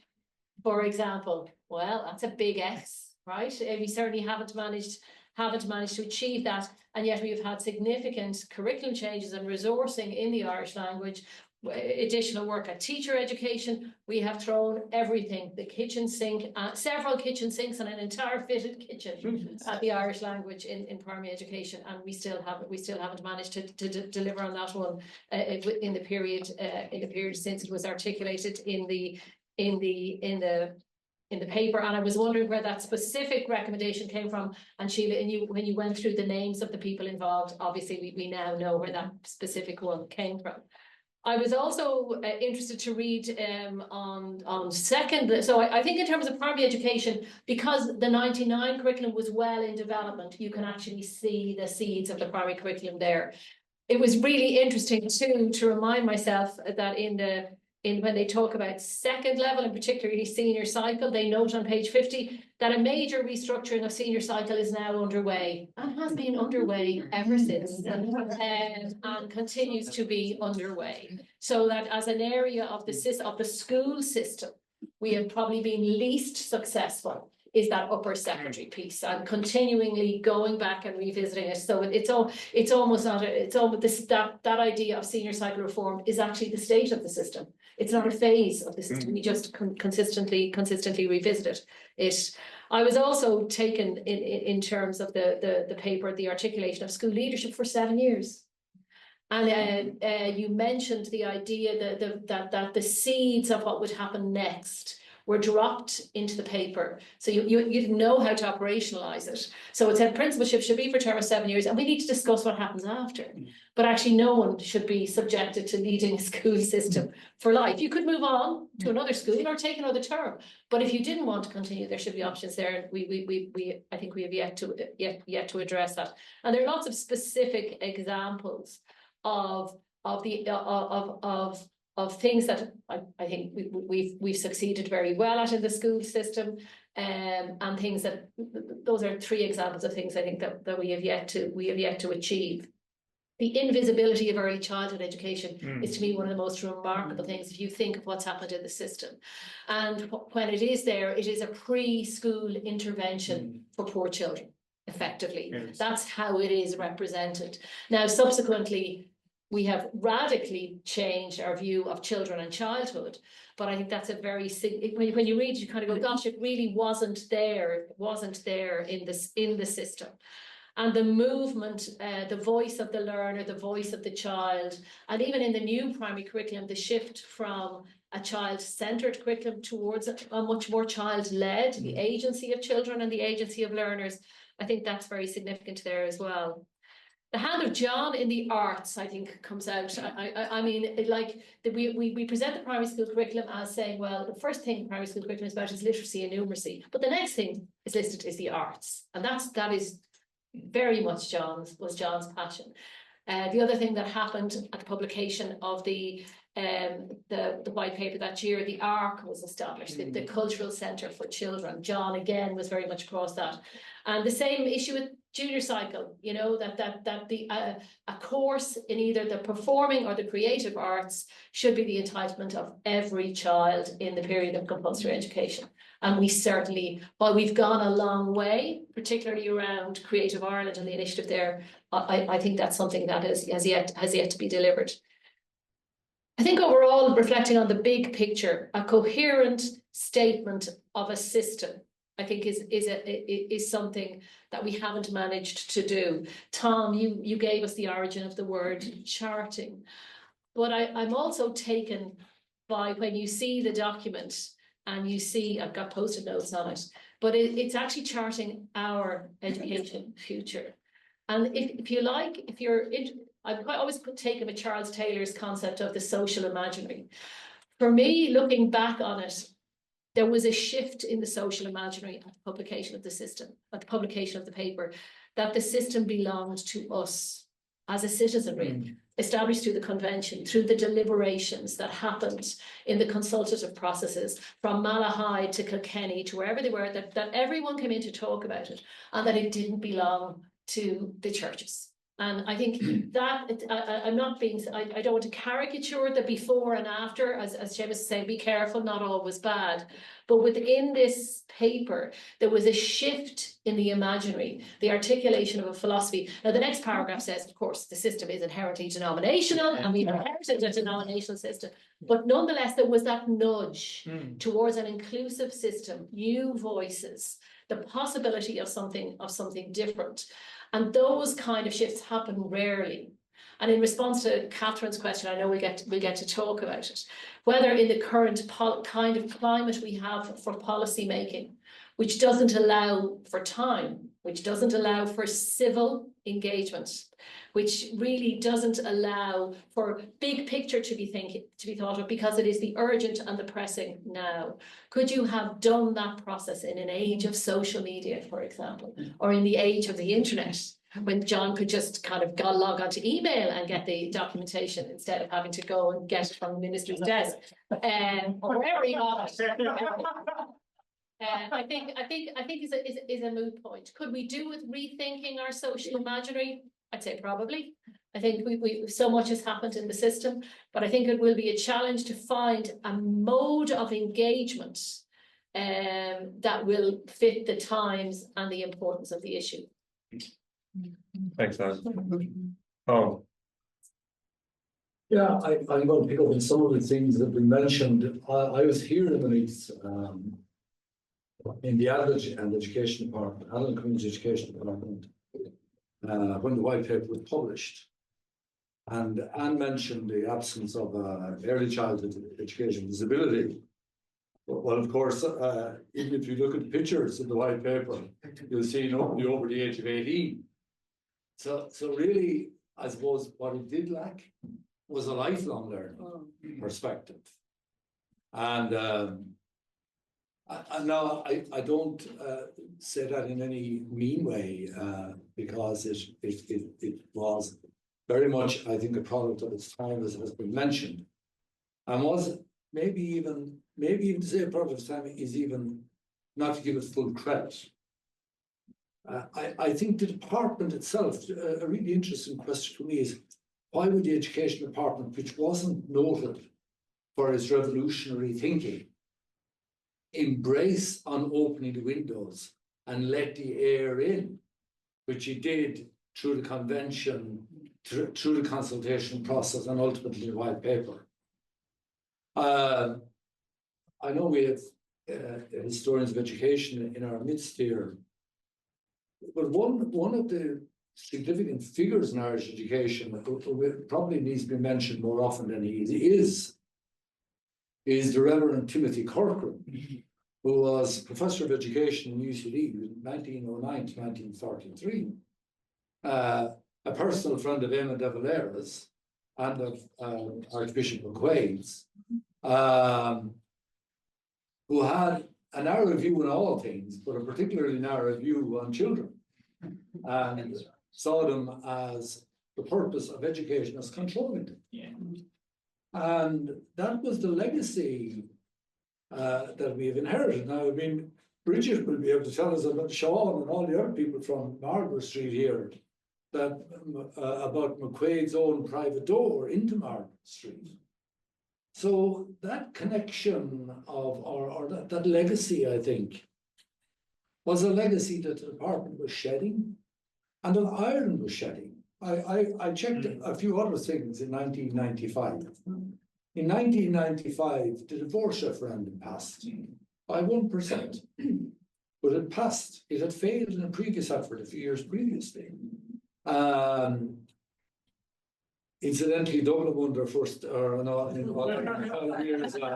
[SPEAKER 13] for example. Well, that's a big X, right? We certainly haven't managed to achieve that, and yet we've had significant curriculum changes and resourcing in the Irish language. Additional work at teacher education. We have thrown everything, the kitchen sink, several kitchen sinks and an entire fitted kitchen at the Irish language in primary education, and we still haven't managed to deliver on that one in the period since it was articulated in the in the paper, and I was wondering where that specific recommendation came from. And Sheila, and when you went through the names of the people involved, obviously we now know where that specific one came from. I was also interested to read on second. So I think in terms of primary education, because the 99 curriculum was well in development, you can actually see the seeds of the primary curriculum there. It was really interesting too to remind myself that when they talk about second level and particularly senior cycle, they note on page 50 that a major restructuring of senior cycle is now underway and has been underway ever since and continues to be underway. So that as an area of the school system, we have probably been least successful is that upper secondary piece, and continually going back and revisiting it. So it's almost not that idea of senior cycle reform is actually the state of the system. It's not a phase of the system. We just consistently revisit it. I was also taken in terms of the paper, the articulation of school leadership for 7 years. And you mentioned the idea that the seeds of what would happen next were dropped into the paper. So you didn't know how to operationalize it. So it said principalship should be for a term of 7 years, and we need to discuss what happens after. But actually no one should be subjected to leading a school system for life. You could move on to another school or take another term. But if you didn't want to continue, there should be options there. I think we have yet to address that. And there are lots of specific examples of things that I think we've succeeded very well at in the school system, and things that those are 3 examples of things I think that we have yet to achieve. The invisibility of early childhood education is to me one of the most remarkable things if you think of what's happened in the system. And when it is there, it is a preschool intervention for poor children, effectively. Yes. That's how it is represented. Now, subsequently, we have radically changed our view of children and childhood, but I think that's a very when you read, you kind of go, gosh, it really wasn't there in the system. And the movement, the voice of the learner, the voice of the child, and even in the new primary curriculum, the shift from a child-centered curriculum towards a much more child-led, the agency of children and the agency of learners, I think that's very significant there as well. The hand of John in the arts, I think, comes out. I mean, like we present the primary school curriculum as saying, well, the first thing primary school curriculum is about is literacy and numeracy, but the next thing is listed is the arts, and that is very much John's passion. The other thing that happened at the publication of the white paper that year, the ARC was established, the Cultural Centre for Children. John again was very much across that, and the same issue with junior cycle. You know that a course in either the performing or the creative arts should be the entitlement of every child in the period of compulsory education. And we certainly, while we've gone a long way, particularly around Creative Ireland and the initiative there, I think that's something that has yet to be delivered. I think overall, reflecting on the big picture, a coherent statement of a system, I think is something that we haven't managed to do. Tom, you gave us the origin of the word charting, but I'm also taken by when you see the document and you see, I've got post-it notes on it, but it's actually charting our education future. And if you like, I always taken with Charles Taylor's concept of the social imaginary. For me, looking back on it, there was a shift in the social imaginary at the publication of the system, at the publication of the paper, that the system belonged to us as a citizenry, established through the convention, through the deliberations that happened in the consultative processes from Malahide to Kilkenny to wherever they were, that everyone came in to talk about it, and that it didn't belong to the churches. And I think that I'm not being, I don't want to caricature the before and after, as Seamus was saying, be careful, not always bad. But within this paper, there was a shift in the imaginary, the articulation of a philosophy. Now, the next paragraph says, of course, the system is inherently denominational, and we've inherited a denominational system. But nonetheless, there was that nudge towards an inclusive system, new voices, the possibility of something different. And those kind of shifts happen rarely. And in response to Catherine's question, I know we'll get to talk about it, whether in the current kind of climate we have for policy making, which doesn't allow for time, which doesn't allow for civil engagement, which really doesn't allow for big picture to be thought of, because it is the urgent and the pressing now. Could you have done that process in an age of social media, for example, or in the age of the internet, when John could just kind of log onto email and get the documentation instead of having to go and get it from the minister's desk, or wherever he got it. I think is a moot point. Could we do with rethinking our social imaginary? I'd say probably. I think we so much has happened in the system, but I think it will be a challenge to find a mode of engagement that will fit the times and the importance of the issue.
[SPEAKER 1] Thanks, Anne. Oh,
[SPEAKER 14] yeah, I'm going to pick up on some of the things that we mentioned. I was here in Maynooth, in the adult and education department, adult and community education department, when the white paper was published. And Anne mentioned the absence of early childhood education disability. Well, of course, even if you look at the pictures in the white paper, you'll see nobody over the age of 18. So really, I suppose what it did lack was a lifelong learning perspective. And now I don't say that in any mean way, because it was very much, I think, a product of its time, as has been mentioned, and was maybe even to say a product of its time is even not to give it full credit. I think the department itself, a really interesting question for me is, why would the education department, which wasn't noted for its revolutionary thinking, embrace on opening the windows and let the air in, which it did through the convention, through the consultation process, and ultimately the white paper. I know we have historians of education in our midst here, but one of the significant figures in Irish education that probably needs to be mentioned more often than he is the Reverend Timothy Corcoran, who was Professor of Education in UCD in 1909 to 1943, a personal friend of Eamon de Valera's and of Archbishop McQuaid's, who had a narrow view on all things, but a particularly narrow view on children, and saw them as the purpose of education as controlling them. Yeah. And that was the legacy that we have inherited. Now, I mean, Bridget will be able to tell us about Seán and all the other people from Margaret Street here, that about McQuaid's own private door into Margaret Street. So that connection of, or that legacy, I think, was a legacy that the department was shedding and that Ireland was shedding. I checked a few other things in 1995. In 1995, the divorce referendum passed by 1%, but it passed. It had failed in a previous effort a few years previously. Incidentally, Dublin won their first, or no, in years. And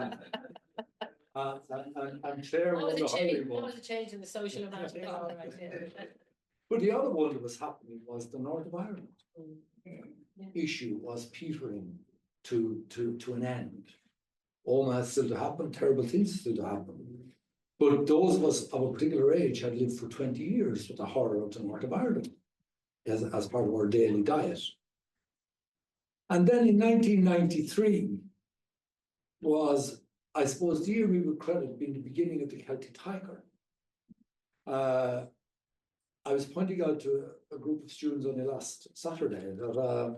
[SPEAKER 14] Clare won the Hurley one.
[SPEAKER 13] That was a change in the social imagination.
[SPEAKER 14] But the other one that was happening was the North of Ireland issue was petering to an end. All had still to happen, terrible things still to happen. But those of us of a particular age had lived for 20 years with the horror of the North of Ireland as part of our daily diet. And then in 1993 was, I suppose, the year we would credit being the beginning of the Celtic Tiger. I was pointing out to a group of students only last Saturday that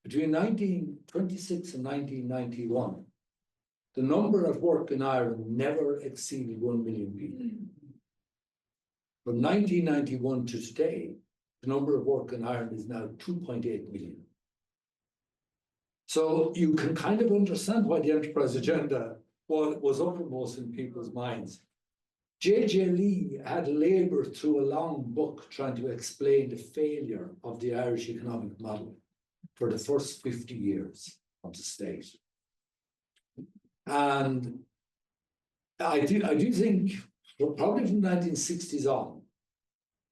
[SPEAKER 14] between 1926 and 1991, the number at work in Ireland never exceeded 1 million people. From 1991 to today, the number of work in Ireland is now 2.8 million. So you can kind of understand why the enterprise agenda was uppermost in people's minds. J.J. Lee had laboured through a long book trying to explain the failure of the Irish economic model for the first 50 years of the state. And I do think, probably from the 1960s on,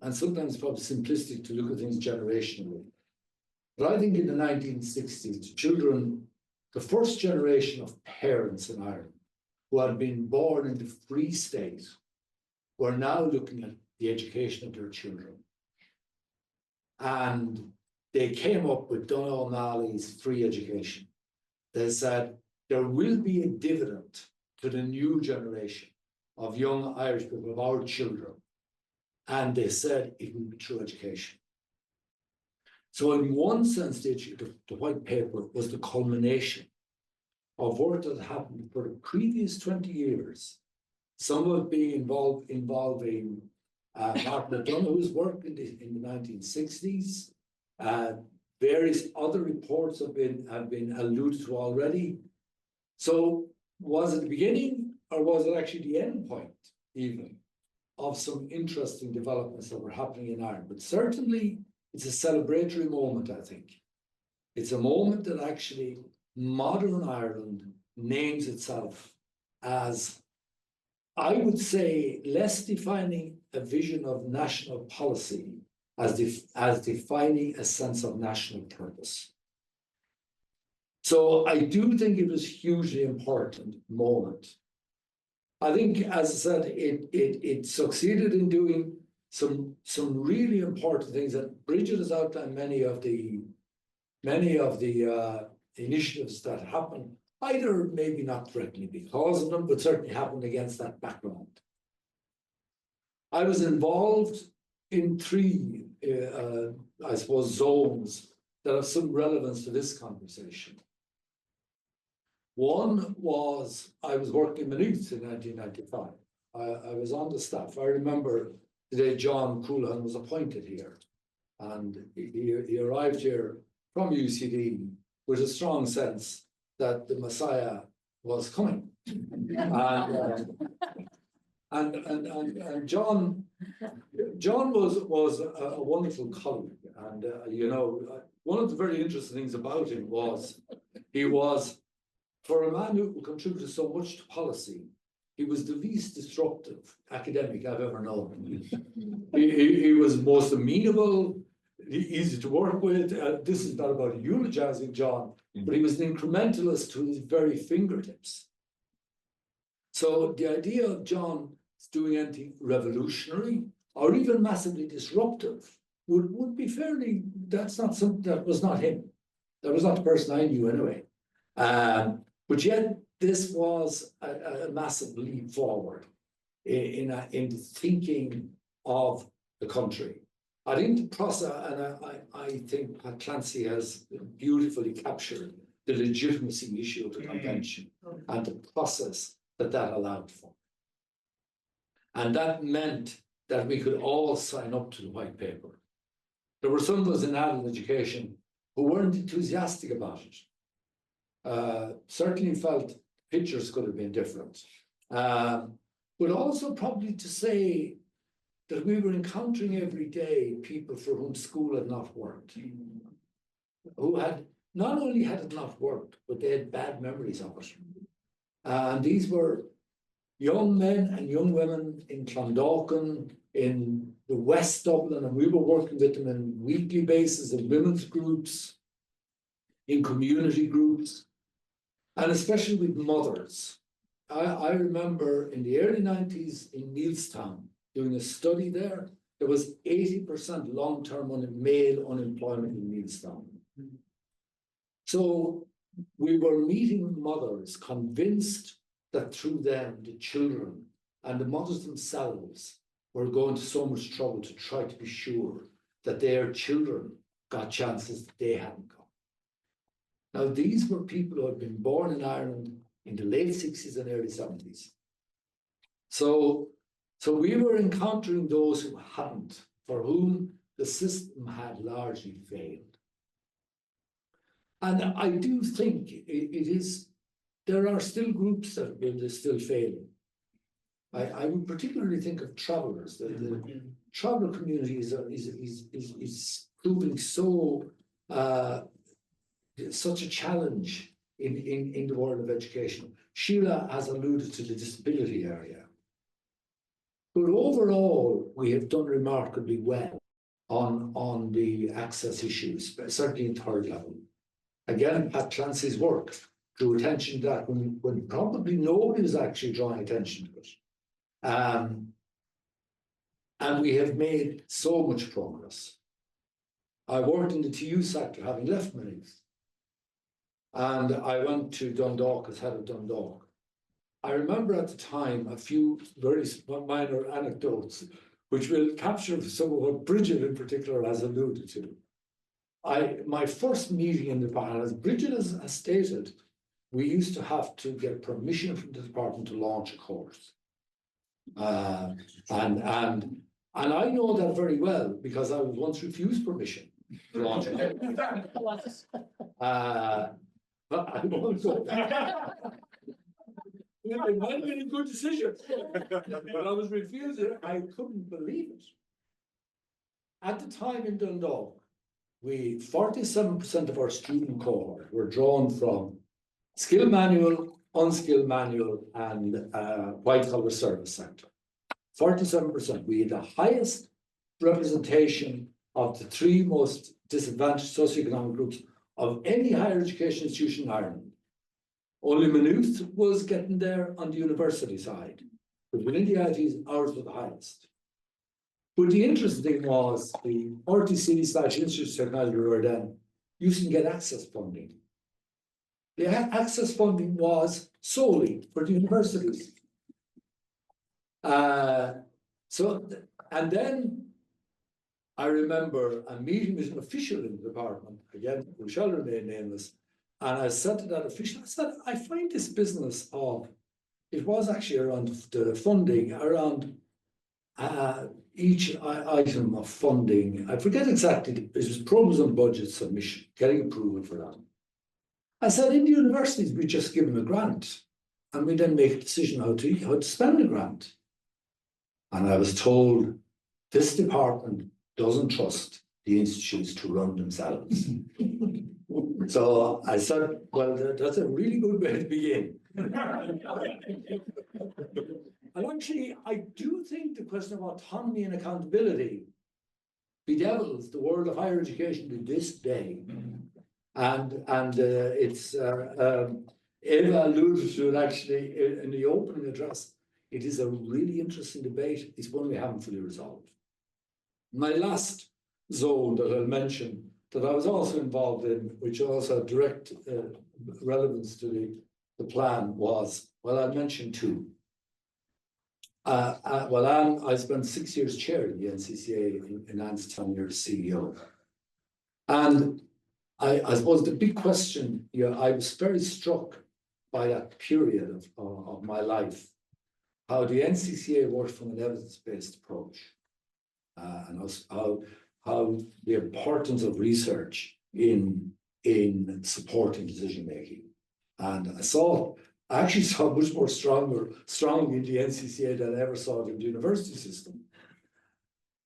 [SPEAKER 14] and sometimes it's probably simplistic to look at things generationally, but I think in the 1960s, children, the first generation of parents in Ireland who had been born in the Free State were now looking at the education of their children. And they came up with Donald O'Malley's free education. They said there will be a dividend to the new generation of young Irish people, of our children. And they said it will be through education. So in one sense, the white paper was the culmination of work that happened for the previous 20 years. Some of it being involving Martin O'Donoghue's work in the 1960s. Various other reports have been alluded to already. So was it the beginning, or was it actually the end point even of some interesting developments that were happening in Ireland? But certainly it's a celebratory moment, I think. It's a moment that actually modern Ireland names itself as, I would say, less defining a vision of national policy as defining a sense of national purpose. So I do think it was a hugely important moment. I think, as I said, it succeeded in doing some really important things, that Bridget has outlined many of the initiatives that happened, either maybe not directly because of them, but certainly happened against that background. I was involved in three, I suppose, zones that have some relevance to this conversation. One was, I was working in Maynooth in 1995. I was on the staff. I remember the day John Coolhan was appointed here, and he arrived here from UCD with a strong sense that the Messiah was coming. And John was a wonderful colleague, and you know, one of the very interesting things about him was he was, for a man who contributed so much to policy, he was the least disruptive academic I've ever known. He was most amenable, easy to work with. This is not about eulogizing John, but he was an incrementalist to his very fingertips. So the idea of John doing anything revolutionary or even massively disruptive would be fairly, that's not something, that was not him. That was not the person I knew anyway. But yet this was a massive leap forward in the thinking of the country. I think the process, and I think Pat Clancy has beautifully captured the legitimacy issue of the convention and the process that allowed for. And that meant that we could all sign up to the white paper. There were some of us in adult education who weren't enthusiastic about it. Certainly felt pictures could have been different. But also probably to say that we were encountering every day people for whom school had not worked, who had not only had it not worked, but they had bad memories of it. And these were young men and young women in Clondalkin, in the West Dublin, and we were working with them on a weekly basis in women's groups, in community groups, and especially with mothers. I remember in the early 90s in Neilstown, doing a study there, there was 80% long-term male unemployment in Neilstown. So we were meeting mothers convinced that through them, the children and the mothers themselves were going to so much trouble to try to be sure that their children got chances that they hadn't got. Now, these were people who had been born in Ireland in the late 60s and early 70s. So we were encountering those who hadn't, for whom the system had largely failed. And I do think there are still groups that are still failing. I would particularly think of travellers. The traveller community is proving so such a challenge in the world of education. Sheila has alluded to the disability area. But overall, we have done remarkably well on the access issues, certainly in third level. Again, Pat Clancy's work drew attention to that when probably nobody was actually drawing attention to it. And we have made so much progress. I worked in the TU sector, having left Maynooth. And I went to Dundalk as head of Dundalk. I remember at the time a few very minor anecdotes, which will capture some of what Bridget in particular has alluded to. My first meeting in the department, as Bridget has stated, we used to have to get permission from the department to launch a course. And I know that very well because I was once refused permission to launch a course. But I won't go there. It might have been a good decision. But I was refused it. I couldn't believe it. At the time in Dundalk, 47% of our student cohort were drawn from skilled manual, unskilled manual, and white collar service sector. 47%. We had the highest representation of the three most disadvantaged socioeconomic groups of any higher education institution in Ireland. Only Maynooth was getting there on the university side. But within the IITs, ours were the highest. But the interesting thing was the RTC/Institute of Technology we were then used to get access funding. The access funding was solely for the universities. And then I remember a meeting with an official in the department, again, we shall remain nameless, and I said to that official, I said, I find this business of, it was actually around the funding, around each item of funding, I forget exactly, it was programs and budget submission, getting approval for that. I said, in the universities, we just give them a grant, and we then make a decision how to spend the grant. And I was told, this department doesn't trust the institutes to run themselves. So I said, well, that's a really good way to begin. And actually, I do think the question of autonomy and accountability bedevils the world of higher education to this day. And it's Eva alluded to it actually in the opening address. It is a really interesting debate. It's one we haven't fully resolved. My last zone that I'll mention that I was also involved in, which also had direct relevance to the plan was, well, I mentioned two. I spent 6 years chairing the NCCA in Anne's tenure as CEO. And I suppose the big question, I was very struck by that period of my life, how the NCCA works from an evidence-based approach, and also how the importance of research in supporting decision-making. And I actually saw much more strong in the NCCA than I ever saw it in the university system.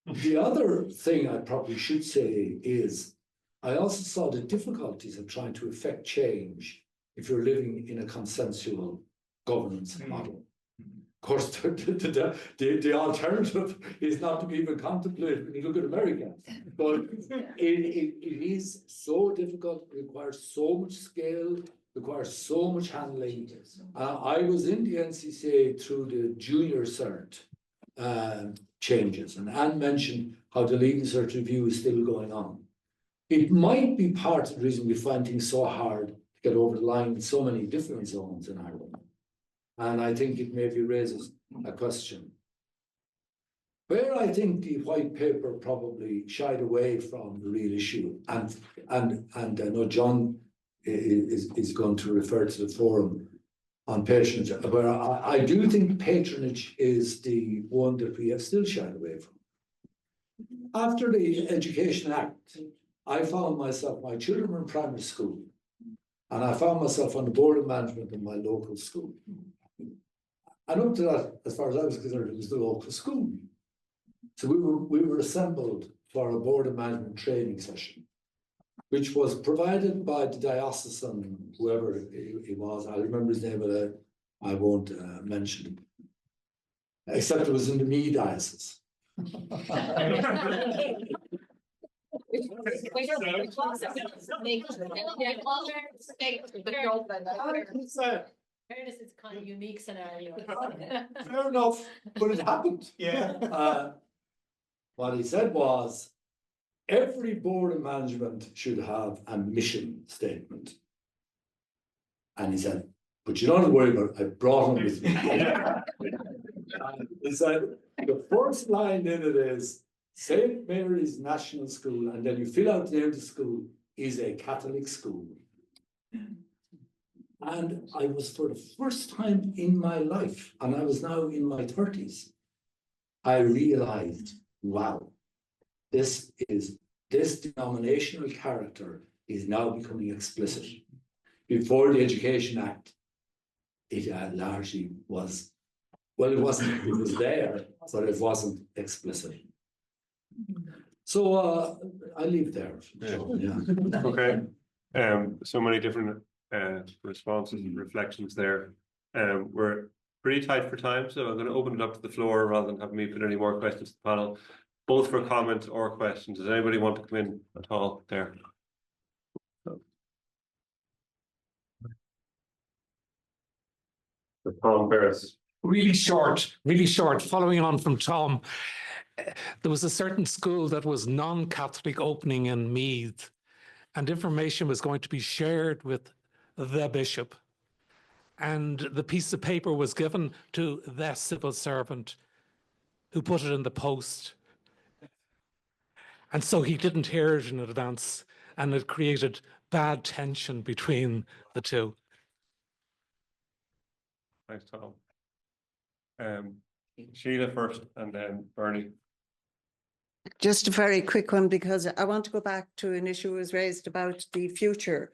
[SPEAKER 14] The other thing I probably should say is, I also saw the difficulties of trying to effect change if you're living in a consensual governance model. Of course, the alternative is not to be even contemplated when you look at America. But it is so difficult, it requires so much scale, requires so much handling. I was in the NCCA through the junior cert changes, and Anne mentioned how the leading cert review is still going on. It might be part of the reason we find things so hard to get over the line in so many different zones in Ireland. And I think it maybe raises a question. Where I think the white paper probably shied away from the real issue, and I know John is going to refer to the forum on patronage, where I do think patronage is the one that we have still shied away from. After the Education Act, I found myself, my children were in primary school, and I found myself on the board of management in my local school. And up to that, as far as I was concerned, it was the local school. So we were assembled for a board of management training session. which was provided by the diocesan, whoever he was. I remember his name, but I won't mention him. Except it was in the Meath diocese.
[SPEAKER 13] Fairness, it's kind of unique scenario.
[SPEAKER 14] Fair enough, but it happened. Yeah. What he said was, every board of management should have a mission statement. And he said, but you don't have to worry about it, I brought him with me. He said, the first line in it is St. Mary's National School, and then you fill out the name of the school, is a Catholic school. And I was, for the first time in my life, and I was now in my 30s, I realized, wow, this denominational character is now becoming explicit. Before the Education Act, it largely was, well, it wasn't, it was there, but it wasn't explicit. So I leave it there. Yeah.
[SPEAKER 1] Okay. So many different responses and reflections there. We're pretty tight for time, so I'm going to open it up to the floor rather than have me put any more questions to the panel, both for comments or questions. Does anybody want to come in at all there? Tom Ferris.
[SPEAKER 6] Really short, following on from Tom. There was a certain school that was non-Catholic opening in Meath, and information was going to be shared with the bishop. And the piece of paper was given to the civil servant who put it in the post. And so he didn't hear it in advance, and it created bad tension between the two.
[SPEAKER 1] Thanks, Tom. Sheila first and then Bernie.
[SPEAKER 4] Just a very quick one, because I want to go back to an issue was raised about the future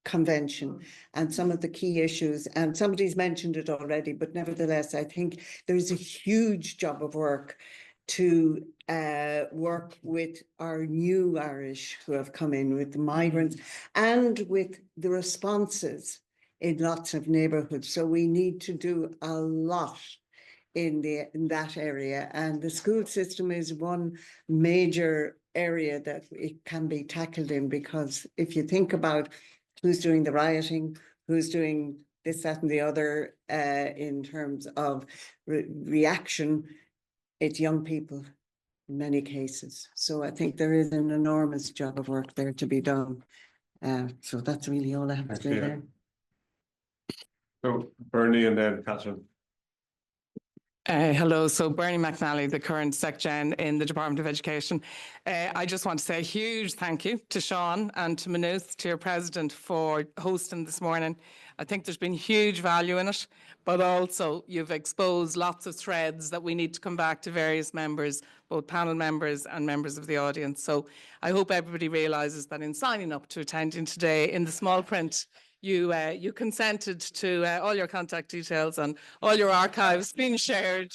[SPEAKER 4] convention and some of the key issues, and somebody's mentioned it already, but nevertheless, I think there's a huge job of work to work with our new Irish who have come in, with the migrants and with the responses in lots of neighbourhoods. So we need to do a lot in that area, and the school system is one major area that it can be tackled in, because if you think about who's doing the rioting, who's doing this, that and the other in terms of reaction, it's young people in many cases. So I think there is an enormous job of work there to be done. So that's really all I have to say there.
[SPEAKER 1] So Bernie and then Catherine.
[SPEAKER 15] Hello, so Bernie McNally, the current SecGen in the Department of Education. I just want to say a huge thank you to Seán and to Maynooth, to your president, for hosting this morning. I think there's been huge value in it, but also you've exposed lots of threads that we need to come back to various members, both panel members and members of the audience. So I hope everybody realises that in signing up to attending today, in the small print, you consented to all your contact details and all your archives being shared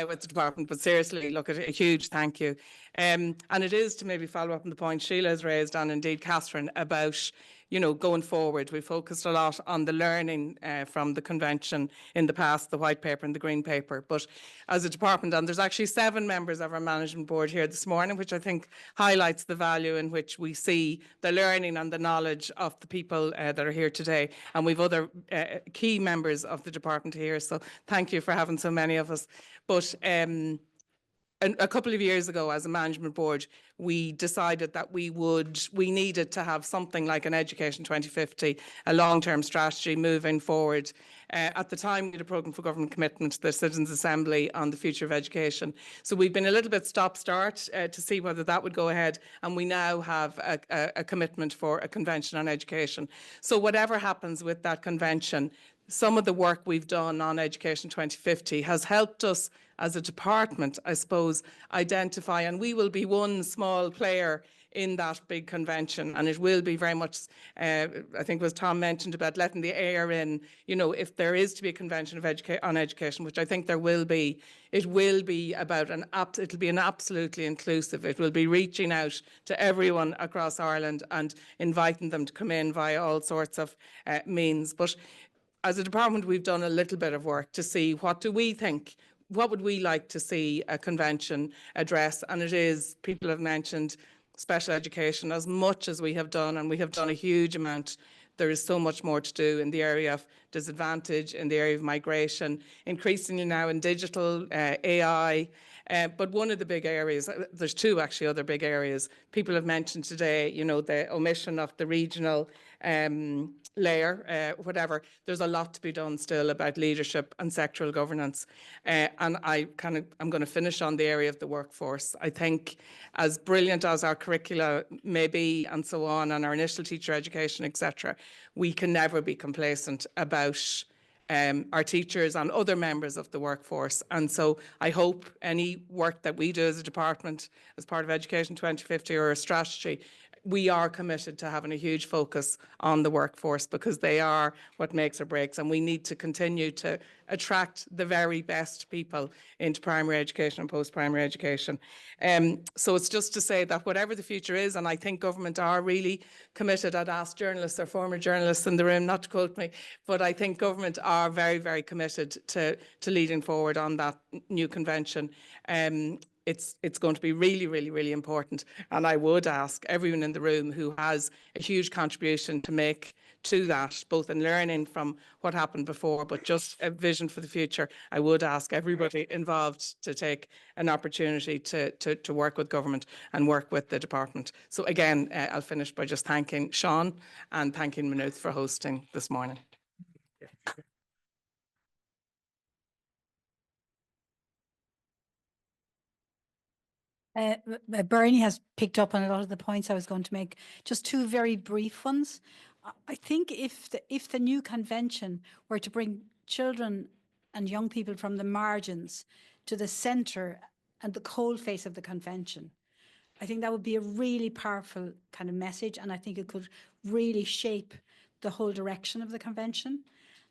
[SPEAKER 15] with the department. But seriously, look, at a huge thank you. And it is to maybe follow up on the point Sheila has raised, and indeed Catherine, about, you know, going forward. We focused a lot on the learning from the convention in the past, the white paper and the green paper. But as a department, and there's actually 7 members of our management board here this morning, which I think highlights the value in which we see the learning and the knowledge of the people that are here today. And we've other key members of the department here. So thank you for having so many of us. But a couple of years ago, as a management board, we decided that we needed to have something like an Education 2050, a long-term strategy moving forward. At the time, we had a programme for government commitment to the Citizens' Assembly on the future of education. So we've been a little bit stop-start to see whether that would go ahead, and we now have a commitment for a convention on education. So whatever happens with that convention, some of the work we've done on Education 2050 has helped us as a department, I suppose, identify, and we will be one small player in that big convention. And it will be very much, I think it was Tom mentioned about letting the air in, you know, if there is to be a convention of on education, which I think there will be, it will be about it'll be an absolutely inclusive. It will be reaching out to everyone across Ireland and inviting them to come in via all sorts of means. But as a department, we've done a little bit of work to see what do we think, what would we like to see a convention address? And it is, people have mentioned special education as much as we have done, and we have done a huge amount. There is so much more to do in the area of disadvantage, in the area of migration, increasingly now in digital, AI. But one of the big areas, there's two actually other big areas, people have mentioned today, you know, the omission of the regional layer, whatever. There's a lot to be done still about leadership and sectoral governance. And I'm going to finish on the area of the workforce. I think as brilliant as our curricula may be and so on, and our initial teacher education, etc., we can never be complacent about our teachers and other members of the workforce. And so I hope any work that we do as a department, as part of Education 2050 or a strategy, we are committed to having a huge focus on the workforce, because they are what makes or breaks, and we need to continue to attract the very best people into primary education and post-primary education. So it's just to say that whatever the future is, and I think government are really committed, I'd ask journalists or former journalists in the room not to quote me, but I think government are very, very committed to leading forward on that new convention. It's going to be really, really, really important. And I would ask everyone in the room who has a huge contribution to make to that, both in learning from what happened before, but just a vision for the future. I would ask everybody involved to take an opportunity to work with government and work with the department. So again, I'll finish by just thanking Seán and thanking Maynooth for hosting this morning.
[SPEAKER 9] Bernie has picked up on a lot of the points I was going to make. Just two very brief ones. I think if the new convention were to bring children and young people from the margins to the centre and the cold face of the convention, I think that would be a really powerful kind of message, and I think it could really shape the whole direction of the convention.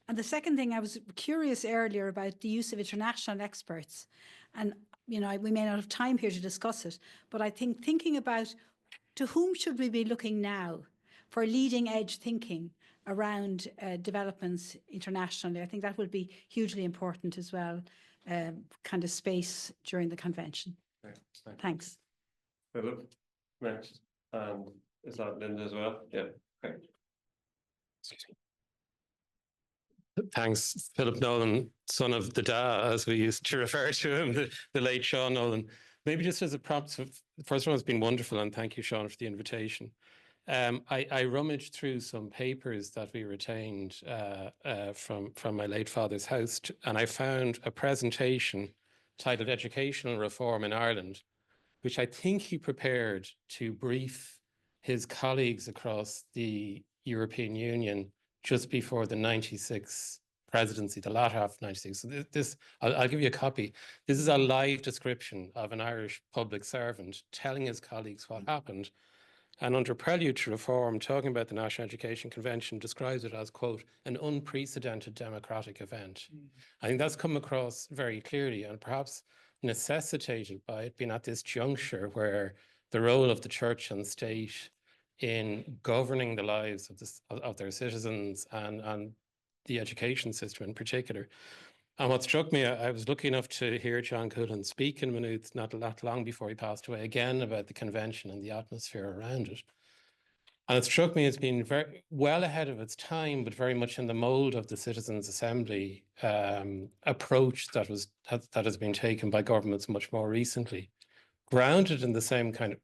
[SPEAKER 9] And the second thing, I was curious earlier about the use of international experts, and you know, we may not have time here to discuss it, but I think thinking about to whom should we be looking now for leading edge thinking around developments internationally, I think that will be hugely important as well, kind of space during the convention. Thanks.
[SPEAKER 1] Philip, next. Is that Linda as well? Yeah. Okay. Excuse me.
[SPEAKER 16] Thanks, Philip Nolan, son of the Da, as we used to refer to him, the late Seán Nolan. Maybe just as a prompt, the first one has been wonderful, and thank you, Seán, for the invitation. I rummaged through some papers that we retained from my late father's house, and I found a presentation titled Educational Reform in Ireland, which I think he prepared to brief his colleagues across the European Union just before the 96 presidency, the latter half of 96. So I'll give you a copy. This is a live description of an Irish public servant telling his colleagues what happened. And under prelude to reform, talking about the National Education Convention, describes it as, quote, an unprecedented democratic event. I think that's come across very clearly, and perhaps necessitated by it being at this juncture where the role of the church and state in governing the lives of their citizens and the education system in particular. And what struck me, I was lucky enough to hear John Cullen speak in Maynooth not long before he passed away, again about the convention and the atmosphere around it. And it struck me as being very well ahead of its time, but very much in the mold of the Citizens' Assembly approach that has been taken by governments much more recently, grounded in the same kind of.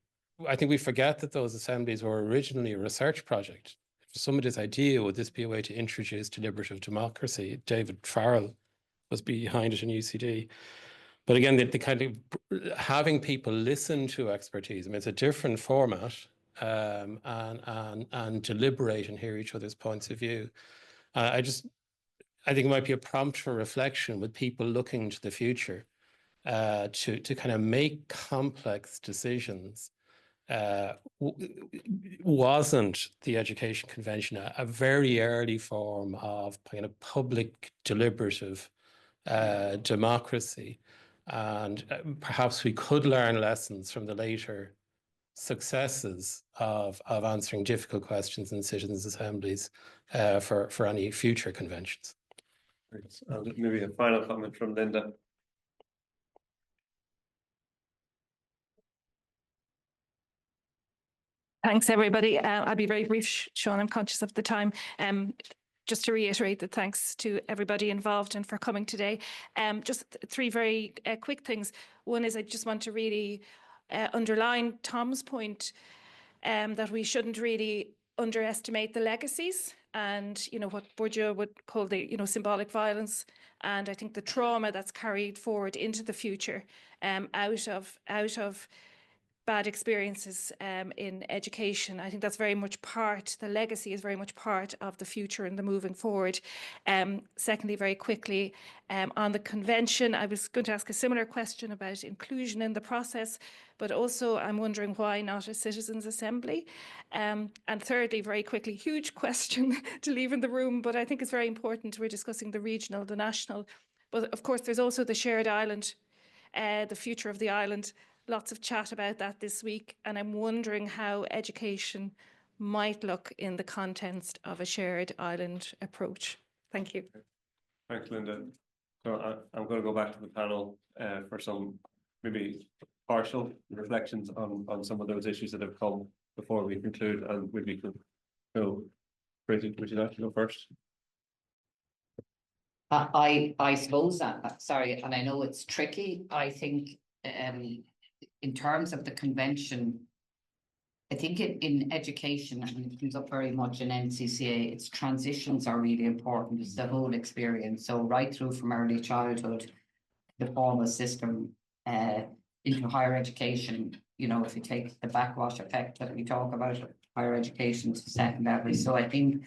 [SPEAKER 16] I think we forget that those assemblies were originally a research project. For somebody's idea, would this be a way to introduce deliberative democracy? David Farrell was behind it in UCD. But again, the kind of having people listen to expertise. I mean, it's a different format, and deliberate and hear each other's points of view. I think it might be a prompt for reflection with people looking to the future, to kind of make complex decisions wasn't the Education Convention a very early form of kind of public deliberative democracy, and perhaps we could learn lessons from the later successes of answering difficult questions in citizens' assemblies for any future conventions.
[SPEAKER 1] Maybe a final comment from Linda.
[SPEAKER 17] Thanks, everybody. I'll be very brief, Seán. I'm conscious of the time. Just to reiterate that thanks to everybody involved and for coming today. Just three very quick things. One is I just want to really underline Tom's point that we shouldn't really underestimate the legacies and, you know, what Bourdieu would call the, you know, symbolic violence. And I think the trauma that's carried forward into the future out of bad experiences in education. I think that's very much part, the legacy is very much part of the future and the moving forward. Secondly, very quickly, on the convention, I was going to ask a similar question about inclusion in the process, but also I'm wondering why not a citizens' assembly? And thirdly, very quickly, huge question to leave in the room, but I think it's very important. We're discussing the regional, the national, but of course there's also the shared island, the future of the island. Lots of chat about that this week, and I'm wondering how education might look in the context of a shared island approach. Thank you.
[SPEAKER 1] Thanks, Linda. So I'm going to go back to the panel for some maybe partial reflections on some of those issues that have come before we conclude, and maybe so, Bridget, would you like to go first?
[SPEAKER 11] I suppose that, sorry, and I know it's tricky. I think in terms of the convention, I think in education, and it comes up very much in NCCA, its transitions are really important. It's the whole experience. So right through from early childhood, the formal system into higher education, you know, if you take the backwash effect that we talk about, higher education to secondary. So I think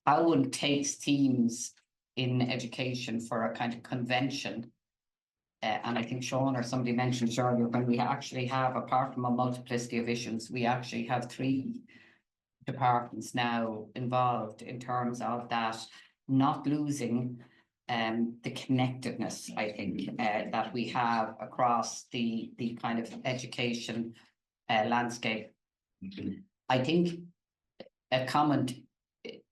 [SPEAKER 11] how one takes themes in education for a kind of convention. And I think Seán or somebody mentioned it earlier, when we actually have, apart from a multiplicity of issues, we actually have 3 departments now involved in terms of that, not losing the connectedness, I think, that we have across the kind of education landscape. I think a comment,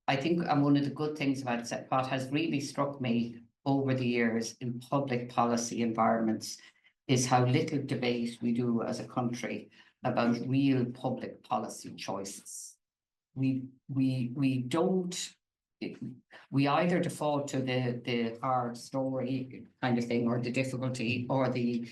[SPEAKER 11] I think one of the good things about it, what has really struck me over the years in public policy environments is how little debate we do as a country about real public policy choices. We don't, we either default to the hard story kind of thing, or the difficulty, or the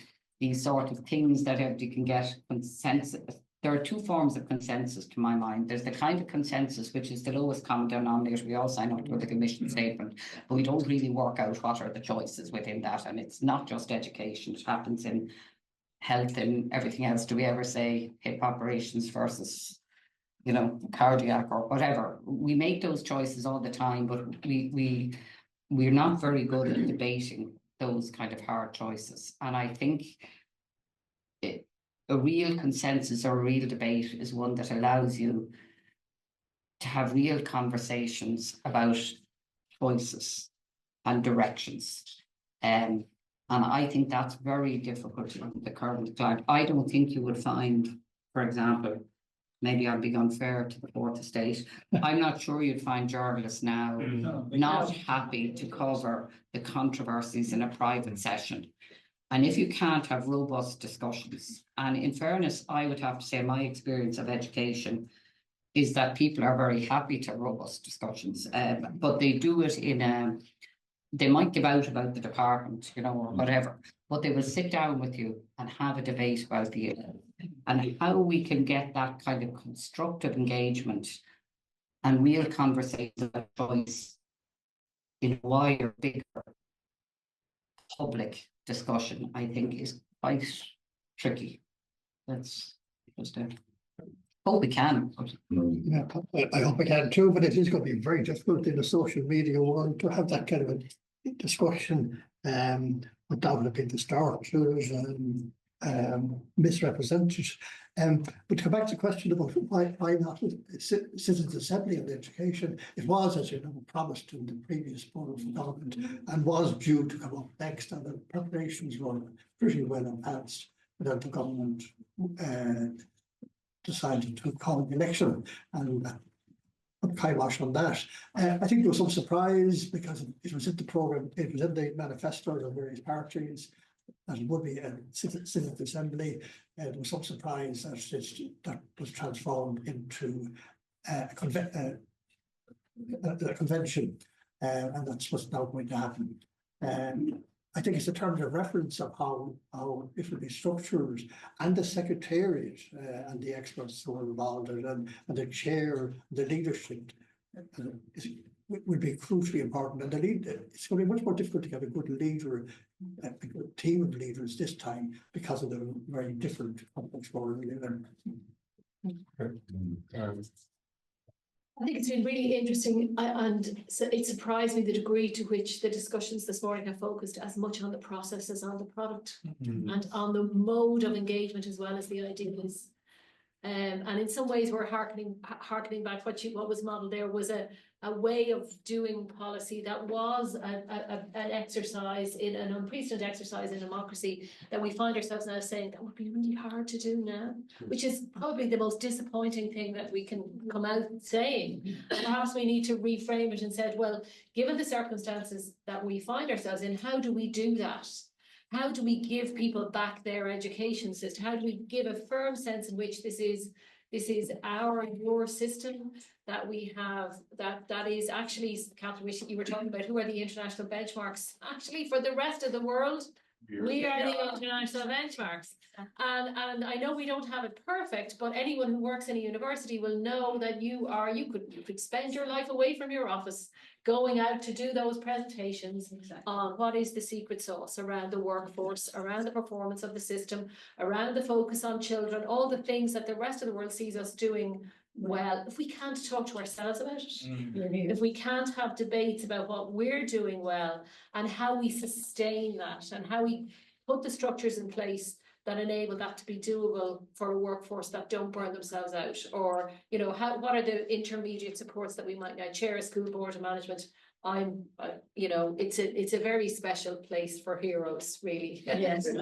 [SPEAKER 11] sort of things that everybody can get consensus. There are 2 forms of consensus to my mind. There's the kind of consensus which is the lowest common denominator. We all sign up to the commission statement, but we don't really work out what are the choices within that. And it's not just education, it happens in health and everything else. Do we ever say hip operations versus, you know, cardiac or whatever? We make those choices all the time, but we're not very good at debating those kind of hard choices. And I think a real consensus or a real debate is one that allows you to have real conversations about choices and directions. And I think that's very difficult in the current climate. I don't think you would find, for example, maybe I'm being unfair to the fourth estate, I'm not sure you'd find journalists now not happy to cover the controversies in a private session. And if you can't have robust discussions, and in fairness, I would have to say my experience of education is that people are very happy to have robust discussions, but they do it in a, they might give out about the department, you know, or whatever, but they will sit down with you and have a debate about the and how we can get that kind of constructive engagement and real conversation about choice in a wider, bigger public discussion, I think is quite tricky. That's just it. Hope we can.
[SPEAKER 12] Yeah, I hope we can too, but it is going to be very difficult in the social media world to have that kind of a discussion without it being the start. misrepresented. But to come back to the question about why not Citizens Assembly on Education, it was, as you know, promised in the previous Board of Government and was due to come up next, and the preparations were pretty well advanced. But the government decided to call an election and put kibosh on that. I think there was some surprise because it was in the programme, it was in the manifestos of various parties, that it would be a Citizens Assembly. There was some surprise that was transformed into a convention, and that's what's now going to happen. I think it's a terms of reference of how it will be structured, and the secretariat and the experts who are involved and the chair, the leadership would be crucially important. And it's going to be much more difficult to get a good leader, a good team of leaders this time because of the very different complex world we live in.
[SPEAKER 13] I think it's been really interesting, and so it surprised me the degree to which the discussions this morning have focused as much on the process as on the product and on the mode of engagement as well as the ideas. And in some ways we're harkening back what was modelled there was a way of doing policy that was an exercise in an unprecedented exercise in democracy that we find ourselves now saying that would be really hard to do now, which is probably the most disappointing thing that we can come out saying. Perhaps we need to reframe it and said, well, given the circumstances that we find ourselves in, how do we do that? How do we give people back their education system? How do we give a firm sense in which this is our and your system that we have, that is actually, Catherine, you were talking about who are the international benchmarks. Actually, for the rest of the world, we are the international benchmarks. And I know we don't have it perfect, but anyone who works in a university will know that you could spend your life away from your office going out to do those presentations on what is the secret sauce around the workforce, around the performance of the system, around the focus on children, all the things that the rest of the world sees us doing well. If we can't talk to ourselves about it, if we can't have debates about what we're doing well and how we sustain that and how we put the structures in place that enable that to be doable for a workforce that don't burn themselves out, or what are the intermediate supports that we might now chair a school board of management. It's a very special place for heroes, really. Yes. It's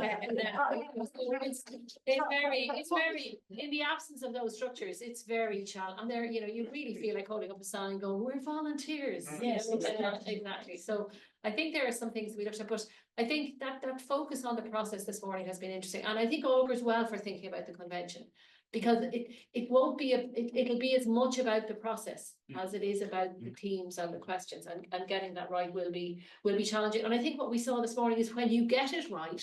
[SPEAKER 13] very in the absence of those structures, it's very challenging. And there, you really feel like holding up a sign going, we're volunteers. Yes, exactly. So I think there are some things we looked at, but I think that focus on the process this morning has been interesting, and I think augurs well for thinking about the convention, because it'll be as much about the process as it is about the themes and the questions, and getting that right will be challenging. And I think what we saw this morning is when you get it right,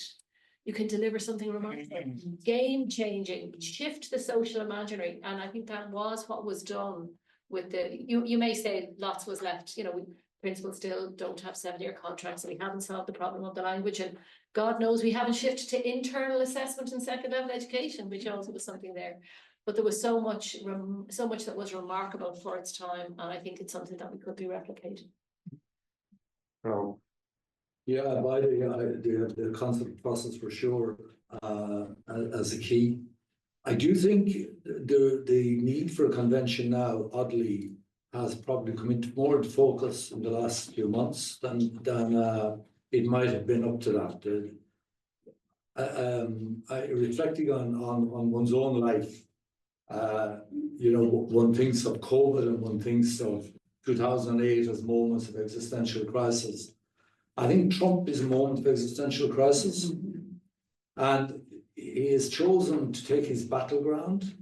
[SPEAKER 13] you can deliver something remarkable, game changing, shift the social imaginary, and I think that was what was done with you may say lots was left, principals still don't have 7-year contracts, and we haven't solved the problem of the language, and God knows we haven't shifted to internal assessment in second level education, which also was something there. But there was so much that was remarkable for its time, and I think it's something that we could be replicating.
[SPEAKER 14] Oh. Yeah, the concept process for sure as a key. I do think the need for a convention now, oddly, has probably come into more focus in the last few months than it might have been up to that. Reflecting on one's own life, one thinks of COVID and one thinks of 2008 as moments of existential crisis. I think Trump is a moment of existential crisis, and he has chosen to take his battleground,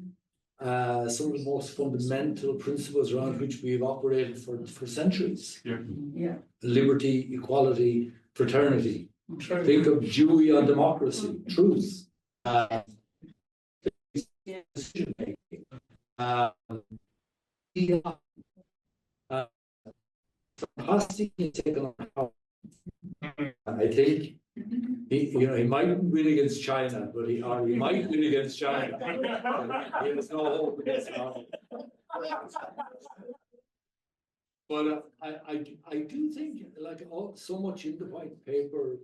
[SPEAKER 14] some of the most fundamental principles around which we have operated for centuries. Yeah. Liberty, equality, fraternity. Think of Dewey on democracy, truth. Decision making. Capacity to take on power. I think he might win against China, but he might win against China. He has no hope against China. But I do think so much in the white paper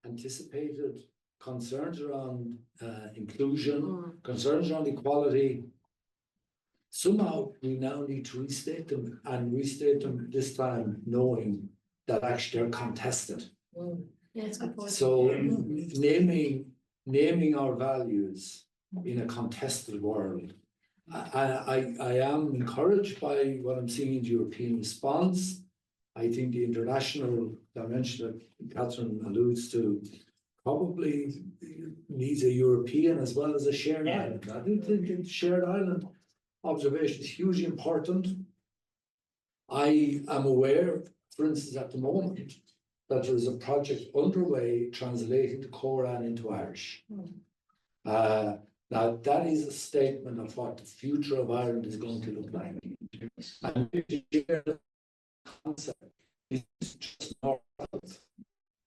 [SPEAKER 14] anticipated concerns around inclusion, concerns around equality. Somehow we now need to restate them, and restate them this time knowing that actually they're contested.
[SPEAKER 13] Yeah, it's a good point.
[SPEAKER 14] So naming our values in a contested world. I am encouraged by what I'm seeing in the European response. I think the international dimension that Catherine alludes to probably needs a European as well as a shared island. I do think the shared island observation is hugely important. I am aware, for instance, at the moment, that there is a project underway translating the Quran into Irish. Now, that is a statement of what the future of Ireland is going to look like. And the concept is just not health.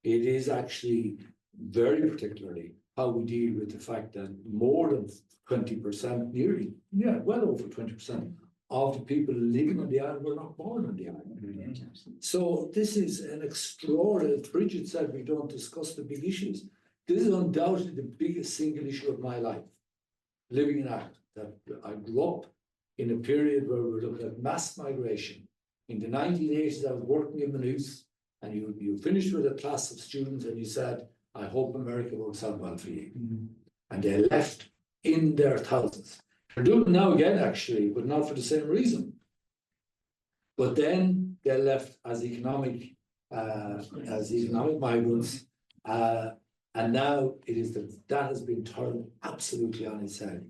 [SPEAKER 14] It is actually very particularly how we deal with the fact that more than 20%, nearly, yeah, well over 20% of the people living on the island were not born on the island. So this is an extraordinary, Bridget said we don't discuss the big issues. This is undoubtedly the biggest single issue of my life, living in Ireland. That I grew up in a period where we were looking at mass migration. In the 1980s, I was working in Maynooth, and you finished with a class of students and you said, I hope America works out well for you. And they left in their thousands. They're doing it now again, actually, but not for the same reason. But then they left as economic migrants, and now it is that has been turned absolutely on its head.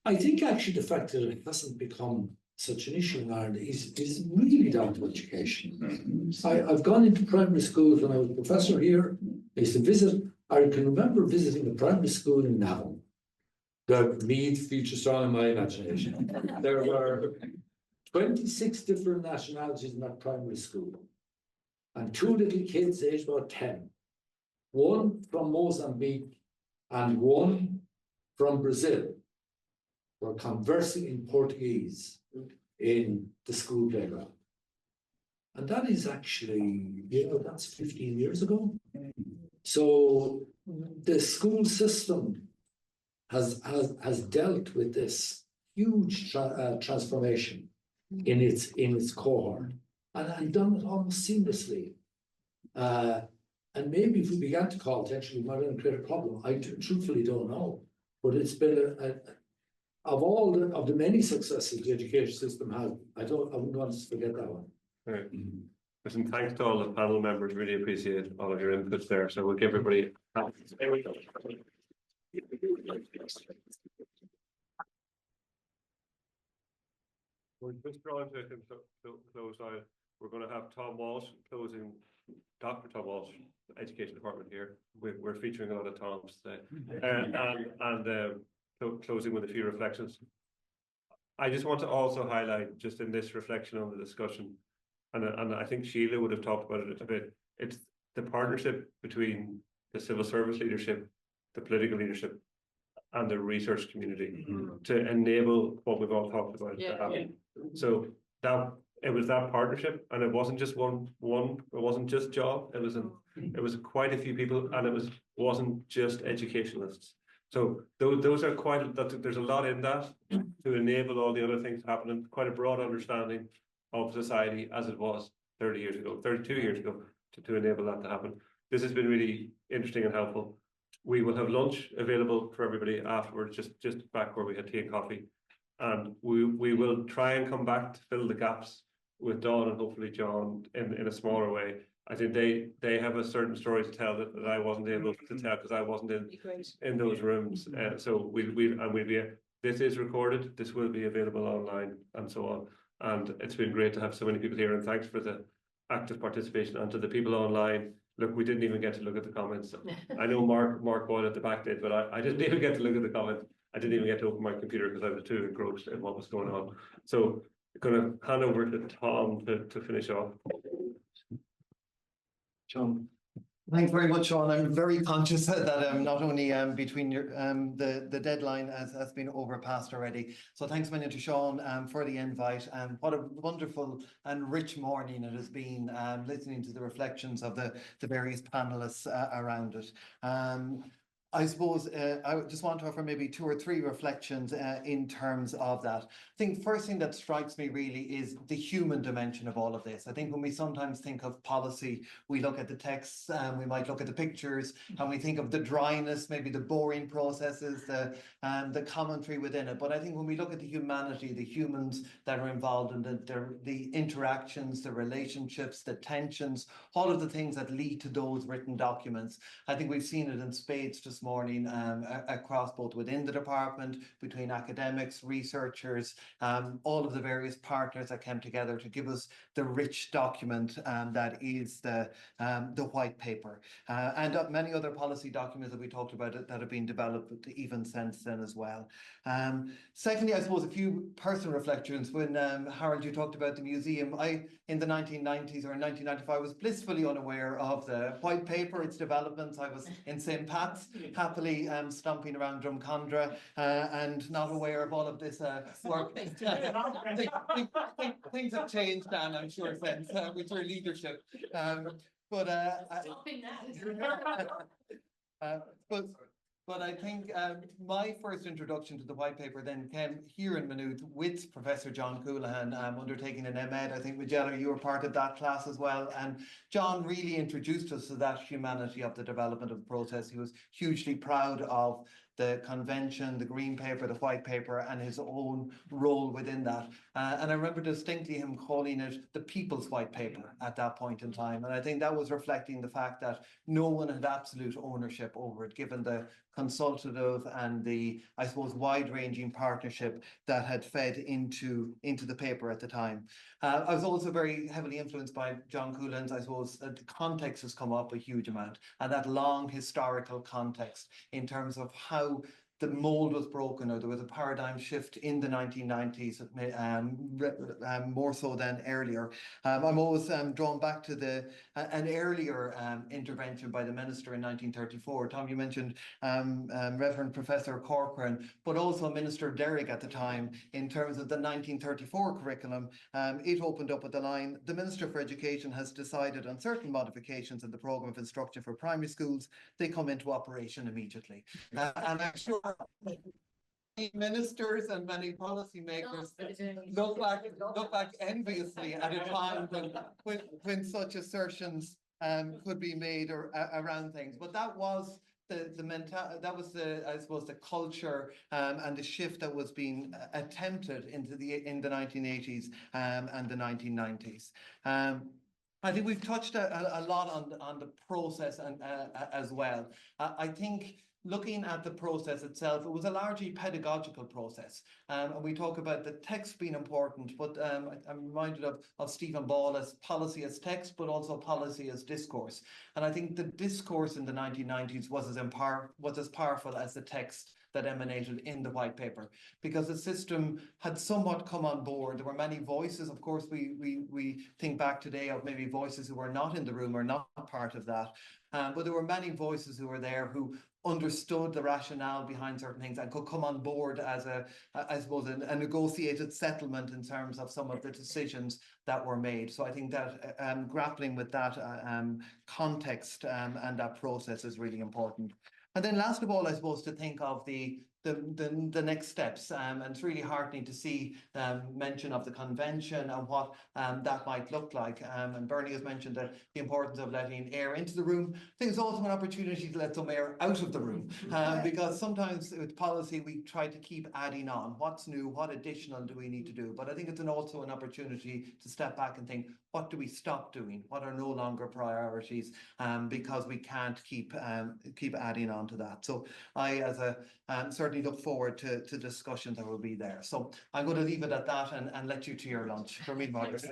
[SPEAKER 14] I think actually the fact that it hasn't become such an issue in Ireland is really down to education. I've gone into primary schools when I was a professor here. I used to visit. I can remember visiting a primary school in Navan. The Meath features strong in my imagination. There were 26 different nationalities in that primary school, and 2 little kids aged about 10. One from Mozambique and one from Brazil were conversing in Portuguese in the school playground. And that is actually, that's 15 years ago. So the school system has dealt with this huge transformation in its cohort and done it almost seamlessly. And maybe if we began to call attention, we might have created a problem. I truthfully don't know, but it's been of all the many successes the education system has. I wouldn't want to forget that one.
[SPEAKER 1] Right. Listen, thanks to all the panel members. Really appreciate all of your inputs there. So we'll give everybody. We're just drawing to close out. We're going to have Tom Walsh closing. Dr. Tom Walsh, Education Department here. We're featuring a lot of Toms today, and closing with a few reflections. I just want to also highlight, just in this reflection on the discussion, and I think Sheila would have talked about it a bit. It's the partnership between the civil service leadership, the political leadership, and the research community to enable what we've all talked about to happen. So that. It was that partnership, and it wasn't just one. It wasn't just job. It was quite a few people, and it wasn't just educationalists. So those are quite. There's a lot in that to enable all the other things to happen, and quite a broad understanding of society as it was 30 years ago, 32 years ago, to enable that to happen. This has been really interesting and helpful. We will have lunch available for everybody afterwards, just back where we had tea and coffee, and we will try and come back to fill the gaps with Dawn and hopefully John in a smaller way. I think they have a certain story to tell that I wasn't able to tell because I wasn't in those rooms. So we'll be. This is recorded. This will be available online and so on. And it's been great to have so many people here. And thanks for the active participation. And to the people online, look, we didn't even get to look at the comments. I know Mark Boyle at the back did, but I didn't even get to look at the comments. I didn't even get to open my computer because I was too engrossed in what was going on. So going to hand over to Tom to finish off.
[SPEAKER 18] John. Thanks very much, Sean. I'm very conscious that not only between your the deadline has been overpassed already. So thanks many to Sean for the invite, and what a wonderful and rich morning it has been listening to the reflections of the various panelists around it. I suppose I just want to offer maybe 2 or 3 reflections in terms of that. I think first thing that strikes me really is the human dimension of all of this. I think when we sometimes think of policy, we look at the texts, we might look at the pictures, and we think of the dryness, maybe the boring processes, the commentary within it. But I think when we look at the humanity, the humans that are involved in the interactions, the relationships, the tensions, all of the things that lead to those written documents, I think we've seen it in spades this morning across both within the department, between academics, researchers, all of the various partners that came together to give us the rich document that is the white paper, and many other policy documents that we talked about that have been developed even since then as well. Secondly, I suppose a few personal reflections. When Harold, you talked about the museum, in the 1990s or in 1995 was blissfully unaware of the white paper, its developments. I was in St. Pat's, happily stomping around Drumcondra, and not aware of all of this work. Things have changed, Dan, I'm sure, since with your leadership. But I think my first introduction to the white paper then came here in Maynooth with Professor John Coulahan undertaking an MEd. I think, Magella, you were part of that class as well. And John really introduced us to that humanity of the development of the process. He was hugely proud of the convention, the green paper, the white paper, and his own role within that. And I remember distinctly him calling it the people's white paper at that point in time. And I think that was reflecting the fact that no one had absolute ownership over it, given the consultative and the, I suppose, wide-ranging partnership that had fed into the paper at the time. I was also very heavily influenced by John Coulahan's, I suppose, the context has come up a huge amount, and that long historical context in terms of how the mold was broken, or there was a paradigm shift in the 1990s, more so than earlier. I'm always drawn back to an earlier intervention by the minister in 1934. Tom, you mentioned Reverend Professor Corcoran, but also Minister Derrick at the time in terms of the 1934 curriculum. It opened up with the line, "The Minister for Education has decided on certain modifications in the programme of instruction for primary schools. They come into operation immediately." And I'm sure ministers and many policymakers look back enviously at a time when such assertions could be made around things. But that was I suppose the culture and the shift that was being attempted in the 1980s and the 1990s. I think we've touched a lot on the process and as well. I think looking at the process itself, it was a largely pedagogical process. And we talk about the text being important, but I'm reminded of Stephen Boyle as policy as text, but also policy as discourse. And I think the discourse in the 1990s was as powerful as the text that emanated in the white paper, because the system had somewhat come on board. There were many voices. Of course, we think back today of maybe voices who were not in the room or not part of that. But there were many voices who were there who understood the rationale behind certain things and could come on board as I suppose, a negotiated settlement in terms of some of the decisions that were made. So I think that grappling with that context and that process is really important. And then last of all, I suppose, to think of the next steps, and it's really heartening to see mention of the convention and what that might look like. And Bernie has mentioned the importance of letting air into the room. I think it's also an opportunity to let some air out of the room, because sometimes with policy we try to keep adding on. What's new? What additional do we need to do? But I think it's also an opportunity to step back and think, what do we stop doing? What are no longer priorities? Because we can't keep adding on to that. So I, as a certainly look forward to discussions that will be there. So I'm going to leave it at that and let you to your lunch. For me, Margaret.